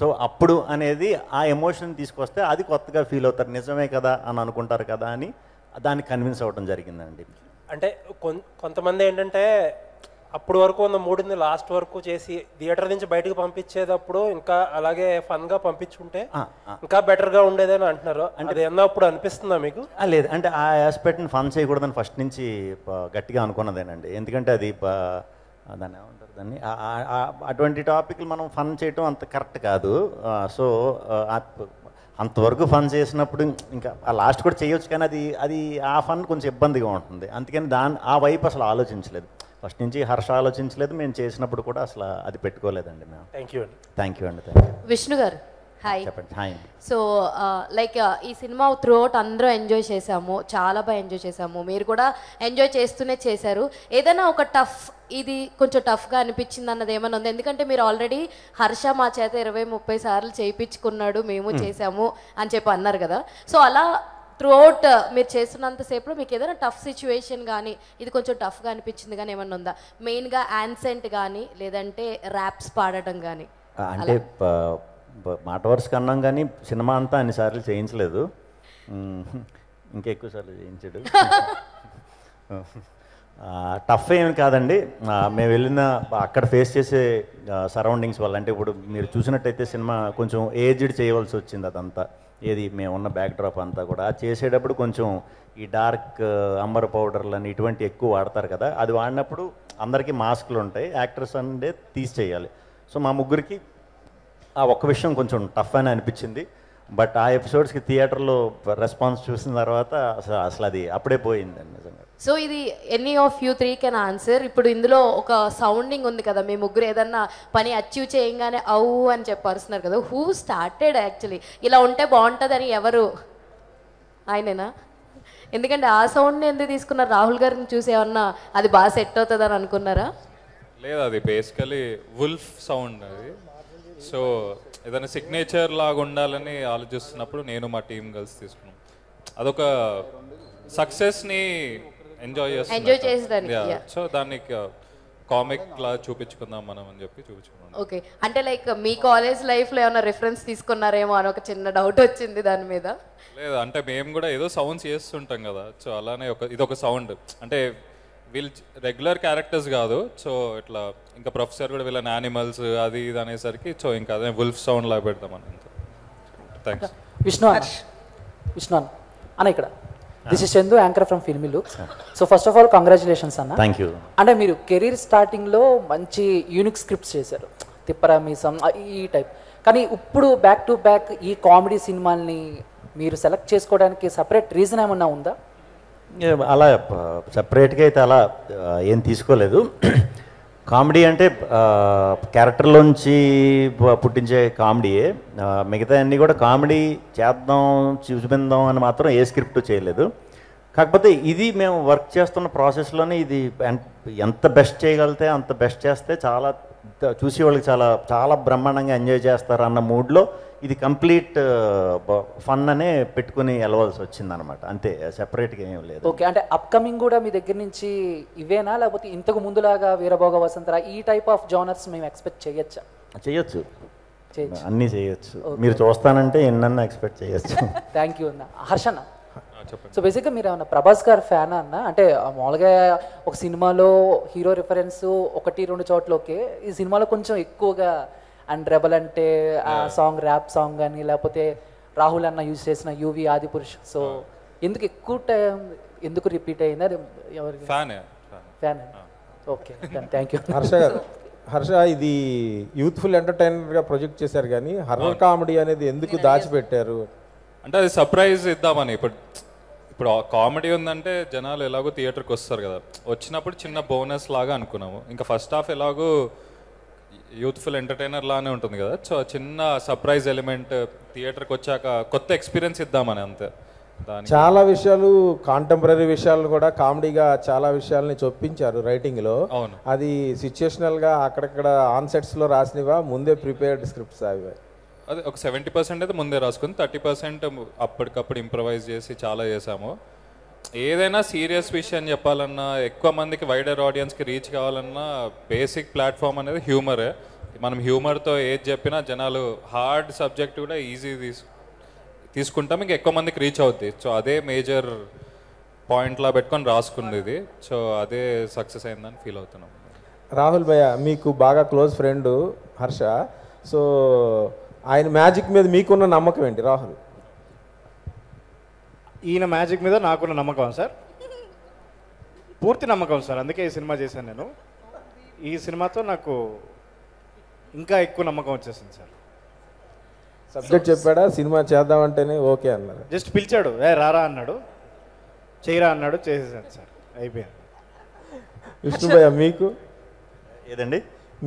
సో అప్పుడు అనేది ఆ ఎమోషన్ తీసుకొస్తే అది కొత్తగా ఫీల్ అవుతారు, నిజమే కదా అని అనుకుంటారు కదా అని దాన్ని కన్విన్స్ అవ్వడం జరిగిందండి. అంటే కొంతమంది ఏంటంటే అప్పుడు వరకు ఉన్న మూడుని లాస్ట్ వరకు చేసి థియేటర్ నుంచి బయటకు పంపించేటప్పుడు ఇంకా అలాగే ఫన్గా పంపించుంటే ఇంకా బెటర్గా ఉండేదని అంటున్నారు. అంటే అది అప్పుడు అనిపిస్తుందా మీకు? లేదు, అంటే ఆ ఆస్పెక్ట్ని ఫన్ చేయకూడదని ఫస్ట్ నుంచి గట్టిగా అనుకున్నదేనండి. ఎందుకంటే అది దాన్ని ఏమంటారు, దాన్ని అటువంటి టాపిక్లు మనం ఫన్ చేయటం అంత కరెక్ట్ కాదు. సో అంతవరకు ఫన్ చేసినప్పుడు ఇంకా లాస్ట్ కూడా చేయొచ్చు, కానీ అది ఆ ఫన్ కొంచెం ఇబ్బందిగా ఉంటుంది. అందుకని ఆ వైపు అసలు ఆలోచించలేదు, ఫస్ట్ నుంచి హర్ష ఆలోచించలేదు, మేము చేసినప్పుడు కూడా అసలు అది పెట్టుకోలేదండి మేము. థ్యాంక్ యూ అండి. థ్యాంక్ యూ అండి. విష్ణు గారు హాయ్. చెప్పండి. హాయ్. సో లైక్ ఈ సినిమా త్రూఅవుట్ అందరూ ఎంజాయ్ చేసాము, చాలా బాగా ఎంజాయ్ చేసాము, మీరు కూడా ఎంజాయ్ చేస్తూనే చేశారు. ఏదైనా ఒక ఇది కొంచెం టఫ్గా అనిపించింది అన్నది ఏమైనా ఉంది? ఎందుకంటే మీరు ఆల్రెడీ హర్ష మా చేత 20-30 సార్లు చేయించుకున్నాడు, మేము చేసాము అని చెప్పి అన్నారు కదా. సో అలా త్రూఅవుట్ మీరు చేస్తున్నంతసేపులో మీకు ఏదైనా టఫ్ సిచ్యువేషన్ కానీ ఇది కొంచెం టఫ్గా అనిపించింది కానీ ఏమన్నా ఉందా? మెయిన్గా యాన్సెంట్ కానీ లేదంటే ర్యాప్స్ పాడటం కానీ? అంటే మాట వరుసకు అన్నాం కానీ సినిమా అంతా అన్నిసార్లు చేయించలేదు, ఇంకా ఎక్కువసార్లు చేయించాడు. టఫ్ ఏమి కాదండి, మేము వెళ్ళిన అక్కడ ఫేస్ చేసే సరౌండింగ్స్ వల్ల. అంటే ఇప్పుడు మీరు చూసినట్టయితే సినిమా కొంచెం ఏజ్డ్ చేయవలసి వచ్చింది, అదంతా ఏది మేము ఉన్న బ్యాక్ డ్రాప్ అంతా కూడా చేసేటప్పుడు కొంచెం ఈ డార్క్ అంబర్ పౌడర్లని ఇటువంటి ఎక్కువ వాడతారు కదా, అది వాడినప్పుడు అందరికీ మాస్కులు ఉంటాయి, యాక్టర్స్ అంటే తీసి చేయాలి. సో మా ముగ్గురికి ఆ ఒక్క విషయం కొంచెం టఫ్ అని అనిపించింది. బట్ ఆ ఎపిసోడ్స్కి థియేటర్లో రెస్పాన్స్ చూసిన తర్వాత అసలు అది అప్పుడే పోయిందండి నిజంగా. సో ఇది any of you 3 can answer. ఇప్పుడు ఇందులో ఒక సౌండింగ్ ఉంది కదా, మీ ముగ్గురు ఏదన్నా పని అచీవ్ చేయగానే అవు అని చెప్పారుస్తున్నారు కదా, హూ స్టార్టెడ్ యాక్చువల్లీ ఇలా ఉంటే బాగుంటుందని? ఎవరు? ఆయనేనా? ఎందుకంటే ఆ సౌండ్ని ఎందుకు తీసుకున్నారు? రాహుల్ గారిని చూసి ఏమన్నా అది బాగా సెట్ అవుతుందని అనుకున్నారా? లేదు, అది బేసికలీ వుల్ఫ్ సౌండ్ అది. సో ఏదైనా సిగ్నేచర్ లాగా ఉండాలని ఆలోచిస్తున్నప్పుడు నేను మా టీం కలిసి తీసుకున్నాం. అదొక సక్సెస్ని ఎంజాయ్ చేస్తున్నాం. సో దాన్ని కామిక్ లా చూపించుకుందాం మనం అని చెప్పి చూపించుకున్నాం. ఓకే, అంటే లైక్ మీ కాలేజ్ లైఫ్లో ఏమైనా రిఫరెన్స్ తీసుకున్నారేమో అని ఒక చిన్న డౌట్ వచ్చింది దాని మీద. లేదు, అంటే మేము కూడా ఏదో సౌండ్స్ చేస్తుంటాం కదా, సో అలానే ఇదొక సౌండ్. అంటే వీళ్ళు రెగ్యులర్ క్యారెక్టర్స్ కాదు, సో ఇట్లా ఇంకా ప్రొఫెసర్ కూడా వీళ్ళని యానిమల్స్ అది ఇది అనేసరికి సో ఇంకా అదే వుల్ఫ్ సౌండ్ లా పెడతామని. థ్యాంక్స్. విష్ణు అన్న ఇక్కడ this is Chandu, anchor from Filmy Look. So first of all congratulations అన్న. Thank you. అంటే మీరు కెరీర్ స్టార్టింగ్లో మంచి యూనిక్ స్క్రిప్ట్స్ చేశారు, తిప్పరామీసం ఈ టైప్. కానీ ఇప్పుడు బ్యాక్ టు బ్యాక్ ఈ కామెడీ సినిమాల్ని మీరు సెలెక్ట్ చేసుకోవడానికి సపరేట్ రీజన్ ఏమన్నా ఉందా? అలా సపరేట్గా అయితే అలా ఏం తీసుకోలేదు. కామెడీ అంటే క్యారెక్టర్లోంచి పుట్టించే కామెడీయే, మిగతా అన్నీ కూడా కామెడీ చేద్దాం చూపిందాం అని మాత్రం ఏ స్క్రిప్ట్ చేయలేదు. కాకపోతే ఇది మేము వర్క్ చేస్తున్న ప్రాసెస్లోనే ఇది ఎంత బెస్ట్ చేయగలిగితే అంత బెస్ట్ చేస్తే చాలా చూసే వాళ్ళకి చాలా చాలా బ్రహ్మాండంగా ఎంజాయ్ చేస్తారు అన్న మూడ్లో ఇది కంప్లీట్ ఫన్ అనే పెట్టుకుని వెళ్ళవలసి వచ్చింది అనమాట, అంతే, సెపరేట్గా ఏం లేదు. ఓకే, అంటే అప్కమింగ్ కూడా మీ దగ్గర నుంచి ఇవేనా, లేకపోతే ఇంతకు ముందులాగా వీరభోగ వసంతరా ఈ టైప్ ఆఫ్ జానర్స్ మేము ఎక్స్పెక్ట్ చేయొచ్చా? చేయొచ్చు, అన్నీ చేయొచ్చు. మీరు చూస్తానంటే ఎన్నన్నా ఎక్స్పెక్ట్ చేయొచ్చు. థ్యాంక్ యూ అన్న. హర్షన్న, సో బేసిక్గా మీరు ఏమన్నా ప్రభాస్ గారు ఫ్యాన్ అన్న? అంటే మామూలుగా ఒక సినిమాలో హీరో రిఫరెన్స్ 1-2 చోట్ల ఓకే, ఈ సినిమాలో కొంచెం ఎక్కువగా అండ్ రెబల్ అంటే ఆ సాంగ్ ర్యాప్ సాంగ్ కానీ లేకపోతే రాహుల్ అన్న యూజ్ చేసిన యూవి ఆదిపురుష్, సో ఎందుకు ఎక్కువ టైం ఎందుకు రిపీట్ అయింది? అది ఎవరికి fan? Okay thank you. Harsha ఇది యూత్ఫుల్ ఎంటర్టైనర్గా ప్రొజెక్ట్ చేశారు కానీ హర్రర్ కామెడీ అనేది ఎందుకు దాచిపెట్టారు? అంటే అది సర్ప్రైజ్ ఇద్దామని. ఇప్పుడు కామెడీ ఉందంటే జనాలు ఎలాగో థియేటర్కి వస్తారు కదా, వచ్చినప్పుడు చిన్న బోనస్ లాగా అనుకున్నాము. ఇంకా ఫస్ట్ హాఫ్ ఎలాగో యూత్ఫుల్ ఎంటర్టైనర్ లానే ఉంటుంది కదా, సో చిన్న సర్ప్రైజ్ ఎలిమెంట్ థియేటర్కి వచ్చాక కొత్త ఎక్స్పీరియన్స్ ఇద్దామని అంతే. చాలా విషయాలు కాంటెంపరీ విషయాలు కూడా కామెడీగా చాలా విషయాల్ని చొప్పించారు రైటింగ్లో. అది సిచ్యుయేషనల్గా అక్కడక్కడ ఆన్సెట్స్లో రాసినవా, ముందే ప్రిపేర్డ్ స్క్రిప్ట్స్ అవి? అదే ఒక 70% అయితే ముందే రాసుకుని 30% అప్పటికప్పుడు ఇంప్రవైజ్ చేసి చాలా చేసాము. ఏదైనా సీరియస్ విషయం చెప్పాలన్నా, ఎక్కువ మందికి వైడర్ ఆడియన్స్కి రీచ్ కావాలన్నా బేసిక్ ప్లాట్ఫామ్ అనేది హ్యూమరే. మనం హ్యూమర్తో ఏది చెప్పినా జనాలు హార్డ్ సబ్జెక్ట్ కూడా ఈజీ తీసుకుంటాం, ఇంకా ఎక్కువ మందికి రీచ్ అవుద్ది. సో అదే మేజర్ పాయింట్లా పెట్టుకొని రాసుకుంది ఇది. సో అదే సక్సెస్ అయిందని ఫీల్ అవుతున్నాం. రాహుల్ భయ్య మీకు బాగా క్లోజ్ ఫ్రెండ్ హర్ష, సో ఆయన మ్యాజిక్ మీద మీకున్న నమ్మకం ఏంటి రాహుల్? ఈయన మ్యాజిక్ మీద నాకున్న నమ్మకం సార్, పూర్తి నమ్మకం సార్. అందుకే ఈ సినిమా చేశాను నేను. ఈ సినిమాతో నాకు ఇంకా ఎక్కువ నమ్మకం వచ్చేసింది సార్. సబ్జెక్ట్ చెప్పాడా, సినిమా చేద్దామంటేనే ఓకే అన్నారు? జస్ట్ పిలిచాడు, రారా అన్నాడు, చేయరా అన్నాడు, చేసేసాను సార్, అయిపోయింది. విష్ణుభయ్య మీకు ఏదండి?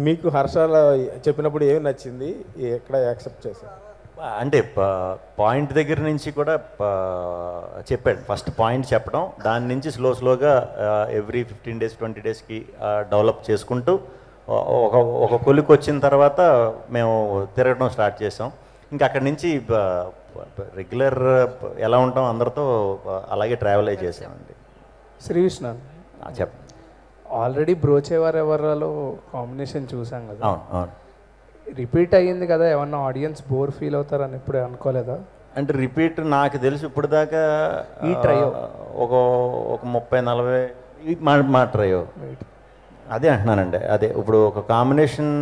మీకు హర్షాల చెప్పినప్పుడు ఏమి నచ్చింది, ఎక్కడ యాక్సెప్ట్ చేశారు? అంటే పాయింట్ దగ్గర నుంచి కూడా చెప్పాడు. ఫస్ట్ పాయింట్ చెప్పడం, దాని నుంచి స్లోగా ఎవ్రీ 15 days 20 daysకి డెవలప్ చేసుకుంటూ ఒక కొలికి వచ్చిన తర్వాత మేము తిరగడం స్టార్ట్ చేసాం. ఇంకా అక్కడి నుంచి రెగ్యులర్ ఎలా ఉంటాం అందరితో అలాగే ట్రావెల్ అయి చేసామండి. శ్రీ విష్ణు చెప్పండి. ఆల్రెడీ బ్రోచేవారెవరలో కాంబినేషన్ చూసాం కదా, అవును. రిపీట్ అయ్యింది కదా, ఏమన్నా ఆడియన్స్ బోర్ ఫీల్ అవుతారని ఎప్పుడే అనుకోలేదా? అంటే రిపీట్ నాకు తెలిసి ఇప్పుడు దాకా ఈ ట్రయో ఒక 30-40 మా ట్రయో అదే అంటున్నానండి. అదే ఇప్పుడు ఒక కాంబినేషన్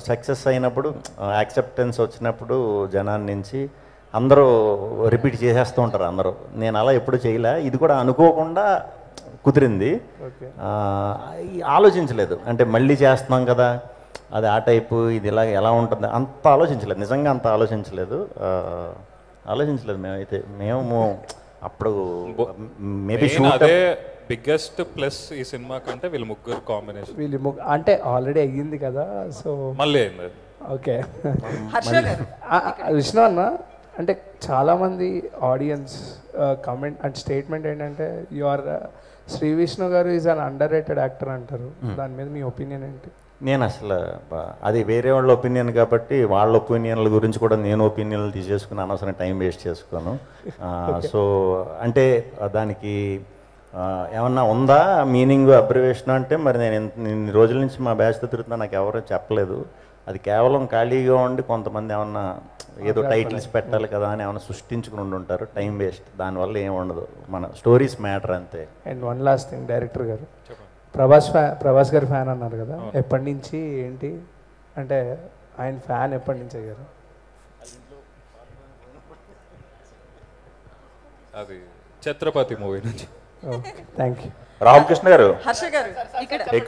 సక్సెస్ అయినప్పుడు, యాక్సెప్టెన్స్ వచ్చినప్పుడు జనాన్ని నుంచి అందరూ రిపీట్ చేసేస్తూ ఉంటారు అందరూ. నేను అలా ఎప్పుడు చేయలే, ఇది కూడా అనుకోకుండా కుదిరింది. ఆలోచించలేదు, అంటే మళ్ళీ చేస్తున్నాం కదా అది ఆ టైపు, ఇది ఇలా ఎలా ఉంటుంది అంత ఆలోచించలేదు, నిజంగా అంత ఆలోచించలేదు మేమైతే. మేము అప్పుడు మేబీ అదే బిగ్గెస్ట్ ప్లస్ ఈ సినిమా కంటే వీళ్ళు ముగ్గురు కాంబినేషన్. అంటే ఆల్రెడీ అయ్యింది కదా, సో మళ్ళీ అయింది. ఓకే విష్ణు అన్న, అంటే చాలామంది ఆడియన్స్ కమెంట్ అండ్ స్టేట్మెంట్ ఏంటంటే యు ఆర్ శ్రీ విష్ణు గారు is an under rated actor అంటారు. దాని మీద మీ ఒపీనియన్ ఏంటి? నేను అసలు అది వేరే వాళ్ళ ఒపీనియన్ కాబట్టి వాళ్ళ ఒపీనియన్ల గురించి కూడా నేను ఒపీనియన్లు తీసేసుకుని అనవసరం టైం వేస్ట్ చేసుకోను. సో అంటే దానికి ఏమన్నా ఉందా మీనింగ్, అబ్రివేషన్ అంటే మరి నేను ఇన్ని రోజుల నుంచి మా బ్యాచ్తో తిరుగుతున్నా, నాకు ఎవరూ చెప్పలేదు. అది కేవలం ఖాళీగా ఉండి కొంతమంది ఏమన్నా ఏదో టైటిల్స్ పెట్టాలి కదా అని ఏమైనా సృష్టించుకుని ఉండుంటారు, టైం వేస్ట్. దానివల్ల ఏమి ఉండదు, మన స్టోరీస్ మ్యాటర్ అంతే. And one last thing, director గారు ప్రభాస్ గారి ఫ్యాన్ అన్నారు కదా, ఎప్పటి నుంచి ఏంటి, అంటే ఆయన ఫ్యాన్ ఎప్పటి నుంచి అయ్యారు? అది ఛత్రపతి మూవీ నుంచి. Thank you. రామకృష్ణ గారు, హర్ష గారు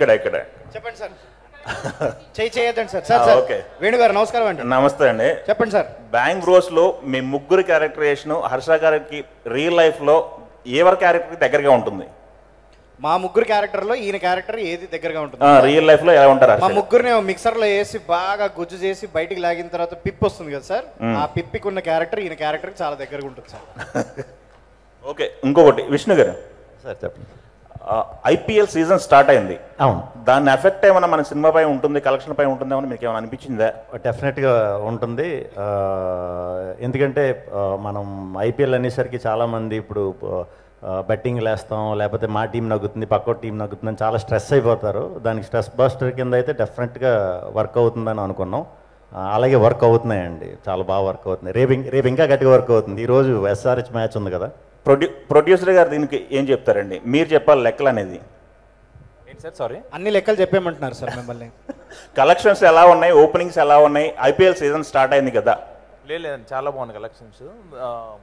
ఇక్కడ చెప్పండి సార్. చేయొద్దండి సార్. Sir okay. వేణు గారు నమస్కారం అండి. నమస్తే అండి. చెప్పండి సార్. బ్యాంగ్ బ్రోస్లో మీ ముగ్గురు క్యారెక్టరేషన్ హర్ష గారికి రియల్ లైఫ్లో ఎవరి క్యారెక్టర్కి దగ్గరగా ఉంటుంది? మా ముగ్గురు క్యారెక్టర్లో ఈయన క్యారెక్టర్ ఏది దగ్గరగా ఉంటుంది? రియల్ లైఫ్లో ఎలా ఉంటారు? మా ముగ్గురిని మిక్సర్లో వేసి బాగా గుజ్జు చేసి బయటికి లాగిన తర్వాత పిప్ వస్తుంది కదా సార్, ఆ పిప్పికి ఉన్న క్యారెక్టర్ ఈయన క్యారెక్టర్కి చాలా దగ్గరగా ఉంటుంది సార్. ఓకే. ఇంకొకటి విష్ణు గారు సార్ చెప్పండి. ఐపీఎల్ సీజన్ స్టార్ట్ అయింది. అవును. దాని ఎఫెక్ట్ ఏమైనా మన సినిమాపై ఉంటుంది, కలెక్షన్ పై ఉంటుందేమో మీకు ఏమైనా అనిపించిందా? డెఫినెట్గా ఉంటుంది. ఎందుకంటే మనం ఐపీఎల్ అనేసరికి చాలామంది ఇప్పుడు బెట్టింగ్లు వేస్తాం, లేకపోతే మా టీం నగ్గుతుంది, పక్కో టీం నగ్గుతుంది అని చాలా స్ట్రెస్ అయిపోతారు. దానికి స్ట్రెస్ బస్టర్ కింద అయితే డెఫినెట్గా వర్క్ అవుతుందని అనుకున్నాం. అలాగే వర్క్ అవుతున్నాయండి, చాలా బాగా వర్క్ అవుతుంది. రేపు ఇంకా గట్టిగా వర్క్ అవుతుంది. ఈరోజు ఎస్ఆర్హెచ్ మ్యాచ్ ఉంది కదా. ప్రొడ్యూసర్ గారు దీనికి ఏం చెప్తారండి? మీరు చెప్పాలి లెక్కలు అనేది. ఏంటి సార్? సారీ, అన్ని లెక్కలు చెప్పేయమంటున్నారు సార్ మిమ్మల్ని. కలెక్షన్స్ ఎలా ఉన్నాయి, ఓపెనింగ్స్ ఎలా ఉన్నాయి? ఐపీఎల్ సీజన్ స్టార్ట్ అయింది కదా. లేదండి, చాలా బాగుంది కలెక్షన్స్.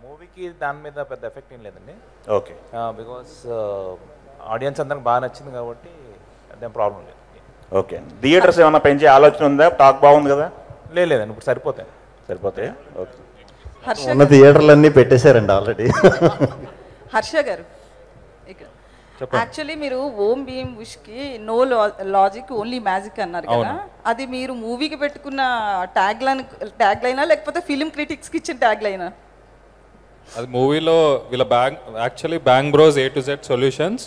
మూవీకి దాని మీద పెద్ద ఎఫెక్ట్ ఏం లేదండి. ఓకే. బికాస్ ఆడియన్స్ అందరికి బాగా నచ్చింది కాబట్టి అదేం ప్రాబ్లం లేదు. ఓకే, థియేటర్స్ ఏమైనా పెంచే ఆలోచన ఉందా? టాక్ బాగుంది కదా? లేదండి, ఇప్పుడు సరిపోతాయి. సరిపోతాయి. ఓకే, హర్ష ఉన్న థియేటర్లన్నీ పెట్టేశారండి ఆల్రెడీ. హర్ష గారు ఇక్కడ యాక్చువల్లీ మీరు ఓం భీమ్ బుష్కి నో లాజిక్ ఓన్లీ మ్యాజిక్ అన్నారు కదా, అది మీరు మూవీకి పెట్టుకున్న ట్యాగ్ లైనా లేకపోతే ఫిలిం క్రిటిక్స్కి ఇచ్చిన ట్యాగ్ లైనా? అది మూవీలో వీళ్ళ actually bang bros A to Z solutions,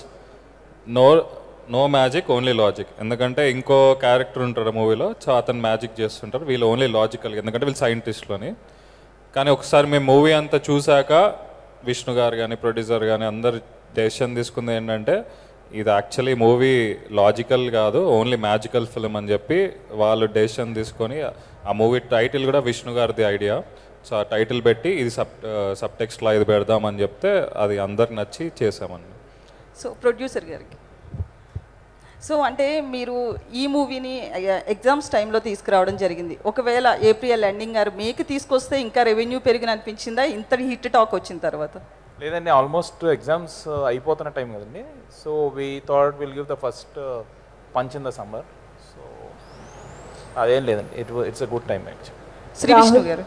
no magic only logic. ఎందుకంటే ఇంకో క్యారెక్టర్ ఉంటారు మూవీలో, సో అతను మ్యాజిక్ చేస్తుంటారు, వీళ్ళు ఓన్లీ లాజికల్, ఎందుకంటే వీళ్ళు సైంటిస్ట్లోని. కానీ ఒకసారి మేము మూవీ అంతా చూశాక విష్ణు గారు కానీ ప్రొడ్యూసర్ కానీ అందరు డెసిషన్ తీసుకుంది ఏంటంటే ఇది యాక్చువల్లీ మూవీ లాజికల్ కాదు, ఓన్లీ మ్యాజికల్ ఫిలిం అని చెప్పి వాళ్ళు డెసిషన్ తీసుకొని ఆ మూవీ టైటిల్ కూడా విష్ణు గారిది ఐడియా. సో ఆ టైటిల్ పెట్టి ఇది సబ్ టెక్స్ట్లో ఇది పెడదామని చెప్తే అది అందరికి నచ్చి చేసామని. సో ప్రొడ్యూసర్ గారికి, సో అంటే మీరు ఈ మూవీని ఎగ్జామ్స్ టైంలో తీసుకురావడం జరిగింది. ఒకవేళ ఏప్రిల్ ఎండింగ్ గారు మేకి తీసుకొస్తే ఇంకా రెవెన్యూ పెరిగిన అనిపించిందా ఇంత హిట్ టాక్ వచ్చిన తర్వాత? లేదండి, ఆల్మోస్ట్ ఎగ్జామ్స్ అయిపోతున్న టైం కదండి. So we thought will give the first punch in the summer. So అదేం లేదండి, it's a good time actually.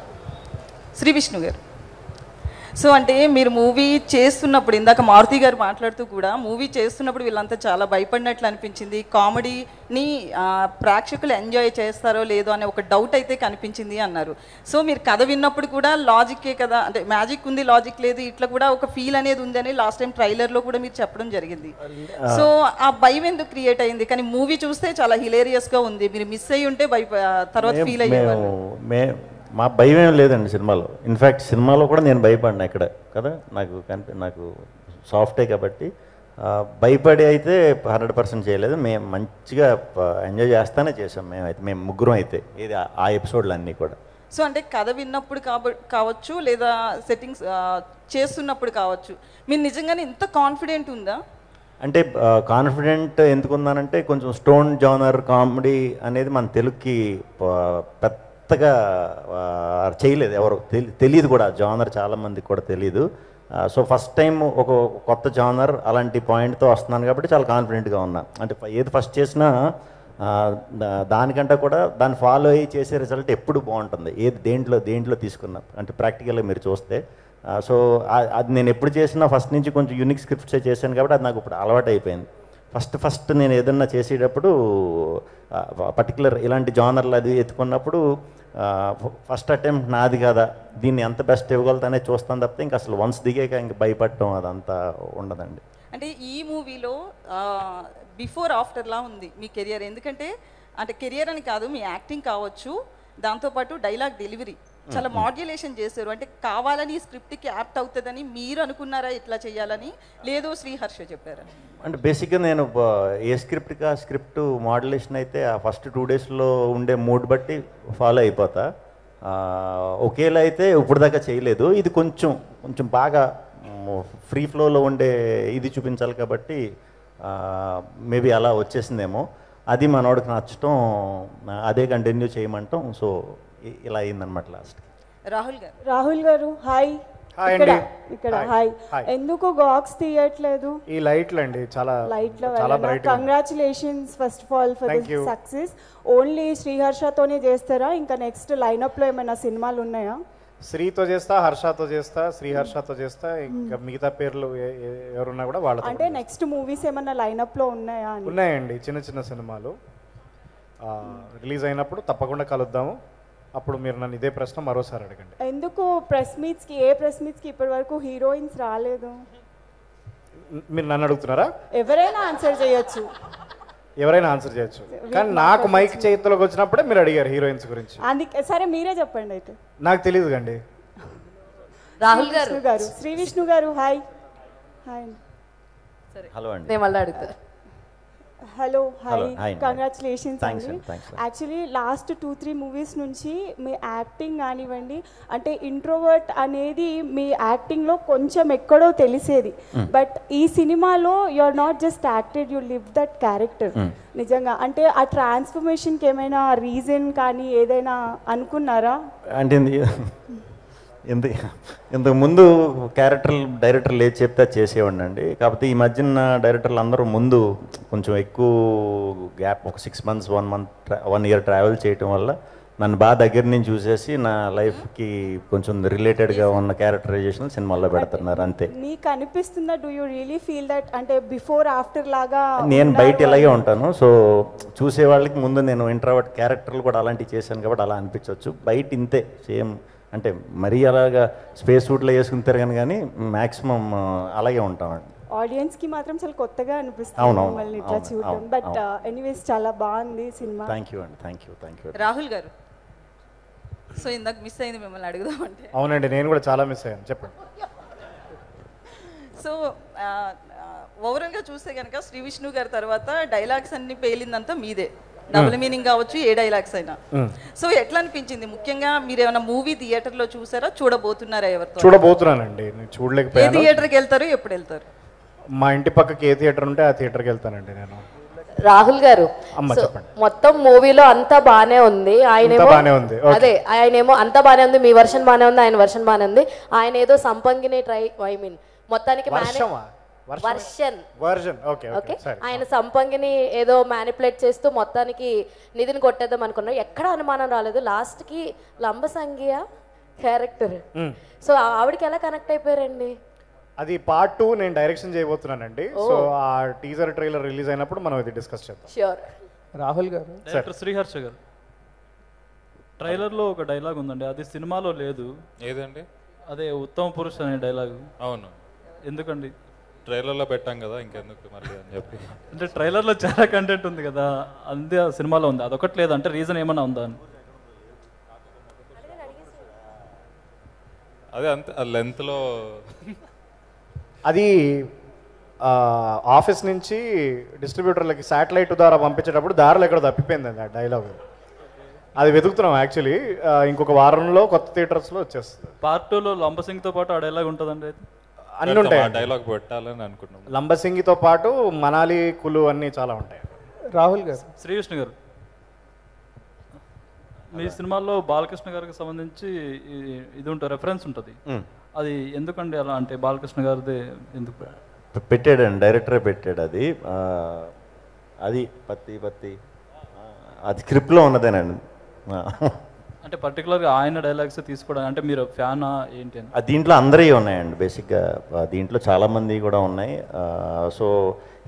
Sree Vishnu గారు, సో అంటే మీరు మూవీ చేస్తున్నప్పుడు ఇందాక మారుతి గారు మాట్లాడుతూ కూడా మూవీ చేస్తున్నప్పుడు వీళ్ళంతా చాలా భయపడినట్లు అనిపించింది, కామెడీని ప్రేక్షకులు ఎంజాయ్ చేస్తారో లేదో అనే ఒక డౌట్ అయితే కనిపించింది అన్నారు. సో మీరు కథ విన్నప్పుడు కూడా లాజిక్కే కదా, అంటే మ్యాజిక్ ఉంది లాజిక్ లేదు ఇట్లా కూడా ఒక ఫీల్ అనేది ఉందని లాస్ట్ టైం ట్రైలర్లో కూడా మీరు చెప్పడం జరిగింది. సో ఆ భయం ఎందుకు క్రియేట్ అయింది? కానీ మూవీ చూస్తే చాలా హిలేరియస్గా ఉంది, మీరు మిస్ అయ్యి ఉంటే తర్వాత ఫీల్ అయ్యేవారు. మా భయం ఏం లేదండి సినిమాలో. ఇన్ఫ్యాక్ట్ సినిమాలో కూడా నేను భయపడినా ఇక్కడ కదా, నాకు సాఫ్టే కాబట్టి భయపడి అయితే 100% చేయలేదు. మేము మంచిగా ఎంజాయ్ చేస్తానే చేసాం మేము ముగ్గురం అయితే ఏది ఆ ఎపిసోడ్లు అన్నీ కూడా. సో అంటే కథ విన్నప్పుడు కావచ్చు లేదా సెట్టింగ్స్ చేస్తున్నప్పుడు కావచ్చు, మీరు నిజంగానే ఇంత కాన్ఫిడెంట్ ఉందా? అంటే కాన్ఫిడెంట్ ఎందుకున్నానంటే కొంచెం స్టోన్ జానర్ కామెడీ అనేది మన తెలుగుకి పెద్దగా చేయలేదు, ఎవరు తెలియదు కూడా, జానర్ చాలామందికి కూడా తెలియదు. సో ఫస్ట్ టైం ఒక కొత్త జానర్ అలాంటి పాయింట్తో వస్తున్నాను కాబట్టి చాలా కాన్ఫిడెంట్గా ఉన్నా. అంటే ఏది ఫస్ట్ చేసినా దానికంటే కూడా దాన్ని ఫాలో అయ్యి చేసే రిజల్ట్ ఎప్పుడు బాగుంటుంది, ఏది దేంట్లో తీసుకున్నా అంటే ప్రాక్టికల్గా మీరు చూస్తే. సో అది నేను ఎప్పుడు చేసినా ఫస్ట్ నుంచి కొంచెం యూనిక్ స్క్రిప్ట్సే చేశాను కాబట్టి అది నాకు ఇప్పుడు అలవాటు అయిపోయింది. ఫస్ట్ నేను ఏదన్నా చేసేటప్పుడు పర్టికులర్ ఇలాంటి జానర్లు అది ఎత్తుకున్నప్పుడు ఫస్ట్ అటెంప్ట్ నాది కదా, దీన్ని ఎంత బెస్ట్ ఇవ్వగలుగుతానే చూస్తాను తప్పితే ఇంకా అసలు వన్స్ దిగాక ఇంక భయపడటం అదంతా ఉండదండి. అంటే ఈ మూవీలో బిఫోర్ ఆఫ్టర్లా ఉంది మీ కెరియర్, ఎందుకంటే అంటే కెరియర్ అని కాదు మీ యాక్టింగ్ కావచ్చు, దాంతోపాటు డైలాగ్ డెలివరీ చాలా మాడ్యులేషన్ చేశారు. అంటే కావాలని స్క్రిప్ట్కి యాప్ట్ అవుతుందని మీరు అనుకున్నారా ఇట్లా చేయాలని, లేదు శ్రీహర్ష చెప్పారా? అంటే బేసిక్గా నేను ఏ స్క్రిప్ట్కి ఆ స్క్రిప్ట్ మాడ్యులేషన్ అయితే ఆ ఫస్ట్ 2 డేస్లో ఉండే మూడ్ బట్టి ఫాలో అయిపోతా. ఒకేలా అయితే ఇప్పుడు దాకా చేయలేదు, ఇది కొంచెం బాగా ఫ్రీ ఫ్లోలో ఉండే ఇది చూపించాలి కాబట్టి మేబీ అలా వచ్చేసిందేమో. అది మనోడికి నచ్చటం, అదే కంటిన్యూ చేయమంటాం. సో ఇలా అయిందనమాట లాస్ట్. రాహుల్ గారు హాయ్. ఇక్కడ హాయ్. ఎందుకు గాక్స్ తీయట్లేదు? ఈ లైట్లు అండి చాలా bright. Congratulations first of all for this success. Only శ్రీహర్షతోనే చేస్తారా, ఇంకా నెక్స్ట్ లైనప్ లో ఏమైనా సినిమాలు ఉన్నాయా? శ్రీతో చేస్తా, హర్షతో చేస్తా, శ్రీహర్షతో చేస్తా, ఇంకా మిగతా పేర్లు ఎవరున్నా కూడా వాళ్ళతో. అంటే నెక్స్ట్ మూవీస్ ఏమైనా లైనప్ లో ఉన్నాయా? ఉన్నాయండి, చిన్న సినిమాలు రిలీజ్ అయినప్పుడు తప్పకుండా కలుద్దాము. అప్పుడు మీరు నన్ను ఇదే ప్రశ్న మరోసారి అడగండి. ఎందుకు ప్రెస్ మీట్స్కి ఇప్పటి వరకు హీరోయిన్స్ రాలేదు? మీరు నన్ను అడుగుతున్నారా? ఎవరైనా ఆన్సర్ చేయొచ్చు, కానీ నాకు మైక్ చేతిలోకి వచ్చినప్పుడే మీరు అడిగారు హీరోయిన్స్ గురించి. అందుకే సరే మీరే చెప్పండి అయితే. నాకు తెలియదు కండి. రాహుల్ గారు శ్రీ విష్ణు గారు హాయ్. హలో అండి. నేను మళ్ళీ అడుగుతా. హలో హాయ్, కంగ్రాచులేషన్స్ అండి. Thanks. యాక్చువల్లీ లాస్ట్ 2-3 మూవీస్ నుంచి మీ యాక్టింగ్ కానివ్వండి, అంటే ఇంట్రోవర్ట్ అనేది మీ యాక్టింగ్లో కొంచెం ఎక్కడో తెలిసేది, బట్ ఈ సినిమాలో you are not just acted, you live that character. నిజంగా అంటే ఆ ట్రాన్స్ఫర్మేషన్కి ఏమైనా రీజన్ కానీ ఏదైనా అనుకున్నారా? అంటే ఇంతకు ముందు డైరెక్టర్లు ఏది చెప్తే అది చేసేవాడిని అండి. కాకపోతే ఈ మధ్యన డైరెక్టర్లు అందరూ ముందు కొంచెం ఎక్కువ గ్యాప్, ఒక 6 months 1 year ట్రావెల్ చేయటం వల్ల నన్ను బాగా దగ్గర నుంచి చూసేసి నా లైఫ్కి కొంచెం రిలేటెడ్గా ఉన్న క్యారెక్టరైజేషన్ సినిమాల్లో పెడుతున్నారు అంతే. నీకు అనిపిస్తుందా, do you really feel that అంటే బిఫోర్ ఆఫ్టర్ లాగా? నేను బయట ఇలాగే ఉంటాను. సో చూసే వాళ్ళకి ముందు నేను ఇంట్రావర్ట్ క్యారెక్టర్లు కూడా అలాంటివి చేశాను కాబట్టి అలా అనిపించవచ్చు. బయట ఇంతే సేమ్, అంటే మరీ అలాగా స్పేస్ సూట్లో వేసుకుని తిరగను కానీ మ్యాక్సిమం అలాగే ఉంటామండి. ఆడియన్స్ కి మాత్రం చాలా కొత్తగా అనిపిస్తుంది అవునవును, మిమ్మల్ని ఇట్లా అవును, చూడడం. అవును, బట్ ఎనీవేస్ చాలా బాగుంది సినిమా. థ్యాంక్ యూ అండి, థ్యాంక్ యూ. రాహుల్ గారు, సో ఇందాక మిస్ అయింది మిమ్మల్ని అడుగుదామంటే. అవునండి, నేను కూడా చాలా మిస్ అయ్యాను. చెప్పండి. సో ఓవరాల్గా చూస్తే కనుక శ్రీ విష్ణు గారి తర్వాత డైలాగ్స్ అన్ని పేలిందంతా మీదే. డబుల్ మీనింగ్ కావచ్చు, ఏ డైలాగ్స్ అయినా. సో ఎట్లా అనిపించింది? ముఖ్యంగా మీరు ఏమైనా మూవీ థియేటర్లో చూసారా, చూడబోతున్నారా? ఎవరితో చూడబోతున్నానండి, నేను చూడలేకపోయాను. ఏ థియేటర్కి వెళ్తారు, ఎప్పుడు వెళ్తారు? మా ఇంటి పక్కకి ఏ థియేటర్ ఉంటే ఆ థియేటర్కి వెళ్తానండి నేను. రాహుల్ గారు, మొత్తం మూవీలో అంతా బానే ఉంది, ఆయనేమో అదే ఆయనేమో అంతా బానే ఉంది, మీ వర్షన్ బానే ఉంది, ఆయన వర్షన్ బానే ఉంది. ఆయన ఏదో సంపంగిని మొత్తానికి ఆయన సంపంగిని ఏదో మ్యానిపులేట్ చేస్తూ మొత్తానికి నిధిని కొట్టేద్దాం అనుకున్నారు. ఎక్కడ అనుమానం రాలేదు. లాస్ట్ కి లంబసంగియ క్యారెక్టర్, సో ఆవిడకి ఎలా కనెక్ట్ అయిపోయారండి? అది Part 2 నేను డైరెక్షన్ చేయబోతున్నానండి. సో ఆ టీజర్ ట్రైలర్ రిలీజ్ అయినప్పుడు మనం ఇది డిస్కస్ చేద్దాం. ష్యూర్. రాహుల్ గారు, డైరెక్టర్ శ్రీహర్ష గారు, ట్రైలర్లో ఒక డైలాగ్ ఉందండి, అది సినిమాలో లేదు. ఏదండి? అదే ఉత్తమ పురుష్ అనే డైలాగ్. అవును, ఎందుకండి? ట్రైలర్లో పెట్టాం కదా, ఇంకెందుకు మళ్ళీ అని చెప్పి. అంటే ట్రైలర్లో చాలా కంటెంట్ ఉంది కదా, అంతే సినిమాలో ఉంది, అదొకటి లేదు అంటే రీజన్ ఏమైనా ఉందా అని? అదే అంతే, ఆ లెంత్లో అది ఆఫీస్ నుంచి డిస్ట్రిబ్యూటర్లకి శాటిలైట్ ద్వారా పంపించేటప్పుడు దారిలో ఎక్కడ తప్పిపోయిందండి ఆ డైలాగ్. అది వెతుకుతున్నాం యాక్చువల్లీ. ఇంకొక వారంలో కొత్త థియేటర్స్లో వచ్చేస్తుంది. Part 2లో లంబసింగ్తో పాటు ఆ డైలాగ్ ఉంటుందండి? అయితే అన్నీ ఉంటాయి, డైలాగ్ పెట్టాలని అనుకుంటున్నాం. లంబసింగితో పాటు మనాలి, కులు అన్నీ చాలా ఉంటాయి. రాహుల్ గారు, శ్రీ విష్ణు గారు, మీ సినిమాల్లో బాలకృష్ణ గారికి సంబంధించి ఇది ఉంటుంది, రెఫరెన్స్ ఉంటుంది, అది ఎందుకండి అలా? అంటే బాలకృష్ణ గారిది ఎందుకు పెట్టాడండి? డైరెక్టరే పెట్టాడు అది. అది పత్తి అది స్క్రిప్ట్లో ఉన్నదేనండి. అంటే పర్టికులర్గా ఆయన డైలాగ్స్ తీసుకోవడం అంటే మీరు ఫ్యానా ఏంటి అని? దీంట్లో అందరివి ఉన్నాయండి బేసిక్గా, దీంట్లో చాలామంది కూడా ఉన్నాయి. సో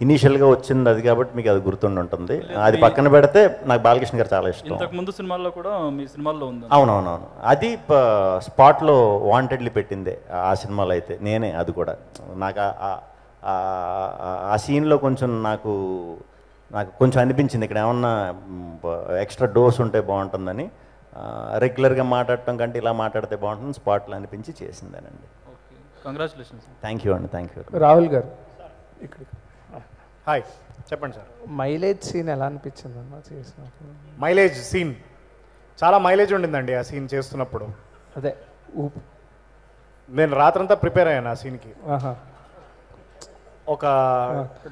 ఇనీషియల్గా వచ్చింది అది కాబట్టి మీకు అది గుర్తుండి ఉంటుంది. అది పక్కన పెడితే నాకు బాలకృష్ణ గారు చాలా ఇష్టం. ఇంతకు ముందు సినిమాల్లో కూడా మీ సినిమాల్లో ఉంది? అవునవునవును, అది స్పాట్లో వాంటెడ్లీ పెట్టిందే ఆ సినిమాలో అయితే నేనే. అది కూడా నాకు ఆ సీన్లో కొంచెం నాకు కొంచెం అనిపించింది ఇక్కడ ఏమన్నా ఎక్స్ట్రా డోస్ ఉంటే బాగుంటుందని. రెగ్యులర్గా మాట్లాడటం కంటే ఇలా మాట్లాడితే బాగుంటుంది స్పాట్లో అనిపించి చేసిందేనండి. కంగ్రాచులేషన్స్. థ్యాంక్ యూ అండి, థ్యాంక్ యూ. రాహుల్ గారు, ఇక్కడ హాయ్, చెప్పండి సార్. మైలేజ్ సీన్ ఎలా అనిపించింది అన్న చేసినప్పుడు? మైలేజ్ సీన్ చాలా మైలేజ్ ఉండిందండి ఆ సీన్ చేస్తున్నప్పుడు. అదే నేను రాత్రంతా ప్రిపేర్ అయ్యాను ఆ సీన్కి. ఒక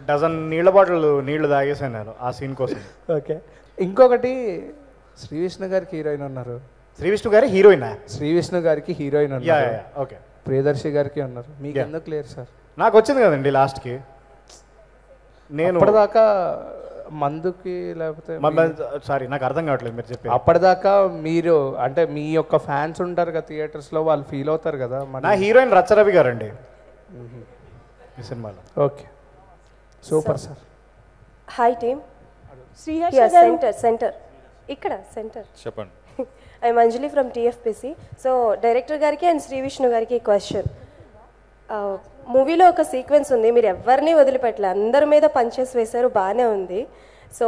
డజన్ నీళ్ళ బాటిల్ నీళ్లు తాగేసాను నేను ఆ సీన్ కోసం. ఓకే, ఇంకొకటి శ్రీ విష్ణు గారికి హీరోయిన్ ఉన్నారు. శ్రీ విష్ణు గారి హీరోయినా? శ్రీ విష్ణు గారికి హీరోయిన్ ఉన్నారు. ఓకే, ప్రియదర్శి గారికి ఉన్నారు. మీకు ఎందుకు లేరు సార్? నాకు వచ్చింది కదండి లాస్ట్కి. నేను అప్పటిదాకా మందుకి లేకపోతే సారీ నాకు అర్థం కావట్లేదు మీరు చెప్పి. అప్పటిదాకా మీరు అంటే మీ యొక్క ఫ్యాన్స్ ఉంటారు కదా థియేటర్స్లో, వాళ్ళు ఫీల్ అవుతారు కదా. నా హీరోయిన్ రచ్చరవి గారండి ఈ సినిమాలో. Okay, super sir. Hi team. Sriharsha centre ఇక్కడ సెంటర్. చెప్పండి. I Anjali from TFPC. So director గారికి అండ్ శ్రీ విష్ణు గారికి క్వశ్చన్. మూవీలో ఒక సీక్వెన్స్ ఉంది, మీరు ఎవరిని వదిలిపెట్టలే, అందరి మీద పంచెస్ వేశారు, బాగానే ఉంది. సో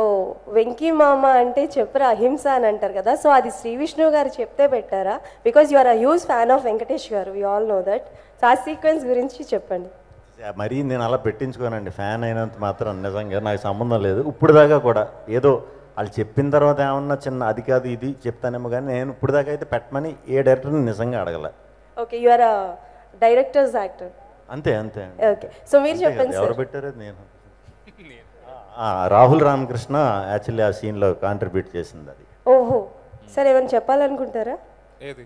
వెంకీ మామ అంటే చెప్పరా అహింస అని అంటారు కదా, సో అది శ్రీ విష్ణు గారు చెప్తే పెట్టారా? Because you are a huge fan of Venkatesh గారు, we all know that. So ఆ సీక్వెన్స్ గురించి చెప్పండి. మరీ నేను అలా పెట్టించుకోనండి, ఫ్యాన్ అయినంత మాత్రం నిజంగా నాకు సంబంధం లేదు. ఇప్పుడు దాకా కూడా ఏదో వాళ్ళు చెప్పిన తర్వాత ఏమన్నా చిన్న అది కాదు ఇది చెప్తానేమో కానీ నేను ఇప్పుడు దాకా అయితే పెట్టమని ఏ డైరెక్టర్ని నిజంగా అడగల. Okay, you are a director's actor. అంతే అంతే. ఓకే, సో మీరు చెప్పండి. ఎవరు పెట్టారు? నేను రాహుల్ రామకృష్ణ యాక్చువల్లీ ఆ సీన్లో కాంట్రిబ్యూట్ చేసింది అది. ఓహో, సరే ఏమైనా చెప్పాలనుకుంటారా? ఏది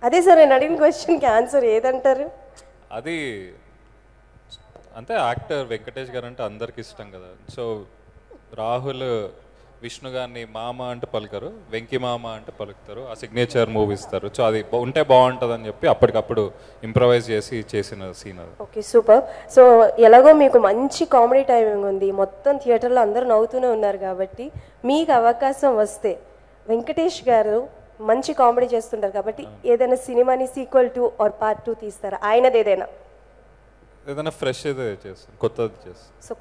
అదే సార్ నేను అడిగిన క్వశ్చన్కి ఆన్సర్ ఏదంటారు? అది అంతే, యాక్టర్ వెంకటేష్ గారు అంటే అందరికి ఇష్టం కదా. సో రాహుల్ విష్ణు గారిని మామ అంటే పలుకరు, వెంకీ మామ అంటే పలుకుతారు, ఆ సిగ్నేచర్ మూవీ ఇస్తారు. సో అది ఉంటే బాగుంటుంది అని చెప్పి అప్పటికప్పుడు ఇంప్రవైజ్ చేసి చేసిన సీన్ అది. Okay, super. సో ఎలాగో మీకు మంచి కామెడీ టైమింగ్ ఉంది, మొత్తం థియేటర్లో అందరూ నవ్వుతూనే ఉన్నారు కాబట్టి మీకు అవకాశం వస్తే వెంకటేష్ గారు మంచి కామెడీ చేస్తుంటారు కాబట్టి ఏదైనా సినిమాని సీక్వెల్ 2 ఆర్ పార్ట్ 2 తీస్తారా? ఆయనది ఏదైనా ఫ్రెష్ అయితే చేస్తాం, కొత్తది చేస్తాం. సో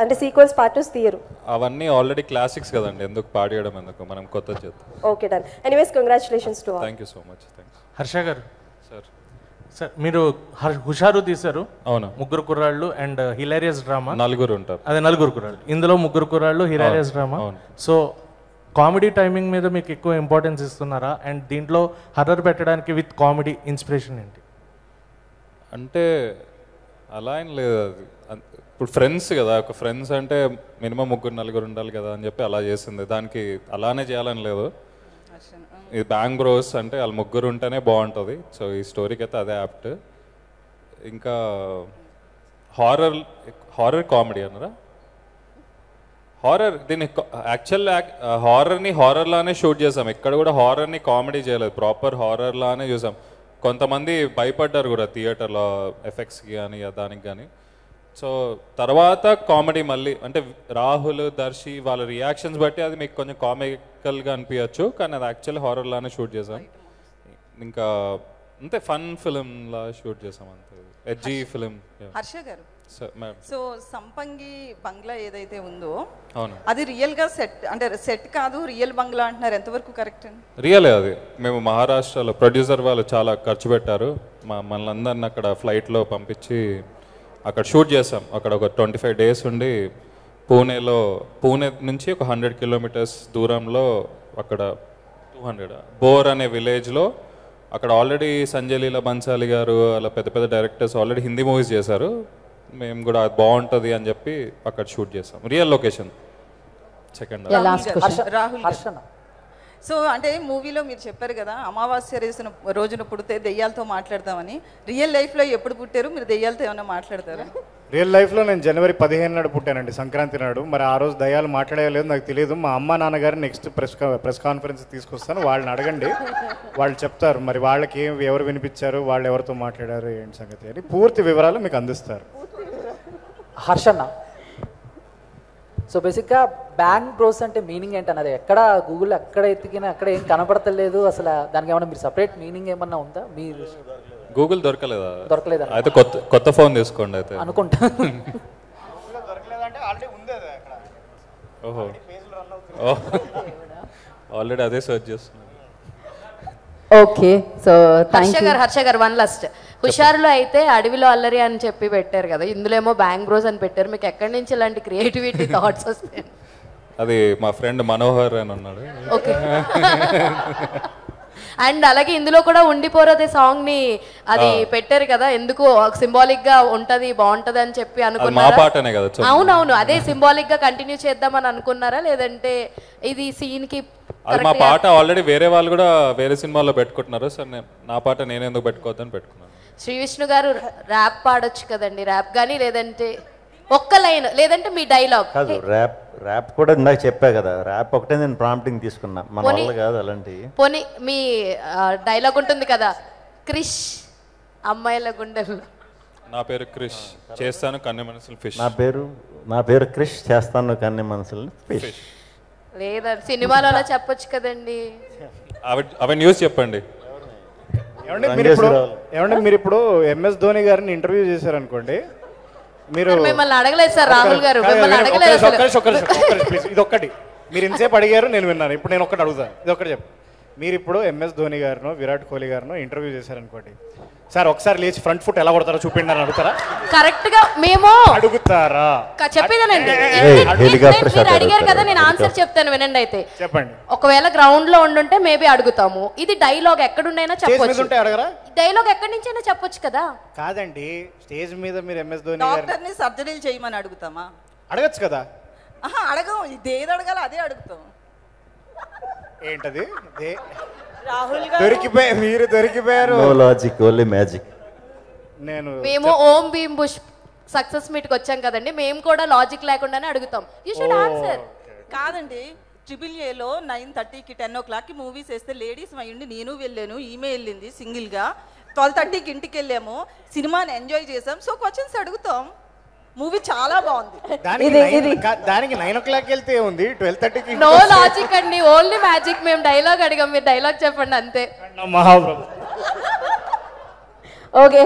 అంటే సీక్వెల్స్ పార్ట్ 2 తీయరు? అవన్నీ ఆల్రెడీ క్లాసిక్స్ కదండి, ఎందుకు పాడేయడం, ఎందుకు, మనం కొత్తది చేద్దాం. Okay, done. Anyways congratulations to all. Thank you so much. Thanks. Harsha గారు సార్, సార్ మీరు హుషారు తీశారు. అవును. ముగ్గురు కుర్రాళ్ళు అండ్ హిలారియస్ డ్రామా. నలుగురు ఉంటారు. అదే నలుగురు కుర్రాళ్ళు, ఇందులో ముగ్గురు కుర్రాళ్ళు hilarious drama. So comedy timing మీద మీకు ఎక్కువ ఇంపార్టెన్స్ ఇస్తున్నారా? అండ్ దీంట్లో హర్రర్ పెట్టడానికి విత్ కామెడీ ఇన్స్పిరేషన్ ఏంటి? అంటే అలా ఏం లేదు, అది ఇప్పుడు ఫ్రెండ్స్ కదా, ఒక ఫ్రెండ్స్ అంటే మినిమం ముగ్గురు నలుగురు ఉండాలి కదా అని చెప్పి అలా చేసింది. దానికి అలానే చేయాలని లేదు. ఇది బ్యాంగ్ బ్రోస్ అంటే వాళ్ళు ముగ్గురు ఉంటేనే బాగుంటుంది. సో ఈ స్టోరీకి అయితే అదే యాప్ట్. ఇంకా హారర్ కామెడీ అన్నారా? హారర్, దీన్ని యాక్చువల్ హారర్ని హారర్లానే షూట్ చేసాం. ఎక్కడ కూడా హారర్ని కామెడీ చేయలేదు, ప్రాపర్ హారర్లానే చూసాం. కొంతమంది భయపడ్డారు కూడా థియేటర్లో ఎఫెక్ట్స్కి కానీ దానికి కానీ. సో తర్వాత కామెడీ మళ్ళీ అంటే రాహుల్, దర్శి వాళ్ళ రియాక్షన్స్ బట్టి అది మీకు కొంచెం కామికల్గా అనిపించచ్చు, కానీ అది యాక్చువల్లీ హారర్లానే షూట్ చేసాం. ఇంకా అంతే ఫన్ ఫిలింలా షూట్ చేసాం, అంతే ఎడ్జీ ఫిలిం. హర్ష గారు, సో సంపంగి బంగ్లా ఏదైతే ఉందో అది రియల్ గా సెట్, అంటే సెట్ కాదు రియల్ బంగ్లా అంటున్నారు, ఎంతవరకు కరెక్ట్ అండి? రియలే అది. మేము మహారాష్ట్రలో ప్రొడ్యూసర్ వాళ్ళు చాలా ఖర్చు పెట్టారు, మనల్ని అందరిని అక్కడ ఫ్లైట్లో పంపించి అక్కడ షూట్ చేసాం. అక్కడ ఒక 25 days ఉండి పూణే నుంచి ఒక 100 kilometers దూరంలో అక్కడ 200 బోర్ అనే విలేజ్లో అక్కడ ఆల్రెడీ సంజయ్ లీలా బన్సాలి గారు అలా పెద్ద పెద్ద డైరెక్టర్స్ ఆల్రెడీ హిందీ మూవీస్ చేశారు. మేము కూడా అది బాగుంటుంది అని చెప్పి అక్కడ షూట్ చేసాం, real location. Second Rahul, so అంటే మూవీలో మీరు చెప్పారు కదా అమావాస్య రోజున పుడితే దెయ్యాలతో మాట్లాడతామని, రియల్ లైఫ్లో ఎప్పుడు పుట్టారు మీరు? దెయ్యాలతో ఏమైనా మాట్లాడతారా? రియల్ లైఫ్లో నేను January 15 నాడు పుట్టానండి, సంక్రాంతి నాడు. మరి ఆ రోజు దయ్యాలు మాట్లాడలేదు నాకు తెలియదు. మా అమ్మ నాన్నగారు నెక్స్ట్ ప్రెస్ కాన్ఫరెన్స్ తీసుకొస్తాను, వాళ్ళని అడగండి, వాళ్ళు చెప్తారు మరి వాళ్ళకి ఎవరు వినిపించారు, వాళ్ళు ఎవరితో మాట్లాడారు ఏంటి సంగతి అని పూర్తి వివరాలు మీకు అందిస్తారు. హర్షన్న, సో బేసిక్గా బ్యాంగ్ బ్రోస్ అంటే మీనింగ్ ఏంటన్నది ఎక్కడ గూగుల్ ఎక్కడ ఎత్తికినా అక్కడ ఏం కనపడతలేదు. అసలు దానికి ఏమన్నా మీరు సపరేట్ మీనింగ్ ఏమన్నా ఉందా? మీరు గూగుల్ దొరకలేదా? దొరకలేదా? అయితే కొత్త ఫోన్ తీసుకోండి అయితే అనుకుంటా. ఓహో, ఆల్రెడీ అదే సర్చ్ చేస్తున్నాను. ఓకే, సో హర్ష గారు వన్ లాస్ట్. హుషారులో అయితే అడవిలో అల్లరి అని చెప్పి పెట్టారు కదా, ఇందులో ఏమో బ్యాంగ్ బ్రోస్ అని పెట్టారు. మీకు ఎక్కడి నుంచి ఇలాంటి క్రియేటివిటీ థాట్స్ వస్తాయి? అది మా ఫ్రెండ్ మనోహర్ అని ఉన్నాడు. ఓకే. అండ్ అలాగే ఇందులో కూడా ఉండిపోరదే సాంగ్ ని అది పెట్టారు కదా, ఎందుకు సింబాలిక్ గా ఉంటది, బాగుంటది అని చెప్పి అనుకున్నారా? అవునవును, అదే సింబాలిక్ గా కంటిన్యూ చేద్దామని అనుకున్నారా, లేదంటే ఇది సీన్ కి? అది మా పాట ఆల్రెడీ వేరే వాళ్ళు కూడా వేరే సినిమాల్లో పెట్టుకుంటున్నారు, సో నా పాట నేను ఎందుకు పెట్టుకోవద్దని పెట్టుకున్నాను. శ్రీ విష్ణు గారు ర్యాప్ పాడొచ్చు కదండి, ర్యాప్ గానీ లేదంటే ఒక్క లైన్, లేదంటే మీ డైలాగ్. కాదు, ర్యాప్ కూడా ఇందాక చెప్పా కదా, ర్యాప్ ఒకటే నేను ప్రాంప్టింగ్ తీసుకున్నా, మన వల్ల కాదు అలాంటి. పోనీ మీ డైలాగ్ ఉంటుంది కదా, క్రిష్ అమ్మాయిల గుండెలు. నా పేరు క్రిష్, చేస్తాను కన్నె మనసులు ఫిష్. నా పేరు క్రిష్, చేస్తాను కన్నె మనసులు ఫిష్. లేదా సినిమాలో అలా చెప్పొచ్చు కదండి. అవి న్యూస్ చెప్పండి. ఏమంటే మీరు ఇప్పుడు MS ధోని గారిని ఇంటర్వ్యూ చేశారనుకోండి, మీరు మిమ్మల్ని అడగలేదు సార్ రాహుల్ గారు, మిమ్మల్ని అడగలేదు. ఇది ఒక్కటి మీరు ఇంతసేపు అడిగారు, నేను విన్నాను. ఇప్పుడు నేను ఒక్కటి అడుగుతాను, ఇది ఒక్కటి చెప్పు. మీరు ఇప్పుడు MS ధోని గారినో విరాట్ కోహ్లీ గారినో ఇంటర్వ్యూ చేశారనుకోండి, సార్ ఒకసారి లేచి ఫ్రంట్ ఫుట్ ఎలా కొడతారో చూపిండి అని అడుగుతారా? కరెక్ట్ గా మేము అడుగుతారా? చెప్పేదానండి, మీరు అడిగారు కదా, నేను ఆన్సర్ చెప్తాను వినండి. అయితే చెప్పండి. ఒకవేళ గ్రౌండ్ లో ఉండుంటే మేబీ అడుగుతాము. ఇది డైలాగ్ ఎక్కడుండైనా చెప్పొచ్చు, డైలాగ్ ఎక్కడి నుంచైనా చెప్పొచ్చు కదా. కాదండి, స్టేజ్ మీద మీరు MS ధోని డాక్టర్ ని సర్జరీలు చేయమని అడుగుతామా? అడగచ్చు కదా. అడగం, ఇది ఏది అడగాలి అదే అడుగుతాం. ఏంటది? మీరు దొరికిపోయారు. No logic, only magic. మేము ఓం భీమ్ బుష్ సక్సెస్ మీట్కి వచ్చాం కదండి, మేము కూడా లాజిక్ లేకుండానే అడుగుతాం. You should answer. కాదండి, AAAలో 9:30కి 10 o'clockకి మూవీస్ వేస్తే లేడీస్ అయ్యండి, నేను వెళ్ళాను, ఈమె వెళ్ళింది సింగిల్గా. 12:30కి ఇంటికి వెళ్ళాము, సినిమాని ఎంజాయ్ చేసాం. సో క్వశ్చన్స్ అడుగుతాం. మూవీ చాలా బాగుంది. దానికి 9 o'clock వెళ్తే ఉంది, 12:30కి నో లాజిక్ అండి, ఓన్లీ మ్యాజిక్. మేము డైలాగ్ అడిగాం, మీరు డైలాగ్ చెప్పండి అంతే. మహాప్రభు. ఓకే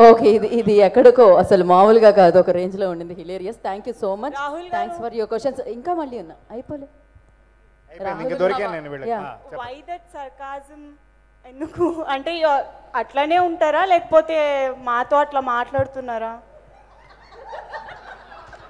ఓకే, ఇది ఎక్కడికో అసలు మామూలుగా కాదు, ఒక రేంజ్లో ఉండింది. Hilarious. Thank you so much. Thanks for your questions. ఇంకా మళ్ళీ ఉన్నా అయిపోలే. Why that sarcasm? ఎందుకు అంటే అట్లానే ఉంటారా లేకపోతే మాతో అట్లా మాట్లాడుతున్నారా?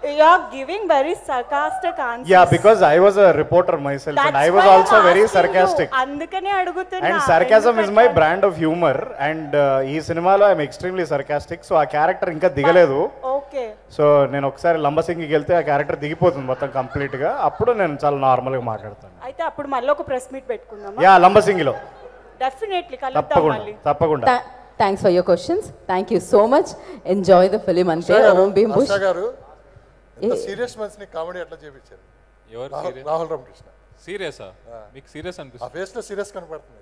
You are giving very sarcastic answers. Yeah, because I was a reporter myself and I was also very sarcastic. అందుకనే అడుగుతున్నా. And sarcasm is my brand of humor and ఈ సినిమాలో I am extremely sarcastic. So ఆ క్యారెక్టర్ ఇంకా దిగలేదు. ఓకే. సో నేను ఒకసారి లంబసింగికి వెళ్తే ఆ క్యారెక్టర్ దిగిపోతుంది మొత్తం కంప్లీట్ గా. అప్పుడు నేను చాలా నార్మల్ గా మాట్లాడతాను. అయితే అప్పుడు మళ్ళీ ఒక ప్రెస్ మీట్ పెట్టుకుందామా? యా, లంబసింగిలో డెఫినెట్లీ కలుద్దాం మళ్ళీ. తప్పకుండా. Thanks for your questions. Thank you so much. Enjoy the film. అంతే. ఓం భీమ్ బుష్ సీరియస్ మనిషిని కామెడీ ఎట్లా చేయించారు? ఎవరు? రాహుల్ రామకృష్ణ. సీరియసా? మీకు సీరియస్ అనిపిస్తుంది? ఆ ఫేస్ లో సీరియస్ కనపడుతుంది.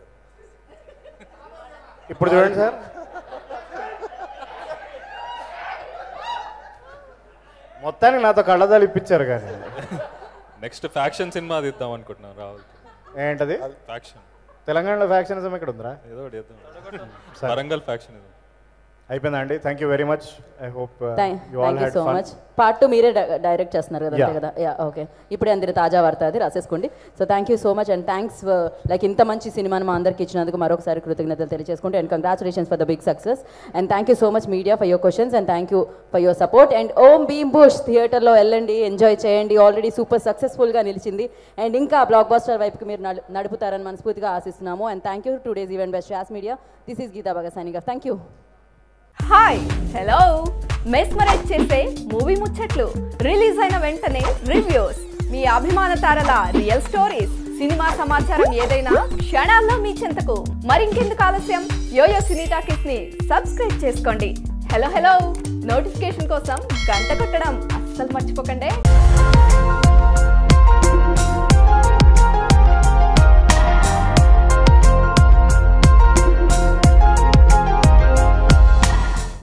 ఇప్పుడు చూడండి సార్, మొత్తానికి నాతో కళ్ళదాలు ఇప్పించారు. కానీ నెక్స్ట్ ఫ్యాక్షన్ సినిమా తీద్దాం అనుకుంటున్నాం రాహుల్. ఏంటది? ఫ్యాక్షన్. తెలంగాణలో ఫ్యాక్షనిజం ఎక్కడ ఉందిరా? ఏదో ఒకటి చేద్దాం. వరంగల్ ఫ్యాక్షనిజం. అయిపోయిందా అండి? Thank you very much. I hope you all had so fun. Much. Part 2 మీరే డైరెక్ట్ చేస్తున్నారు కదా? అంతే కదా? Yeah, okay. ఇప్పుడే అందరి తాజా వార్త అది రాసేసుకోండి. So thank you so much and thanks like ఇంత మంచి సినిమాను మా అందరికి ఇచ్చినందుకు మరొకసారి కృతజ్ఞతలు తెలియజేసుకుంటూ and congratulations for the big success and thank you so much media for your questions and thank you for your support. And Om Bheem Bush థియేటర్లో వెళ్ళండి, ఎంజాయ్ చేయండి. ఆల్రెడీ సూపర్ సక్సెస్ఫుల్గా నిలిచింది అండ్ ఇంకా బ్లాక్ బస్టర్ వైపుకి మీరు నడుపుతారని మనస్ఫూర్తిగా ఆశిస్తున్నాము. And thank you. Today's event best as media. This is Geetha Bhagat signing off. Thank you. Hi, hello. Mesmerize చేసే మూవీ ముచ్చట్లు, రిలీజ్ అయిన వెంటనే రివ్యూస్, మీ అభిమాన తారల రియల్ స్టోరీస్, సినిమా సమాచారం ఏదైనా క్షణాల్లో మీ చెంతకు. మరింకెందుకు ఆలస్యం? యోయో సినీ టాకీస్ ని సబ్స్క్రైబ్ చేసుకోండి. హలో హలో నోటిఫికేషన్ కోసం గంట కొట్టడం అస్సలు మర్చిపోకండి.